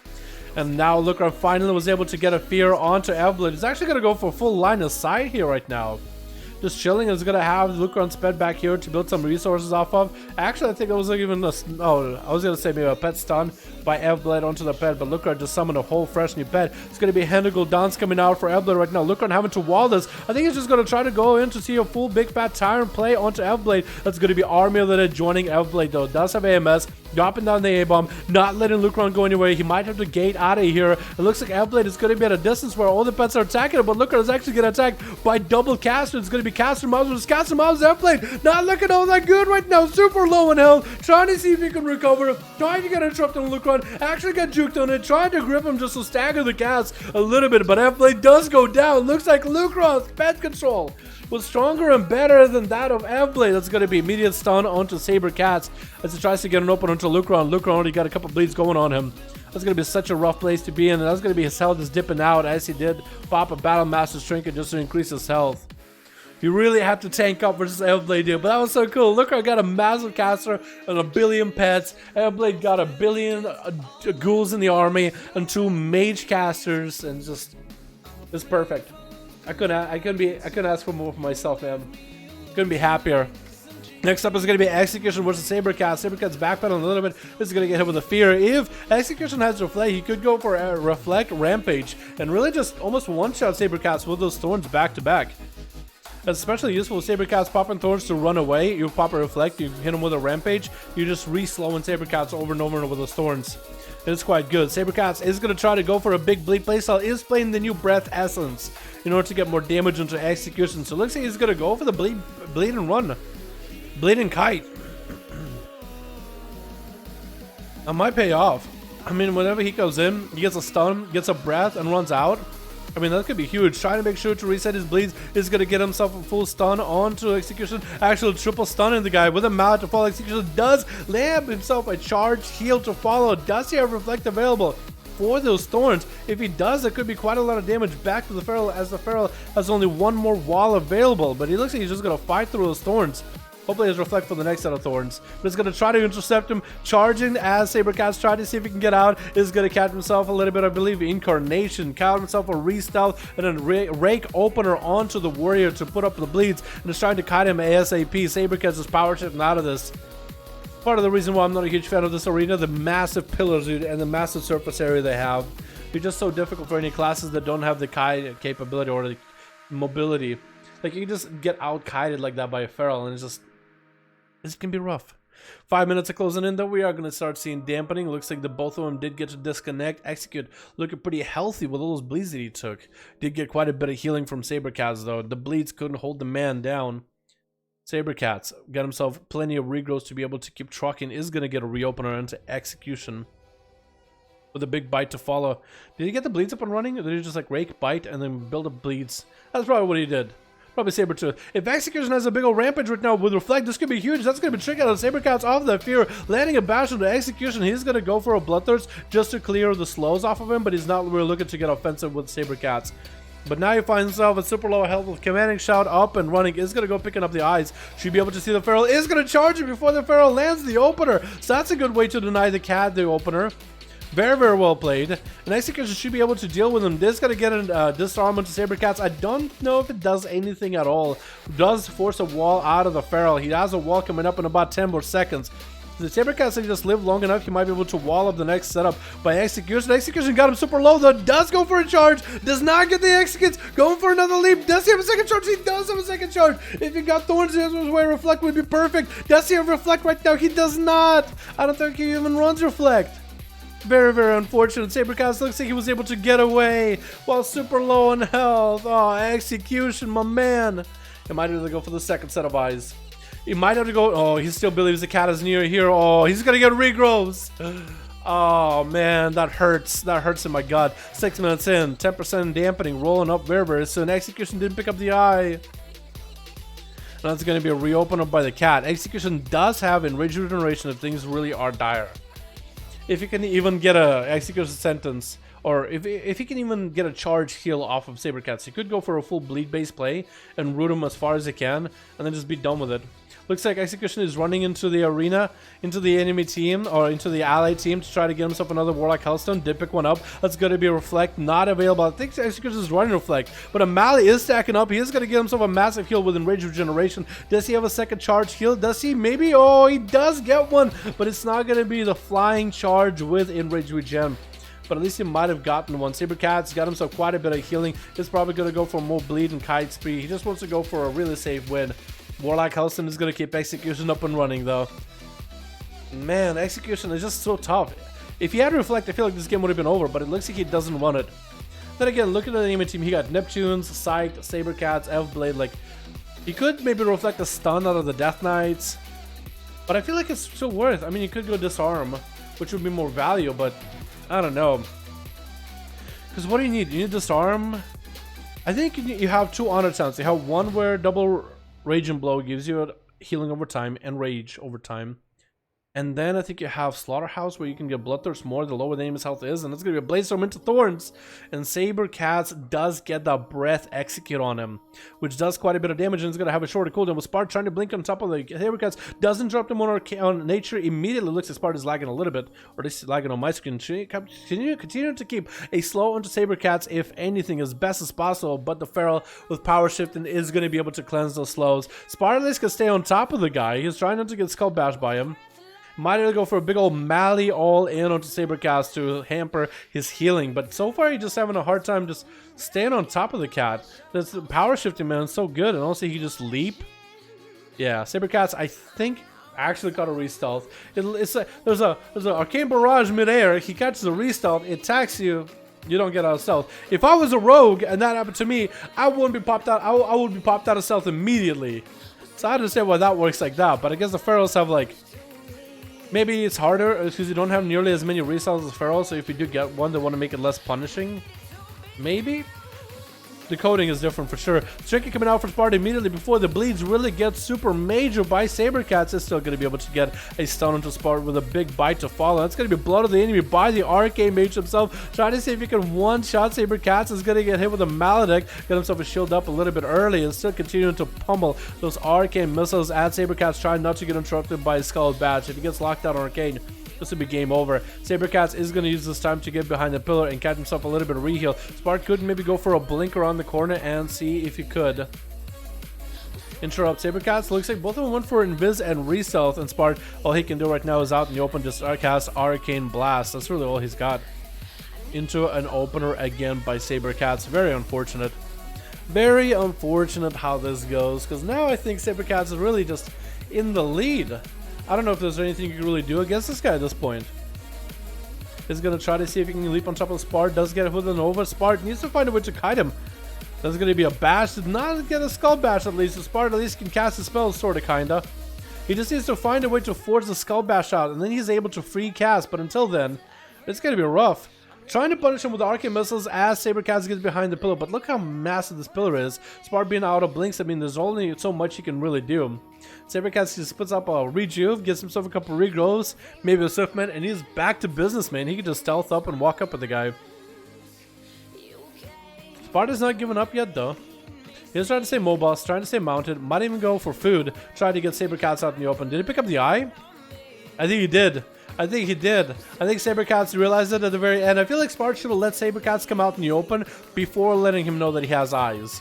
Speaker 1: And now Lucron finally was able to get a Fear onto Elf Blade. He's actually going to go for full line of sight here right now. Just chilling is going to have Lucron sped back here to build some resources off of. Actually, I think it was like even a... Oh, I was going to say maybe a pet stun by Elfblade onto the pet, but Lucron just summoned a whole fresh new pet. It's going to be Hendigal Dance coming out for Elfblade right now. Lucron having to wall this. I think he's just going to try to go in to see a full big fat Tyrant play onto Elfblade. That's going to be Army of the Dead joining Elfblade though. Does have AMS. Dropping down the A-bomb. Not letting Lucron go anywhere. He might have to gate out of here. It looks like Elfblade is going to be at a distance where all the pets are attacking him, but Lucron is actually getting attacked by double Caster. It's going to be Caster Mobs versus Caster Mobs. Elfblade not looking all that good right now. Super low in health. Trying to see if he can recover. Trying to get interrupted on Lucron. Actually got juked on it. Trying to grip him just to stagger the cast a little bit, but Elfblade does go down. Looks like Lucron's pet control was stronger and better than that of Elfblade. That's going to be immediate stun onto Saber Cats as he tries to get an open onto Lucron. Lucron already got a couple bleeds going on him. That's going to be such a rough place to be in, and that's going to be his health is dipping out as he did pop a Battle Master's Trinket just to increase his health. You really have to tank up versus Elfblade here, but that was so cool. Lucron got a massive caster and a billion pets. Elfblade got a billion ghouls in the army and 2 mage casters, and just it's perfect. I couldn't ask for more for myself, man. Couldn't be happier. Next up is going to be Execution versus Sabercat. Sabercat's backpedaling a little bit. This is going to get hit with a Fear. If Execution has Reflect, he could go for a Reflect Rampage and really just almost one-shot Sabercats with those Thorns back to back. That's especially useful with Sabercats popping Thorns to run away. You pop a Reflect, you hit him with a Rampage, you just re-slowing Sabercats over and over with those Thorns. It's quite good. Sabercats is going to try to go for a big bleed playstyle. Is playing the new Breath Essence in order to get more damage into Execution. So it looks like he's going to go for the bleed and run. Bleed and kite. That might pay off. I mean, whenever he goes in, he gets a stun, gets a breath, and runs out. I mean, that could be huge. Trying to make sure to reset his bleeds is going to get himself a full stun onto Execution. Actual triple stunning the guy with a mallet to follow. Execution does land himself a charged heal to follow. Does he have Reflect available for those Thorns? If he does, it could be quite a lot of damage back to the Feral, as the Feral has only one more wall available. But he looks like he's just going to fight through those Thorns. Hopefully he's Reflect for the next set of Thorns. But he's going to try to intercept him. Charging as Sabercats try to see if he can get out. Is going to catch himself a little bit, I believe, Incarnation. Count himself a re-stealth and then rake opener onto the Warrior to put up the bleeds. And is trying to kite him ASAP. Sabercats is power shifting out of this. Part of the reason why I'm not a huge fan of this arena, the massive pillars, dude, and the massive surface area they have. It's just so difficult for any classes that don't have the kite capability or the mobility. Like, you can just get out-kited like that by a Feral, and it's just... This can be rough. 5 minutes of closing in, though. We are going to start seeing dampening. Looks like the both of them did get to disconnect. Execute looking pretty healthy with all those bleeds that he took. Did get quite a bit of healing from Sabercats, though. The bleeds couldn't hold the man down. Sabercats got himself plenty of regrowths to be able to keep trucking. Is going to get a reopener into Execution with a big bite to follow. Did he get the bleeds up and running? Or did he just like rake, bite, and then build up bleeds? That's probably what he did. Probably Sabertooth. If Execution has a big old rampage right now with Reflect, this could be huge. That's going to be tricky out of Sabercats off the Fear. Landing a bash into Execution. He's going to go for a Bloodthirst just to clear the slows off of him, but he's not really looking to get offensive with Sabercats. But now he finds himself at super low health with Commanding Shout up and running. Is going to go picking up the eyes. Should be able to see the Feral. Is going to charge it before the Feral lands the opener. So that's a good way to deny the cat the opener. Very, very well played. And Execution should be able to deal with him. This is going to get a disarm into Sabercats. I don't know if it does anything at all. Does force a wall out of the Feral. He has a wall coming up in about 10 more seconds. The Sabercats can just live long enough, he might be able to wall up the next setup by Execution. Execution got him super low though, does go for a charge, does not get the executes, going for another leap. Does he have a second charge? He does have a second charge. If he got Thorns his way, Reflect would be perfect. Does he have Reflect right now? He does not. I don't think he even runs Reflect. Very, very unfortunate. Sabercats looks like he was able to get away while super low on health. Oh, Execution, my man. He might have to go for the second set of eyes. He might have to go. Oh, he still believes the cat is near here. Oh, he's gonna get regrows. Oh man, that hurts. That hurts in my gut. 6 minutes in, 10% dampening, rolling up very, very soon. Execution didn't pick up the eye. That's gonna be a reopen up by the cat. Execution does have enraged regeneration if things really are dire. If you can even get a Execution sentence, or if he can even get a charge heal off of Sabercats, he could go for a full bleed base play and root him as far as he can, and then just be done with it. Looks like Execution is running into the arena, into the enemy team, or into the ally team to try to get himself another Warlock Hellstone. Did pick one up. That's going to be a Reflect, not available. I think Execution is running Reflect, but Amali is stacking up. He is going to get himself a massive heal with Enraged Regeneration. Does he have a second charge heal? Does he? Maybe. Oh, he does get one, but it's not going to be the flying charge with Enraged Regen. But at least he might have gotten one. Sabercats got himself quite a bit of healing. He's probably going to go for more bleed and kite speed. He just wants to go for a really safe win. Warlock Hellstone is going to keep Execution up and running though. Man, Execution is just so tough. If he had Reflect, I feel like this game would have been over, but it looks like he doesn't run it. Then again, look at the enemy team. He got Neptunes, Psyched, Sabercats, Elfblade. Like, he could maybe reflect a stun out of the Death Knights, but I feel like it's still worth. I mean, you could go Disarm, which would be more value, but I don't know. Because what do you need? You need Disarm. I think you have two honor talents. You have one where double Rage and Blow gives you healing over time and Rage over time. And then I think you have Slaughterhouse where you can get Bloodthirst more the lower the enemy's health is. And it's going to be a Blaze Storm into Thorns. And Sabercats does get that Breath Execute on him, which does quite a bit of damage and it's going to have a shorter cooldown. With Spart trying to blink on top of the Sabercats, doesn't drop them on Nature. Immediately looks like Spart is lagging a little bit. Or at least lagging on my screen. Continue to keep a slow onto Sabercats, if anything, as best as possible. But the Feral with Power Shifting is going to be able to cleanse those slows. Spart at least can stay on top of the guy. He's trying not to get Skull Bashed by him. Might have to go for a big old Mally all in onto Sabercats to hamper his healing. But so far, he's just having a hard time just staying on top of the cat. This power shifting, man, is so good. And also, he just leap. Yeah, Sabercats, I think, actually caught a re-stealth. It's like, there's an Arcane Barrage midair. He catches a re-stealth. It attacks you. You don't get out of stealth. If I was a rogue and that happened to me, I wouldn't be popped out. I would be popped out of stealth immediately. So I understand why that works like that. But I guess the Pharaohs have, like, maybe it's harder because you don't have nearly as many resales as Feral, so if you do get one, they want to make it less punishing. Maybe? The coding is different for sure. Tricky coming out for Sparta immediately before the bleeds really get super major by Sabercats. Is still going to be able to get a stun into Sparta with a big bite to follow. That's going to be Blood of the Enemy by the Arcane Mage himself. Trying to see if he can one-shot Sabercats. Is going to get hit with a Maledicт. Get himself a shield up a little bit early and still continuing to pummel those Arcane missiles at Sabercats, trying not to get interrupted by his Skull Badge. If he gets locked out on Arcane, this will be game over. Sabercats is going to use this time to get behind the pillar and catch himself a little bit of reheal. Spark could maybe go for a blink around the corner and see if he could interrupt Sabercats. Looks like both of them went for Invis and Restealth, and Spark, all he can do right now is out in the open, just cast Arcane Blast. That's really all he's got. Into an opener again by Sabercats. Very unfortunate. Very unfortunate how this goes, because now I think Sabercats is really just in the lead. I don't know if there's anything you can really do against this guy at this point. He's going to try to see if he can leap on top of Spart. Does get it with an over. Spart needs to find a way to kite him. There's going to be a bash. Did not get a Skull Bash at least. So Spart at least can cast his spells, sort of, kind of. He just needs to find a way to force the Skull Bash out, and then he's able to free cast. But until then, it's going to be rough. Trying to punish him with Arcane Missiles as Sabercats gets behind the pillar. But look how massive this pillar is. Spart being out of blinks, I mean, there's only so much he can really do. Sabercats just puts up a rejuve, gets himself a couple regrows, maybe a Swiftman, and he's back to business, man. He can just stealth up and walk up with the guy. Sparta's not giving up yet, though. He's trying to stay mobile, trying to stay mounted, might even go for food, try to get Sabercats out in the open. Did he pick up the eye? I think he did. I think he did. I think Sabercats realized it at the very end. I feel like Spart should have let Sabercats come out in the open before letting him know that he has eyes.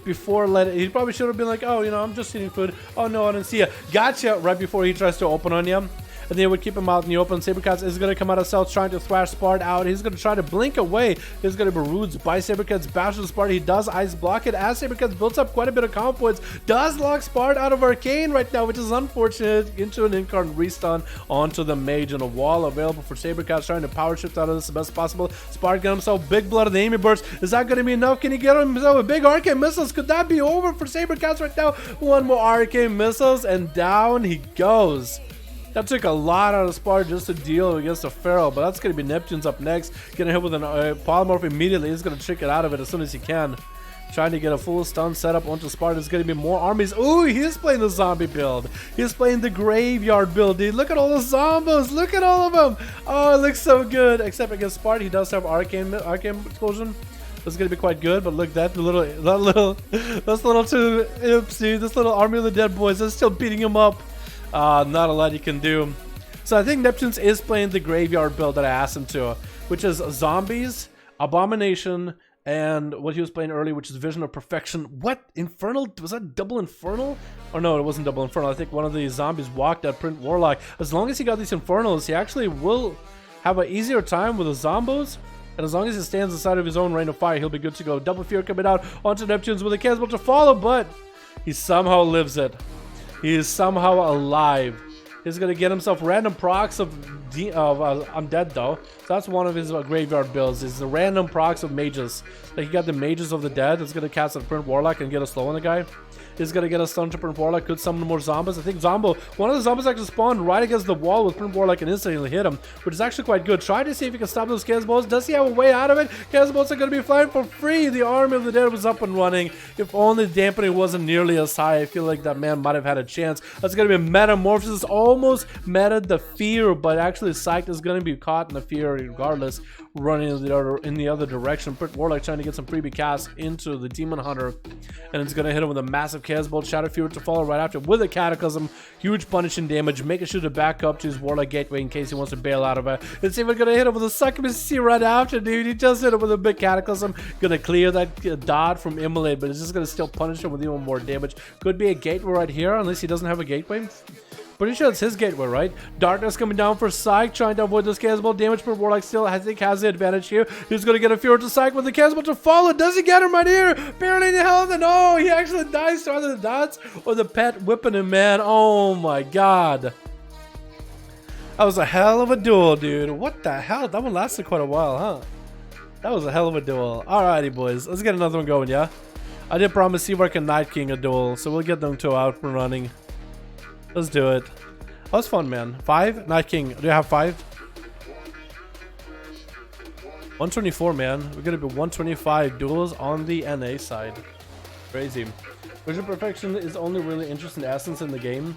Speaker 1: He probably should have been like, oh, you know, I'm just eating food. Oh, no, I didn't see you. Gotcha right before he tries to open on you. and they would keep him out in the open. Sabercats is going to come out of stealth, trying to thrash Spart out. He's going to try to blink away. He's going to be roots by Sabercats, bashes Spart. He does ice block it as Sabercats builds up quite a bit of comp points. Does lock Spart out of Arcane right now, which is unfortunate, into an incarnate restun onto the mage, and a wall available for Sabercats, trying to power shift out of this the best possible. Spart got himself big blood of the Amy Burst. Is that going to be enough? Can he get himself a big arcane missiles? Could that be over for Sabercats right now? One more arcane missiles and down he goes. That took a lot out of Spart just to deal against the Pharaoh, but that's going to be Neptune's up next. Getting hit with an polymorph immediately. He's going to trick it out of it as soon as he can. Trying to get a full stun setup onto Spart. There's going to be more armies. Ooh, he's playing the zombie build. He's playing the graveyard build, dude. Look at all the zombos. Look at all of them. Oh, it looks so good. Except against Spart, he does have arcane explosion. That's gonna be quite good, but look, that's a little too oops, dude. This little army of the dead boys is still beating him up. Not a lot you can do. So I think Neptune's is playing the graveyard build that I asked him to, which is zombies, abomination, and what he was playing earlier, which is Vision of Perfection. What? Infernal? Was that double Infernal? Or no, it wasn't double Infernal. I think one of the zombies walked at Print Warlock. As long as he got these Infernals, he actually will have an easier time with the zombos. And as long as he stands inside of his own rain of fire, he'll be good to go. Double Fear coming out onto Neptune's with a Cannibal to follow, but he somehow lives it. He is somehow alive. He's going to get himself random procs of undead, though. So that's one of his graveyard builds, is the random procs of mages. Like, he got the mages of the dead. That's going to cast a Print Warlock and get a slow on the guy. He's going to get a stun to Print Warlock. Could summon more zombies. I think one of the zombies actually spawned right against the wall with Print Warlock and instantly hit him, which is actually quite good. Try to see if he can stop those Chaos Does he have a way out of it? Chaos are going to be flying for free. The army of the dead was up and running. If only the dampening wasn't nearly as high, I feel like that man might have had a chance. That's going to be Metamorphosis. Almost meta the fear, but actually Psych is going to be caught in the fear regardless, running in the other direction. Print Warlock trying to get some freebie cast into the Demon Hunter, and it's going to hit him with a massive Chaos Bolt. Shadow Fury to follow right after with a Cataclysm. Huge punishing damage, making sure to back up to his Warlock Gateway in case he wants to bail out of it. Let's see if we're going to hit him with a Succubus right after, dude. He just hit him with a big Cataclysm. Going to clear that dot from Immolate, but it's just going to still punish him with even more damage. Could be a Gateway right here, unless he doesn't have a Gateway. Pretty sure it's his gateway, right? Darkness coming down for Psych, trying to avoid this Cannibal damage, but Warlock still, I think, has the advantage here. He's going to get a Fury to Psych with the Cannibal to follow. Does he get him right here? Barely in health, and oh, he actually dies to either the dots or the pet whipping him, man. Oh my god. That was a hell of a duel, dude. What the hell? That one lasted quite a while, huh? That was a hell of a duel. Alrighty, boys. Let's get another one going, yeah? I did promise Seawork and Night King a duel, so we'll get them two out and running. Let's do it. That was fun, man. 5? Night King. Do you have 5? 124, man. We're going to be 125 duels on the NA side. Crazy. Vision Perfection is only really interesting essence in the game.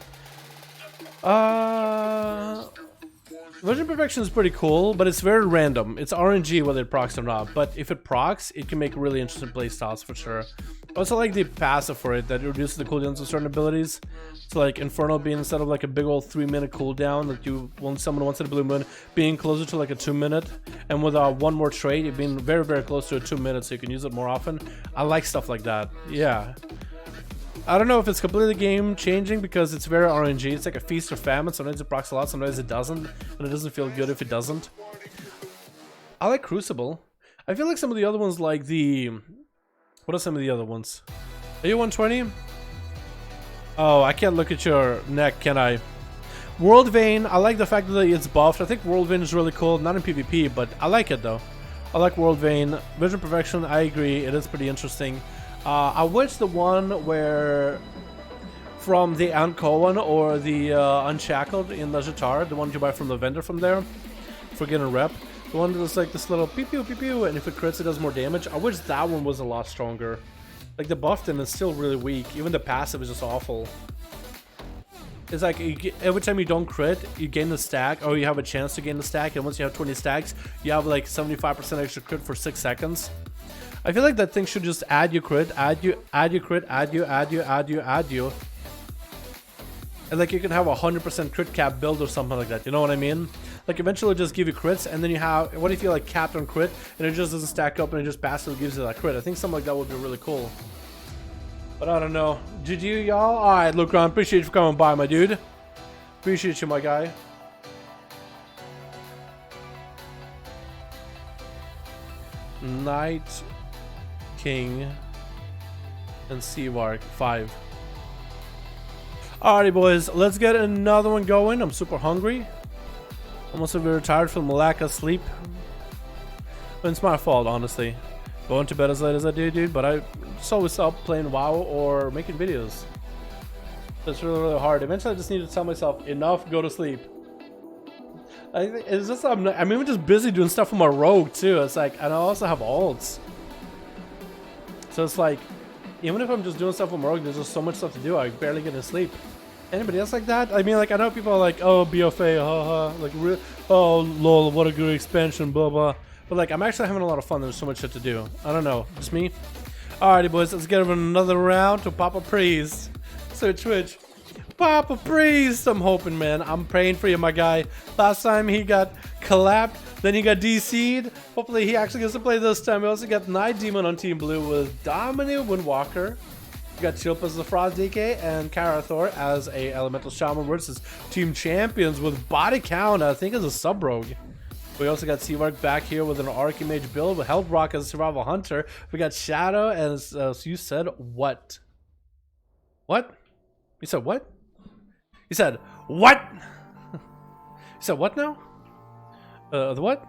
Speaker 1: Vision Perfection is pretty cool, but it's very random. It's RNG whether it procs or not. But if it procs, it can make really interesting playstyles for sure. I also like the passive for it that reduces the cooldowns of certain abilities. So like Infernal being instead of like a big old 3-minute cooldown that you want someone once in a blue moon, being closer to like a 2-minute, and with one more trait, it being very, very close to a 2 minutes, so you can use it more often. I like stuff like that. Yeah. I don't know if it's completely game changing because it's very RNG. It's like a feast or famine. Sometimes it procs a lot, sometimes it doesn't, and it doesn't feel good if it doesn't. I like Crucible. I feel like some of the other ones, like the... What are some of the other ones? Are you 120? Oh, I can't look at your neck, can I? World Vein, I like the fact that it's buffed. I think World Vein is really cool. Not in PvP, but I like it though. I like World Vein. Vision Perfection, I agree. It is pretty interesting. I wish the one where from the Ankoan or the Unshackled in the Jatar, the one you buy from the vendor from there, for getting rep. The one that's like this little pew pew pew pew, and if it crits, it does more damage. I wish that one was a lot stronger. Like the buffed in is still really weak. Even the passive is just awful. It's like every time you don't crit, you gain the stack, or you have a chance to gain the stack, and once you have 20 stacks, you have like 75% extra crit for 6 seconds. I feel like that thing should just add your crit, add your crit, add you. And like you can have a 100% crit cap build or something like that, you know what I mean? Like eventually it'll just give you crits, and then you have, what if you like capped on crit, and it just doesn't stack up, and it just passively gives you that crit? I think something like that would be really cool. But I don't know. GG, y'all. Alright, Lucron, appreciate you for coming by, my dude. Appreciate you, my guy. Knight, King, and Seawark 5. Alrighty, boys, let's get another one going. I'm super hungry. Almost a bit retired from the lack of sleep. It's my fault, honestly. Going to bed as late as I do, dude, but I just always stop playing WoW or making videos. It's really, really hard. Eventually, I just need to tell myself, enough, go to sleep. I think it's just, I'm even just busy doing stuff with my rogue, too. It's like, and I also have alts. So it's like, even if I'm just doing stuff with my rogue, there's just so much stuff to do, I barely get to sleep. Anybody else like that? I mean, like, I know people are like, oh, BFA, haha, like, oh, lol, what a good expansion, blah, blah. But, like, I'm actually having a lot of fun. There's so much shit to do. I don't know. Just me? Alrighty, boys. Let's get another round to Papa Priest. Twitch. Papa Priest. I'm hoping, man. I'm praying for you, my guy. Last time he got clapped. Then he got DC'd. Hopefully he actually gets to play this time. We also got Night Demon on Team Blue with Dominant Windwalker. We got Chilp as the Frost DK and Karathor as a Elemental Shaman versus Team Champions with Body Count, I think, as a sub-rogue. We also got Seawark back here with an Archimage build with Health Rock as a Survival Hunter. We got Shadow as so you said what? What? You said what? You said what? You said what now? The what?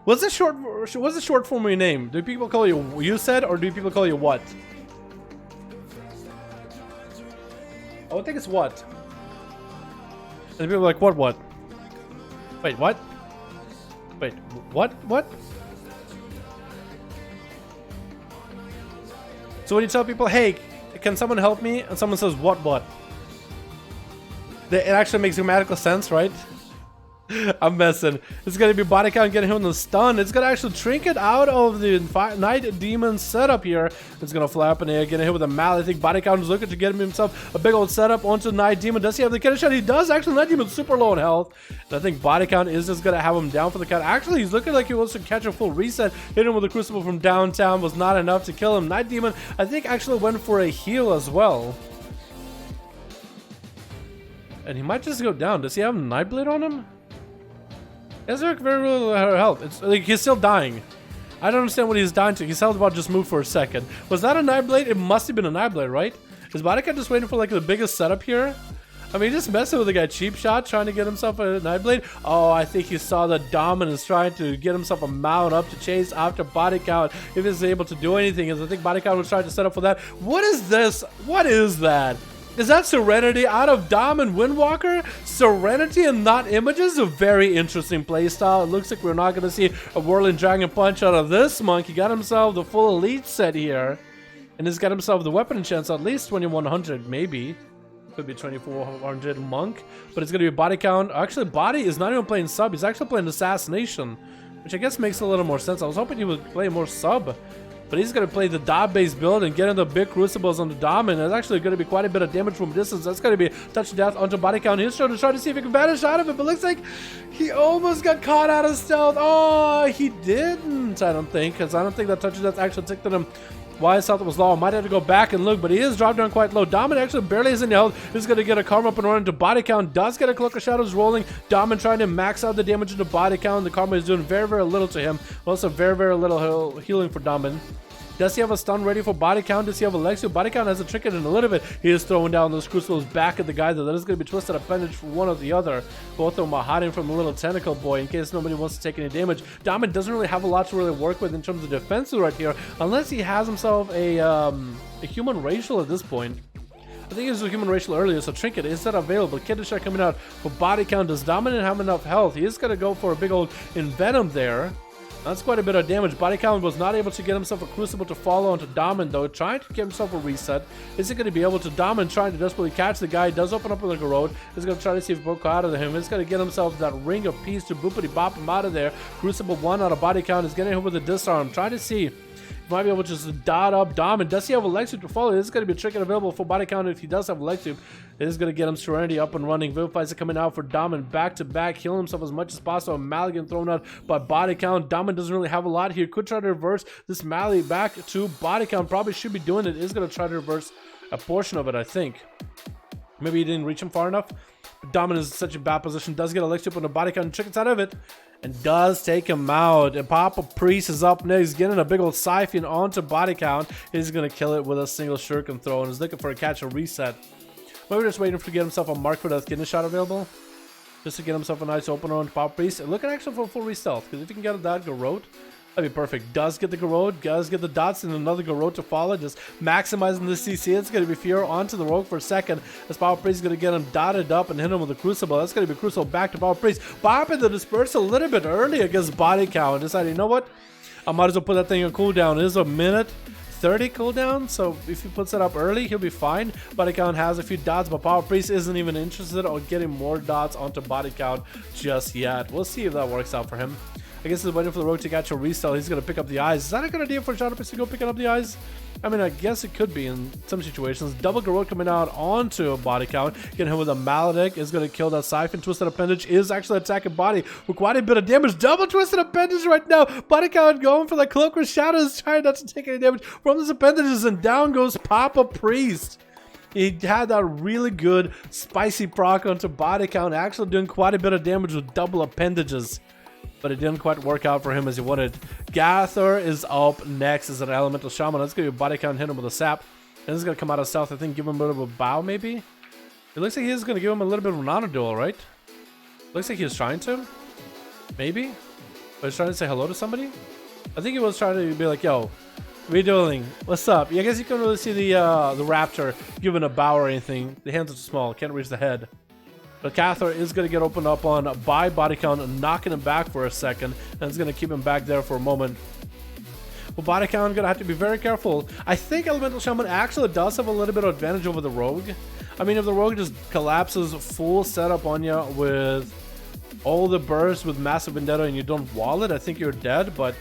Speaker 1: What's the short form of your name? Do people call you said, or do people call you what? I would think it's what. And people are like, what? Wait, what? Wait, what? So when you tell people, hey, can someone help me? And someone says, what? It actually makes grammatical sense, right? I'm messing. It's gonna be body count getting him in the stun. It's gonna actually trinket out of the Night Demon setup here. It's gonna fly up in the air, getting hit with a mallet. I think body count is looking to get himself a big old setup onto Night Demon. Does he have the killer shot? He does. Actually, Night Demon's super low in health. And I think body count is just gonna have him down for the count. Actually, he's looking like he wants to catch a full reset. Hit him with a crucible from downtown was not enough to kill him. Night Demon, I think, actually went for a heal as well. And he might just go down. Does he have Nightblade on him? Azeroth very little health. It's like he's still dying. I don't understand what he's dying to. His health about just moved for a second. Was that a Nightblade? It must have been a Nightblade, right? Is Bodycat just waiting for like the biggest setup here? I mean, just messing with the guy cheap shot, trying to get himself a Nightblade. Oh, I think he saw the Dominance trying to get himself a mount up to chase after Body Count if he's able to do anything. As I think Body Count was trying to set up for that. What is this? What is that? Is that Serenity out of Dom and Windwalker? Serenity and not Images? A very interesting playstyle. It looks like we're not going to see a Whirling Dragon Punch out of this monk. He got himself the full elite set here. And he's got himself the weapon chance, at least 2100, maybe. Could be 2400 monk. But it's going to be body count. Actually, body is not even playing sub. He's actually playing assassination, which I guess makes a little more sense. I was hoping he would play more sub. But he's going to play the Dom-based build and get into big crucibles on the Dom, and there's actually going to be quite a bit of damage from distance. That's going to be touch of death onto body count. He's trying to see if he can vanish out of it, but looks like he almost got caught out of stealth. Oh, he didn't, I don't think, because I don't think that touch of death actually ticked at him. Why I thought it was low. I might have to go back and look, but he is dropped down quite low. Domin actually barely has any health. He's going to get a karma up and run into body count. Does get a Cloak of Shadows rolling. Domin trying to max out the damage into body count. The karma is doing very, very little to him. Also, very, very little healing for Domin. Does he have a stun ready for body count? Does he have Alexio? Body count has a trinket in a little bit. He is throwing down those crucibles back at the guy, though. That is going to be twisted appendage for one or the other. Both of them are hiding from the little tentacle boy in case nobody wants to take any damage. Domin doesn't really have a lot to really work with in terms of defensive right here, unless he has himself a human racial at this point. I think he was a human racial earlier, so Trinket is not available. Kiddushai coming out for body count. Does Dominant have enough health? He is going to go for a big old Envenom there. That's quite a bit of damage. Body count was not able to get himself a crucible to follow onto Domin, though. Trying to get himself a reset. Is he going to be able to? Domin trying to desperately catch the guy. Does open up like a road. He's going to try to see if Boko out of him. He's going to get himself that ring of peace to boopity bop him out of there. Crucible 1 out of body count. Is getting him with a disarm. Trying to see. Might be able to just dot up Domin. Does he have a leg sweep to follow? This is going to be a trinket available for body count. If he does have a leg sweep, it is going to get him Serenity up and running. Vivifies are coming out for Domin back to back, healing himself as much as possible. Maligan thrown out by body count. Domin doesn't really have a lot here. Could try to reverse this Mally back to body count. Probably should be doing it. Is going to try to reverse a portion of it, I think. Maybe he didn't reach him far enough. Dominant is such a bad position. Does get a leg chip on the body count and trickles out of it. And does take him out. And Papa Priest is up next, getting a big old siphon onto body count. He's going to kill it with a single shuriken throw and is looking for a catch or reset. Maybe just waiting to get himself a mark for that kidney shot available. Just to get himself a nice opener on Papa Priest. And looking actually for a full re-stealth. Because if you can get that Garrote, that'd be perfect. Does get the Garrote, does get the dots and another Garrote to follow. Just maximizing the CC. It's going to be Fear onto the Rogue for a second. As Power Priest is going to get him dotted up and hit him with the Crucible. That's going to be Crucible back to Power Priest. Popping the Disperse a little bit early against body count. Decided, you know what? I might as well put that thing on cooldown. It is a minute 30 cooldown, so if he puts it up early, he'll be fine. Body count has a few dots, but Power Priest isn't even interested on getting more dots onto body count just yet. We'll see if that works out for him. I guess he's waiting for the Rogue to catch a restyle. He's going to pick up the eyes. Is that a good idea for Shadow Priest to go picking up the eyes? I mean, I guess it could be in some situations. Double Garrote coming out onto a body count. Getting him with a Maledict is going to kill that Siphon. Twisted Appendage is actually attacking body with quite a bit of damage. Double Twisted Appendage right now. Body count going for the Cloak with Shadows, trying not to take any damage from these appendages, and down goes Papa Priest. He had that really good spicy proc onto body count, actually doing quite a bit of damage with double appendages. But it didn't quite work out for him as he wanted. Gather is up next as an Elemental Shaman. That's going to be a body count, hit him with a sap. And this is going to come out of stealth, I think, give him a bit of a bow, maybe? It looks like he's going to give him a little bit of an honor duel, right? Looks like he was trying to. Maybe? But he's trying to say hello to somebody? I think he was trying to be like, yo, redueling, what's up? Yeah, I guess you can't really see the Raptor giving a bow or anything. The hands are too small, can't reach the head. But Cathar is going to get opened up on by body count and knocking him back for a second. And it's going to keep him back there for a moment. Well, body count going to have to be very careful. I think Elemental Shaman actually does have a little bit of advantage over the Rogue. I mean, if the Rogue just collapses full setup on you with all the bursts with Massive Vendetta and you don't wall it, I think you're dead. But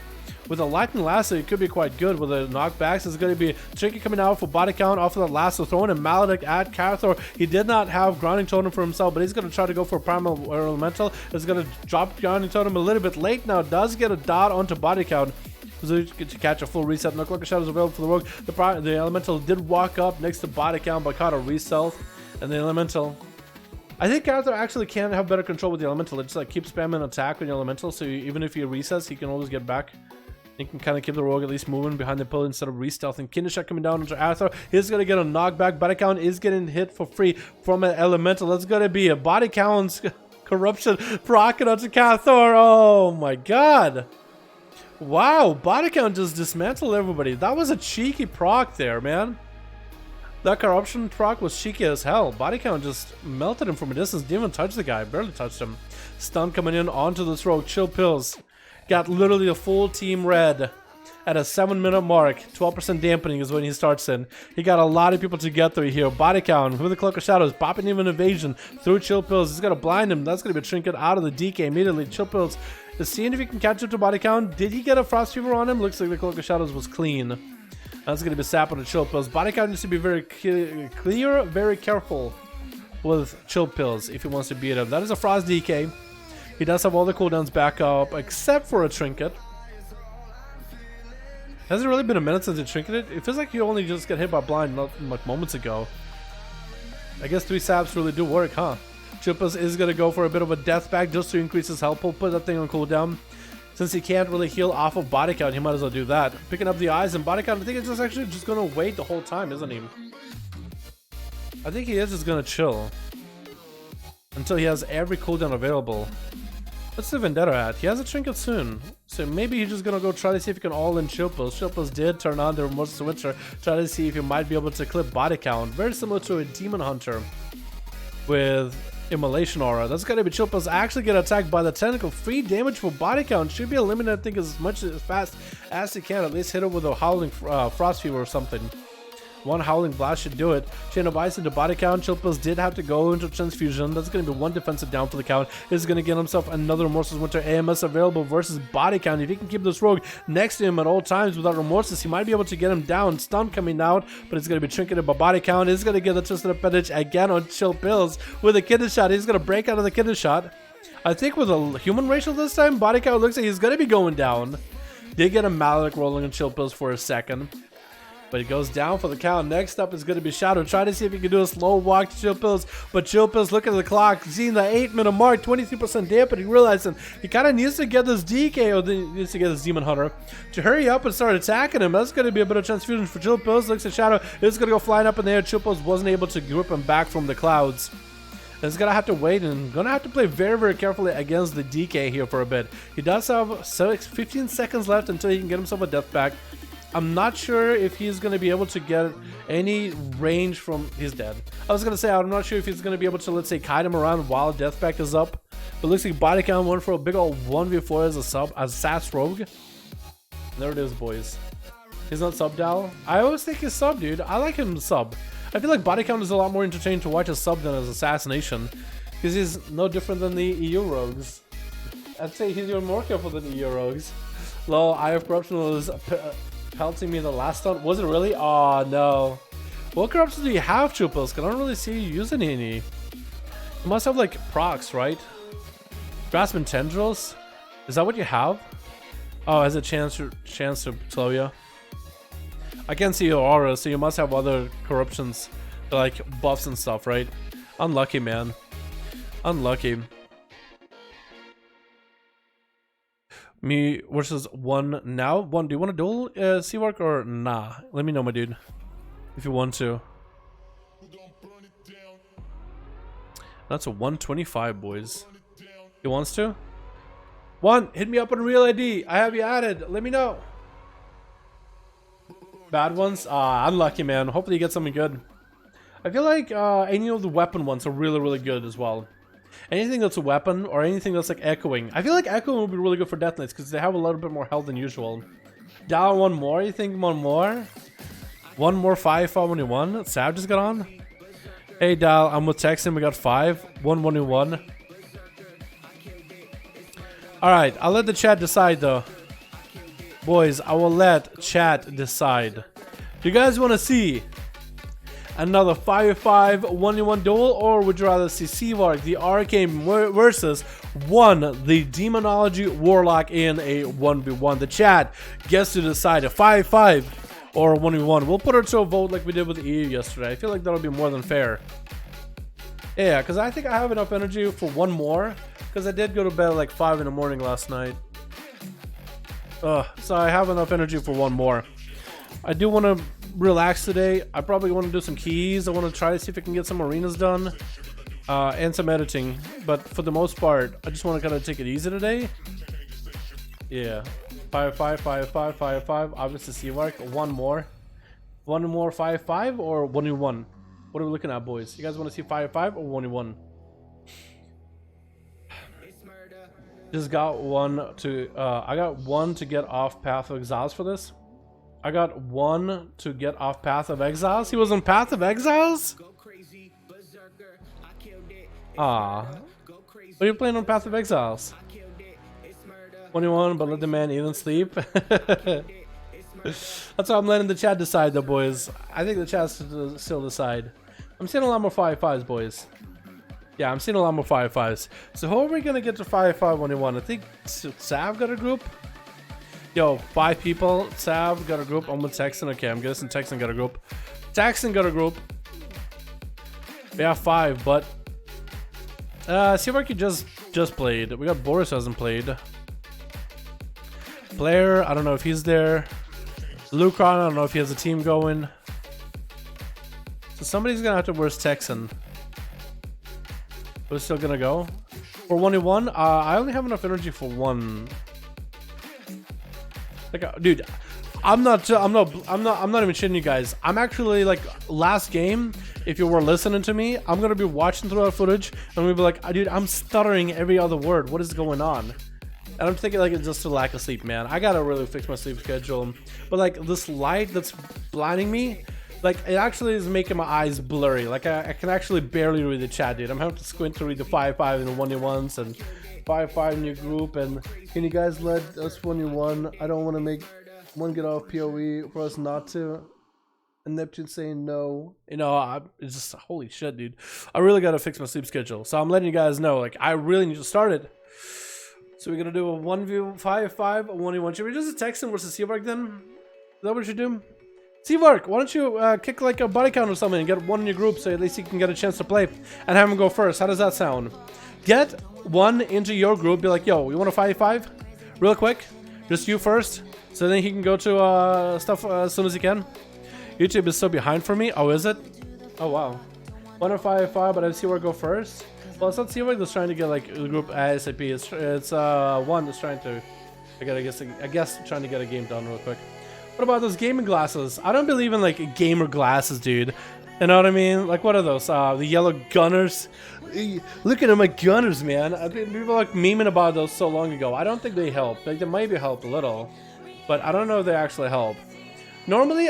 Speaker 1: with a Lightning Lasso, it could be quite good. With the knockbacks, it's going to be tricky coming out for body count off of that Lasso, throwing a Maledict at Cathar. He did not have Grounding Totem for himself, but he's going to try to go for Primal or Elemental. It's going to drop Grounding Totem a little bit late now. Does get a dot onto body count. So to catch a full reset. No Cloak of Shadows available for the Rogue. The Elemental did walk up next to body count, but caught a re-stealth. And the Elemental, I think Cathar actually can have better control with the Elemental. It just like keep spamming attack with the Elemental, so even if he resets, he can always get back. He can kind of keep the Rogue at least moving behind the pillar instead of re-stealthing. Kidney Shot coming down onto Arthur. He's going to get a knockback. Body count is getting hit for free from an Elemental. That's going to be a body count's corruption proccing onto Cathar. Oh my god. Wow, body count just dismantled everybody. That was a cheeky proc there, man. That corruption proc was cheeky as hell. Body count just melted him from a distance. Didn't even touch the guy. Barely touched him. Stun coming in onto this Rogue. Chill pills. Got literally a full team red at a 7-minute mark. 12% dampening is when he starts in. He got a lot of people to get through here. Body count with the Cloak of Shadows, popping even evasion through Chill Pills. He's going to blind him. That's going to be a trinket out of the DK immediately. Chill Pills is seeing if he can catch up to body count. Did he get a Frost Fever on him? Looks like the Cloak of Shadows was clean. That's going to be sap on the Chill Pills. Body count needs to be very clear, very careful with Chill Pills if he wants to beat him. That is a Frost DK. He does have all the cooldowns back up, except for a trinket. Hasn't really been a minute since he trinketed. It feels like you only just got hit by blind not like moments ago. I guess 3 saps really do work, huh? Chippus is going to go for a bit of a death back just to increase his health. We'll put that thing on cooldown. Since he can't really heal off of body count, he might as well do that. Picking up the eyes and body count, I think it's just actually just going to wait the whole time, isn't he? I think he is just going to chill until he has every cooldown available. What's the Vendetta at? He has a trinket soon. So maybe he's just gonna go try to see if he can all-in Chill Pills. Chill Pills did turn on the Remorse Switcher. Try to see if he might be able to clip body count. Very similar to a Demon Hunter with Immolation Aura. That's gotta be Chill Pills actually get attacked by the Tentacle. Free damage for body count. Should be eliminated, I think, as fast as he can. At least hit him with a Howling Frost Fever or something. One Howling Blast should do it. Chain of Ice into body count. Chill Pills did have to go into Transfusion. That's going to be one defensive down for the count. He's going to get himself another Remorseless Winter AMS available versus body count. If he can keep this Rogue next to him at all times without Remorseless, he might be able to get him down. Stun coming out, but it's going to be trinketed by body count. He's going to get the Twisted Appendage again on Chill Pills with a Kidney Shot. He's going to break out of the Kidney Shot. I think with a human racial this time, body count looks like he's going to be going down. Did get a Maledict rolling on Chill Pills for a second. But it goes down for the count. Next up is going to be Shadow. Try to see if he can do a slow walk to Chill Pills. But Chill Pills, look at the clock. Seeing the 8-minute mark, 23% dampening. Realizing he kind of needs to get this DK, or needs to get this Demon Hunter to hurry up and start attacking him. That's going to be a bit of transfusion for Chill Pills. Looks at Shadow. It's going to go flying up in the air. Chill Pills wasn't able to grip him back from the clouds. He's going to have to wait and going to have to play very, very carefully against the DK here for a bit. He does have 15 seconds left until he can get himself a death pack. I'm not sure if he's going to be able to get any range from... He's dead. I was going to say, I'm not sure if he's going to be able to, let's say, kite him around while death pack is up. But looks like body count went for a big old 1v4 as a sub, as SAS rogue. There it is, boys. He's not sub Dal. I always think he's sub, dude. I like him sub. I feel like body count is a lot more entertaining to watch as sub than as assassination. Because he's no different than the EU rogues. I'd say he's even more careful than the EU rogues. Lol, Eye of Corruption was... pelting me the last stun. Was it really? Oh no. What corruptions do you have, Chupils? I don't really see you using any. You must have like procs, right? Grasping Tendrils? Is that what you have? Oh, has a chance to slow you. I can't see your aura, so you must have other corruptions, like buffs and stuff, right? Unlucky, man. Unlucky. Me versus one now. One, do you want to duel Seawork or nah? Let me know, my dude, if you want to. That's a 125, boys. He wants to? One, hit me up on real ID. I have you added. Let me know. Bad ones? Unlucky, man. Hopefully you get something good. I feel like any of the weapon ones are really, really good as well. Anything that's a weapon or anything that's like echoing. I feel like echoing would be really good for Death Knights because they have a little bit more health than usual. Down one more, you think one more? One more 5v5 Sav just got on. Hey Dal, I'm with Texan, we got 5. 1v1. Alright, I'll let the chat decide though. Boys, I will let chat decide. Do you guys want to see another 5v5 1v1 duel, or would you rather see Seavark, the Arcane versus the Demonology Warlock in a 1v1? The chat gets to decide a 5v5 or 1v1. We'll put it to a vote like we did with the EU yesterday. I feel like that'll be more than fair. Yeah, because I think I have enough energy for one more, because I did go to bed at like 5 in the morning last night. So I have enough energy for one more. I do want to relax today. I probably want to do some keys. I want to try to see if I can get some arenas done and some editing, but for the most part I just want to kind of take it easy today. Yeah, 5v5 5v5 5v5. Obviously Seavark. One more 5v5 or 1v1. What are we looking at, boys? You guys want to see 5v5 or 1v1? Just got one to I got one to get off Path of Exiles for this. I got one to get off Path of Exiles. He was on Path of Exiles? Ah. What are you playing on Path of Exiles? 21, but let the man even sleep. That's why I'm letting the chat decide though, boys. I think the chat should still decide. I'm seeing a lot more 5v5s, boys. Yeah, I'm seeing a lot more 5v5s. So how are we going to get to 5v5 1v1? I think Sav got a group. Yo, 5 people. Sav got a group. I'm with Texan. Okay, I'm guessing Texan got a group. Texan got a group. We have 5, but Seavark just played. We got Boris who hasn't played. Blair, I don't know if he's there. Lucron, I don't know if he has a team going. So somebody's gonna have to verse Texan. We're still gonna go for 1v1. I only have enough energy for one. Like, dude, I'm not even shitting you guys. I'm actually like last game. If you were listening to me, I'm gonna be watching through our footage and we'll be like, dude, I'm stuttering every other word. What is going on? And I'm thinking like it's just a lack of sleep, man. I gotta really fix my sleep schedule. But like this light that's blinding me, like it actually is making my eyes blurry. Like I can actually barely read the chat, dude. I'm having to squint to read the 5v5 and the 1v1s and 5v5 new group. And can you guys let us 1v1? I don't want to make one get off PoE for us not to. And Neptune saying no. You know, it's just holy shit, dude. I really gotta fix my sleep schedule. So I'm letting you guys know, like I really need to start it. So we're gonna do a 1v5 1v1. Should we just text him versus Seavark then? Is that what we should do? Seawork, why don't you kick like a body count or something and get one in your group so at least you can get a chance to play and have him go first. How does that sound? Get one into your group, be like, yo, you want a 5v5? Real quick, just you first, so then he can go to stuff as soon as he can. YouTube is so behind for me. Oh, is it? Oh, wow. 1 or 5v5, but I see where I go first. Well, it's not Seawork that's trying to get like a group ASAP. It's one that's trying to, I guess trying to get a game done real quick. What about those gaming glasses? I don't believe in like gamer glasses, dude. You know what I mean? Like, what are those? The yellow gunners? Look at my gunners, man. I think people were like memeing about those so long ago. I don't think they help. Like, they maybe help a little, but I don't know if they actually help. Normally,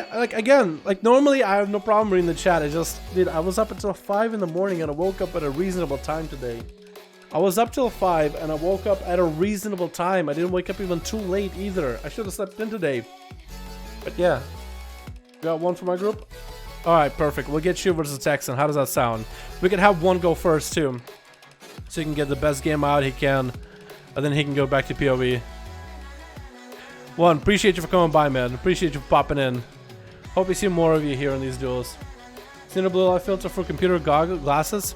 Speaker 1: normally I have no problem reading the chat. I just, dude, I was up until 5 in the morning and I woke up at a reasonable time today. I was up till 5 and I woke up at a reasonable time. I didn't wake up even too late either. I should have slept in today. But yeah, got one for my group. All right, perfect. We'll get you versus Texan. How does that sound? We can have one go first too, so he can get the best game out he can, and then he can go back to PoE. One, appreciate you for coming by, man. Appreciate you for popping in. Hope we see more of you here in these duels. Seen a blue light filter for computer glasses?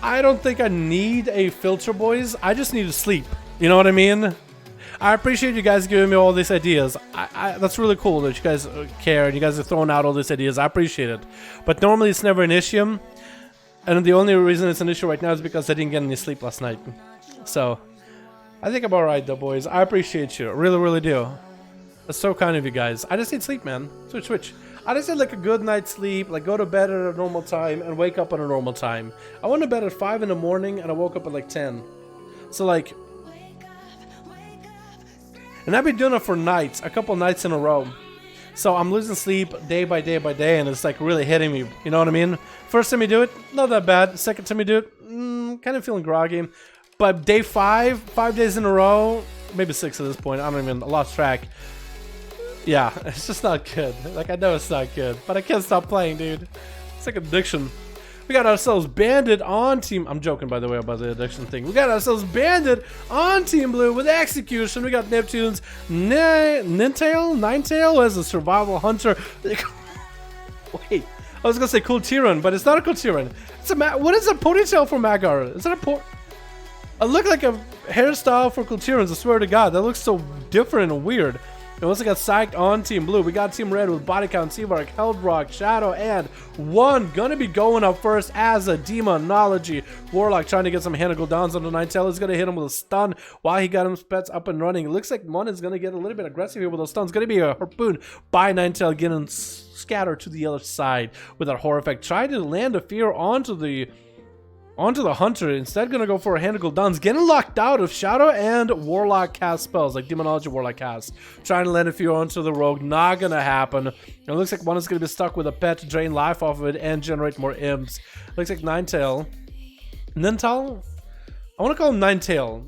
Speaker 1: I don't think I need a filter, boys. I just need to sleep. You know what I mean? I appreciate you guys giving me all these ideas. That's really cool that you guys care and you guys are throwing out all these ideas. I appreciate it. But normally it's never an issue. And the only reason it's an issue right now is because I didn't get any sleep last night. So, I think I'm alright though, boys. I appreciate you. I really, really do. That's so kind of you guys. I just need sleep, man. Switch. I just need like a good night's sleep, like go to bed at a normal time and wake up at a normal time. I went to bed at 5 in the morning and I woke up at like 10. So like... And I've been doing it for nights, a couple nights in a row. So I'm losing sleep day by day by day, and it's like really hitting me. You know what I mean? First time you do it, not that bad. Second time you do it, kind of feeling groggy. But day 5 days in a row, maybe 6 at this point. I don't even, I lost track. Yeah, it's just not good. Like, I know it's not good, but I can't stop playing, dude. It's like addiction. We got ourselves banded on Team... I'm joking, by the way, about the addiction thing. We got ourselves banded on Team Blue with Execution. We got Neptune's Ninetail as a survival hunter. Wait, I was going to say Cool Tyran, but it's not a Cool Tyran. It's a what is a ponytail for Magar? Is that a I look like a hairstyle for Cool Tyrans, I swear to God. That looks so different and weird. And once I got psyched on Team Blue, we got Team Red with Body Count, Seavark, Heldrock, Shadow, and one gonna be going up first as a Demonology. Warlock trying to get some Handle downs on the Ninetail. Is gonna hit him with a stun while he got him pets up and running. It looks like one is gonna get a little bit aggressive here with those stuns. Gonna be a harpoon by Ninetail getting scattered to the other side with that horror effect. Trying to land a fear onto the hunter, instead gonna go for a Handle Downs, getting locked out of Shadow and Warlock cast spells, like Demonology Warlock cast. Trying to land a few onto the Rogue, not gonna happen. It looks like one is gonna be stuck with a pet to drain life off of it and generate more imps. Looks like Ninetail. Ninetail? I wanna call him Ninetail.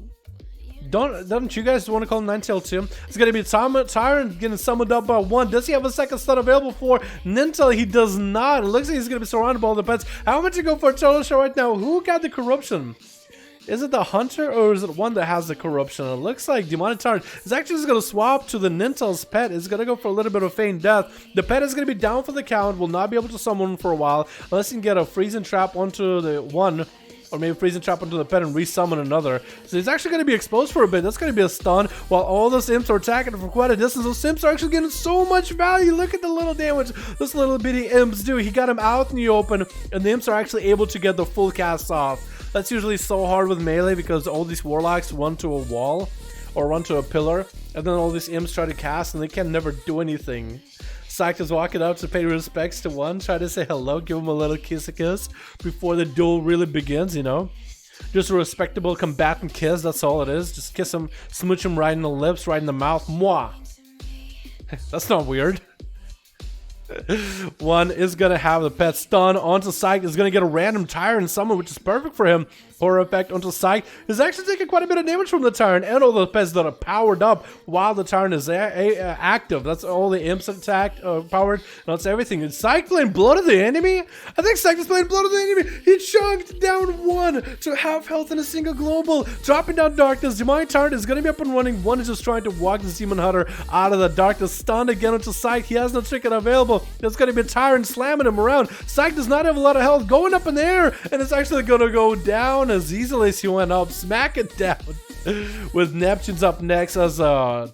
Speaker 1: Don't you guys want to call him Ninetail too? It's gonna be Tyrant getting summoned up by one. Does he have a second stun available for Ninetail? He does not. It looks like he's gonna be surrounded by all the pets. How much to go for a total show right now? Who got the corruption? Is it the hunter or is it one that has the corruption? It looks like Demonic Tyrant is actually just gonna swap to the Ninetail's pet. It's gonna go for a little bit of feigned death. The pet is gonna be down for the count. Will not be able to summon for a while unless he can get a freezing trap onto the one. Or maybe freezing trap onto the pet and resummon another. So he's actually going to be exposed for a bit. That's going to be a stun while all those imps are attacking from quite a distance. Those imps are actually getting so much value. Look at the little damage those little bitty imps do. He got him out in the open and the imps are actually able to get the full cast off. That's usually so hard with melee because all these warlocks run to a wall or run to a pillar and then all these imps try to cast and they can never do anything. Psych is walking out to pay respects to one, try to say hello, give him a little kiss before the duel really begins, you know? Just a respectable combatant kiss, that's all it is. Just kiss him, smooch him right in the lips, right in the mouth. Mwah! That's not weird. One is gonna have the pet stun onto Psych, is gonna get a random Tyrant summon, which is perfect for him. horror effect onto Psych is actually taking quite a bit of damage from the Tyrant and all the pets that are powered up while the Tyrant is active. That's all the imps attack powered. That's everything. Is Psych playing Blood of the Enemy? I think Psych is playing Blood of the Enemy. He chunked down 1 to half health in a single global, dropping down Darkness. Demonic Tyrant is going to be up and running. 1 is just trying to walk this Demon Hunter out of the darkness. Stunned again onto Psych. He has no trinket available. There's going to be a Tyrant slamming him around. Psych does not have a lot of health, going up in the air, and it's actually going to go down as easily as he went up. Smack it down. With Neptune's up next as on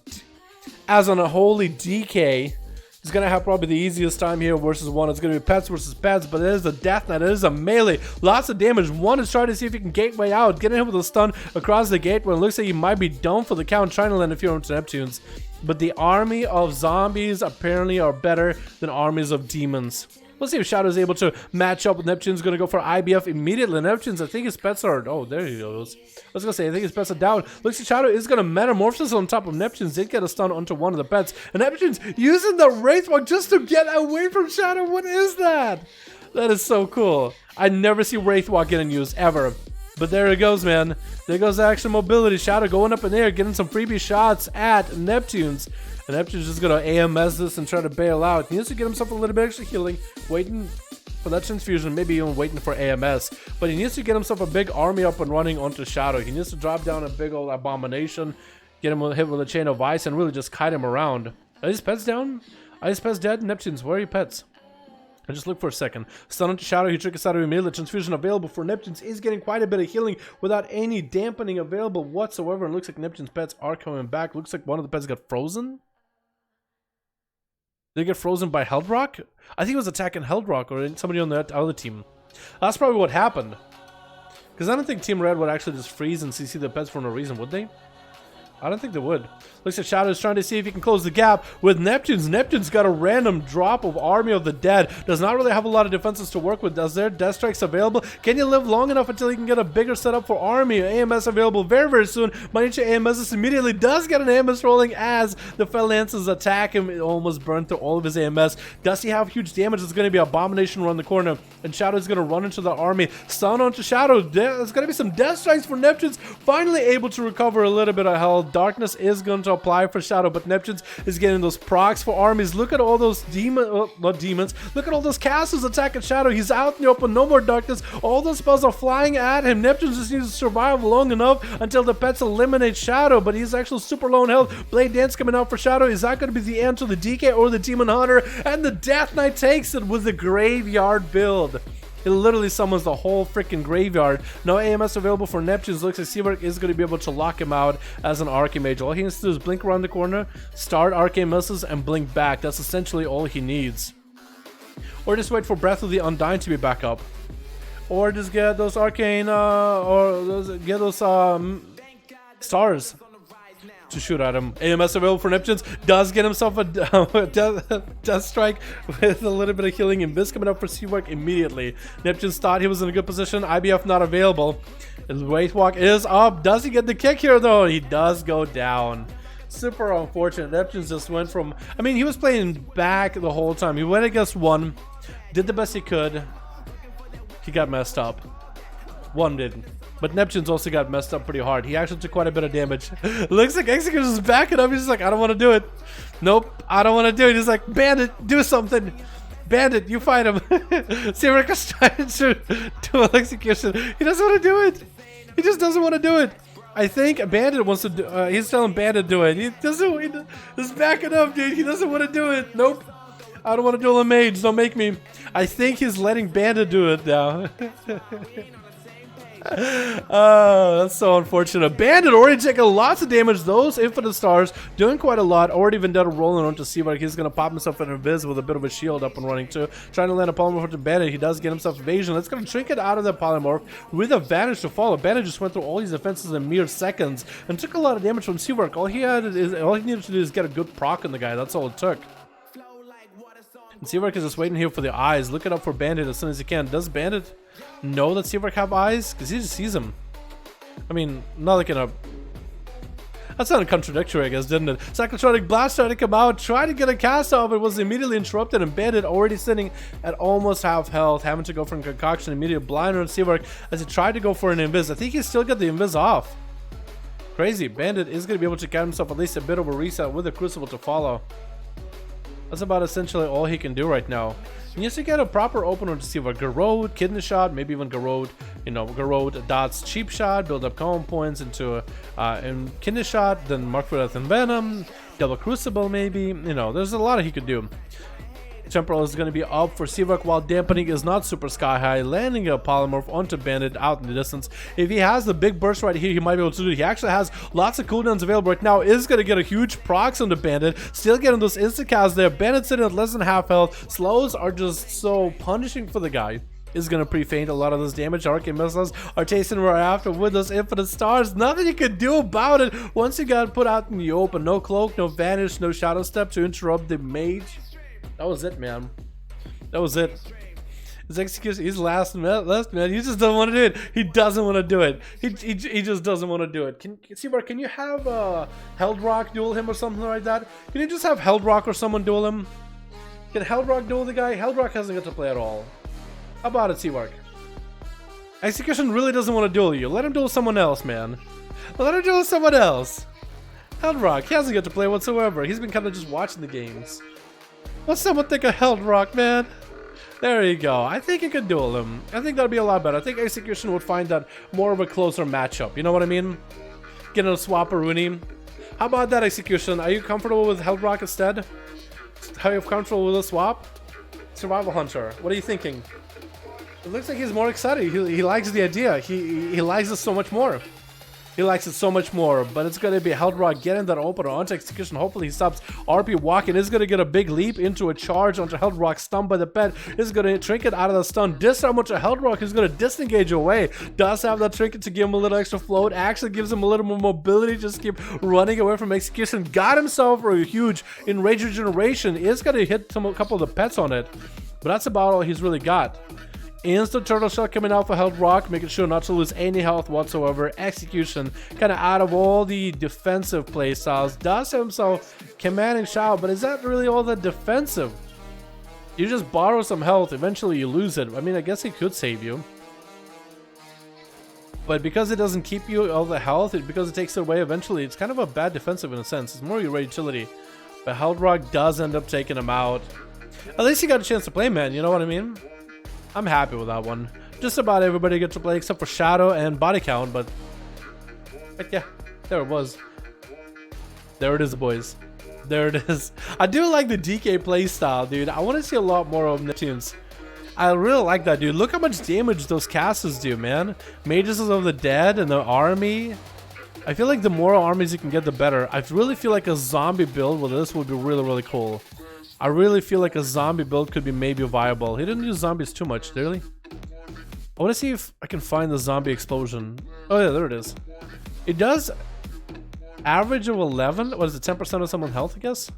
Speaker 1: a holy DK. He's going to have probably the easiest time here versus 1. It's going to be pets versus pets, but it is a death knight. It is a melee. Lots of damage. 1 is trying to see if he can gateway out, getting him with a stun across the gateway. It looks like he might be done for the count, trying to land a few into Neptunes. But the army of zombies apparently are better than armies of demons. Let's see if Shadow is able to match up with Neptune's going to go for IBF immediately. Neptune's, I think his pets are... Oh, there he goes. I was going to say, I think his pets are down. Looks like Shadow is going to metamorphosis on top of Neptune's. Did get a stun onto one of the pets. And Neptune's using the Wraithwalk just to get away from Shadow. What is that? That is so cool. I never see Wraithwalk getting used, ever. But there it goes, man. There goes the action mobility. Shadow going up in there, getting some freebie shots at Neptune's. And Neptune's just going to AMS this and try to bail out. He needs to get himself a little bit extra healing, waiting for that transfusion, maybe even waiting for AMS. But he needs to get himself a big army up and running onto Shadow. He needs to drop down a big old abomination, get him hit with a chain of ice, and really just kite him around. Are his pets down? Are his pets dead? Neptune's, where are your pets? I just look for a second. Stun onto Shadow, he triggers out of immediately. Transfusion available for Neptune's is getting quite a bit of healing without any dampening available whatsoever. And looks like Neptune's pets are coming back. Looks like one of the pets got frozen. Did they get frozen by Heldrock? I think it was attacking Heldrock or somebody on that other team. That's probably what happened. Because I don't think Team Red would actually just freeze and CC the pets for no reason, would they? I don't think they would. Looks like Shadow is trying to see if he can close the gap with Neptune's. Neptune's got a random drop of Army of the Dead. Does not really have a lot of defenses to work with. Does there Death Strikes available? Can you live long enough until he can get a bigger setup for Army? AMS available very, very soon. Manicha AMS this immediately does get an AMS rolling as the Phalanxes attack him. It almost burned through all of his AMS. Does he have huge damage? It's going to be Abomination around the corner. And Shadow's going to run into the army. Stun onto Shadow. There's going to be some Death Strikes for Neptune's. Finally able to recover a little bit of health. Darkness is going to apply for Shadow, but Neptune's is getting those procs for armies. Look at all those not demons. Look at all those casters attacking Shadow. He's out in the open, no more darkness. All those spells are flying at him. Neptune just needs to survive long enough until the pets eliminate Shadow, but he's actually super low in health. Blade Dance coming out for Shadow. Is that going to be the end to the DK or the Demon Hunter? And the Death Knight takes it with the Graveyard build. It literally summons the whole freaking graveyard. No AMS available for Neptune's. Looks like Seawork is going to be able to lock him out as an Archmage. All he needs to do is blink around the corner, start Arcane Missiles, and blink back. That's essentially all he needs. Or just wait for Breath of the Undying to be back up. Or just get those Arcane, get those stars to shoot at him. AMS available for Neptune's. Does get himself a Death Strike with a little bit of healing. And Biz coming up for Seawork immediately. Neptune's thought he was in a good position. IBF not available. His Wraithwalk is up. Does he get the kick here though? He does go down. Super unfortunate. Neptune's just went from... I mean, he was playing back the whole time. He went against one. Did the best he could. He got messed up. One didn't. But Neptune's also got messed up pretty hard. He actually took quite a bit of damage. Looks like Executor's backing up. He's just like, I don't want to do it. Nope, I don't want to do it. He's like, Bandit, do something. Bandit, you fight him. Seawork is trying to do an execution. He doesn't want to do it. He just doesn't want to do it. I think Bandit wants to do he's telling Bandit to do it. He doesn't. He's backing up, dude. He doesn't want to do it. Nope. I don't want to duel a mage. Don't make me. I think he's letting Bandit do it now. Oh, that's so unfortunate. Bandit already taking lots of damage. Those Infinite Stars doing quite a lot. Already Vendetta rolling onto Seawork. He's going to pop himself an Invis with a bit of a shield up and running too. Trying to land a Polymorph to Bandit. He does get himself evasion. Let's going to Trinket out of the Polymorph with advantage to follow. Bandit just went through all these defenses in mere seconds and took a lot of damage from Seawork. All he needed to do is get a good proc on the guy. That's all it took. And Seawork is just waiting here for the eyes. Looking up for Bandit as soon as he can. Does Bandit know that Seawork have eyes? Because he just sees him. I mean, not like in a... That sounded contradictory, I guess, didn't it? Cyclotronic Blast tried to come out, tried to get a cast off, but was immediately interrupted, and Bandit already sitting at almost half health, having to go for a concoction, immediate blind on Seawork as he tried to go for an invis. I think he still got the invis off. Crazy. Bandit is going to be able to get himself at least a bit of a reset with the Crucible to follow. That's about essentially all he can do right now. He needs to get a proper opener to see what Garrode, Kidney Shot, maybe even Garrode, you know, Garrode dots Cheap Shot, build up common points into in Kidney Shot, then Mark for Death and Venom, double Crucible maybe, you know, there's a lot he could do. Temporal is going to be up for Sivak while dampening is not super sky high, landing a polymorph onto Bandit out in the distance. If he has the big burst right here, he might be able to do it. He actually has lots of cooldowns available right now. Is going to get a huge procs on the Bandit, still getting those insta-casts there. Bandit sitting at less than half health. Slows are just so punishing for the guy. Is going to pre-faint a lot of this damage. Arcane missiles are tasting right after with those infinite stars. Nothing you can do about it once you got put out in the open. No cloak, no vanish, no shadow step to interrupt the mage. That was it, man. That was it. His execution, he's last man. He just doesn't want to do it. He doesn't want to do it. He just doesn't want to do it. Can you have Heldrock duel him or something like that? Can you just have Heldrock or someone duel him? Can Heldrock duel the guy? Heldrock hasn't got to play at all. How about it, Seawork? Execution really doesn't want to duel you. Let him duel someone else, man. Let him duel someone else. Heldrock, he hasn't got to play whatsoever. He's been kind of just watching the games. What's someone think of Heldrock, man? There you go. I think you could duel him. I think that'd be a lot better. I think Execution would find that more of a closer matchup. You know what I mean? Getting a swap or Rooney. How about that, Execution? Are you comfortable with Heldrock instead? Are you comfortable with a swap? Survival Hunter, what are you thinking? It looks like he's more excited. He likes the idea. He likes it so much more. He likes it so much more, but it's going to be Heldrock getting that opener onto Execution. Hopefully he stops RP walking. Is going to get a big leap into a charge onto Heldrock. Stunned by the pet. Is going to trinket out of the stun. Disarm onto Heldrock. Is going to disengage away. Does have that trinket to give him a little extra float. Actually gives him a little more mobility. Just keep running away from Execution. Got himself a huge Enrage Regeneration. Is going to hit a couple of the pets on it, but that's about all he's really got. Instant Turtle Shell coming out for Heldrock, making sure not to lose any health whatsoever. Execution, kind of out of all the defensive playstyles, does himself commanding Shao, but is that really all that defensive? You just borrow some health, eventually you lose it. I mean, I guess he could save you. But because it doesn't keep you all the health, because it takes it away eventually, it's kind of a bad defensive in a sense. It's more your utility. But Heldrock does end up taking him out. At least he got a chance to play, man, you know what I mean? I'm happy with that one. Just about everybody gets to play except for Shadow and Body Count, but yeah, there it was. There it is, boys. There it is. I do like the DK playstyle, dude. I want to see a lot more of Neptunes. I really like that, dude. Look how much damage those casters do, man. Mages of the Dead and the army. I feel like the more armies you can get, the better. I really feel like a zombie build with this would be really, really cool. I really feel like a zombie build could be maybe viable. He didn't use zombies too much, did he? I want to see if I can find the zombie explosion. Oh yeah, there it is. It does average of 11. What is it, 10% of someone's health, I guess?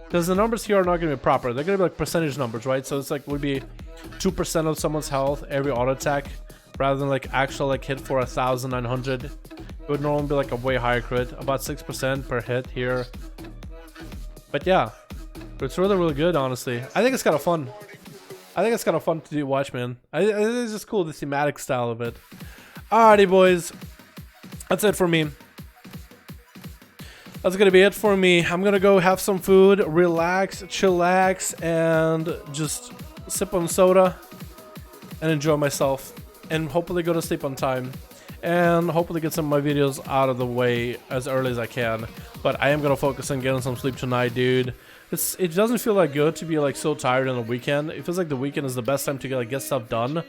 Speaker 1: Because the numbers here are not going to be proper. They're going to be like percentage numbers, right? So it's like would be 2% of someone's health every auto attack, rather than like actual like hit for 1,900. It would normally be like a way higher crit, about 6% per hit here. But yeah. It's really, really good, honestly. I think it's kind of fun. I think it's kind of fun to do watch, man. It's just cool, the thematic style of it. Alrighty, boys. That's it for me. That's gonna be it for me. I'm gonna go have some food, relax, chillax, and just sip on soda and enjoy myself. And hopefully go to sleep on time. And hopefully get some of my videos out of the way as early as I can. But I am gonna focus on getting some sleep tonight, dude. It doesn't feel that good to be like so tired on the weekend. It feels like the weekend is the best time to get stuff done. But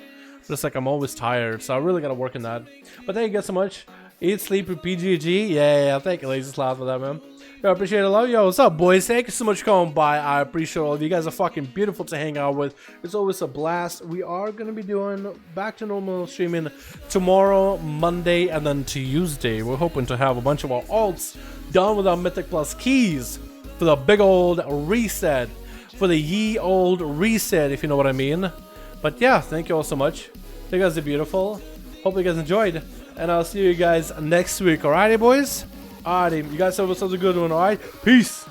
Speaker 1: it's like I'm always tired, so I really gotta work on that. But thank you guys so much. Eat, sleep, PGG. Yeah, thank you, Lazy Sloth, for that, man. I appreciate it. Love yo. What's up, boys? Thank you so much for coming by. I appreciate all of you guys. Are fucking beautiful to hang out with. It's always a blast. We are gonna be doing back to normal streaming tomorrow, Monday, and then Tuesday. We're hoping to have a bunch of our alts done with our Mythic Plus keys for the big old reset, for the ye old reset, if you know what I mean. But yeah, thank you all so much. You guys are beautiful. Hope you guys enjoyed, and I'll see you guys next week. Alrighty, boys. Alrighty, you guys have yourselves a good one, alright? Peace.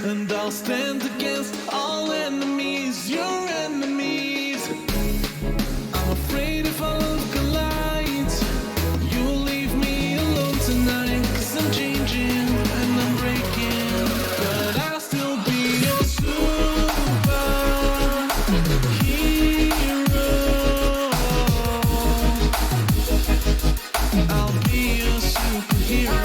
Speaker 2: And I'll stand against all enemies, your enemies. I'm afraid if our love collides, you'll leave me alone tonight. 'Cause I'm changing and I'm breaking, but I'll still be your superhero. I'll be your superhero.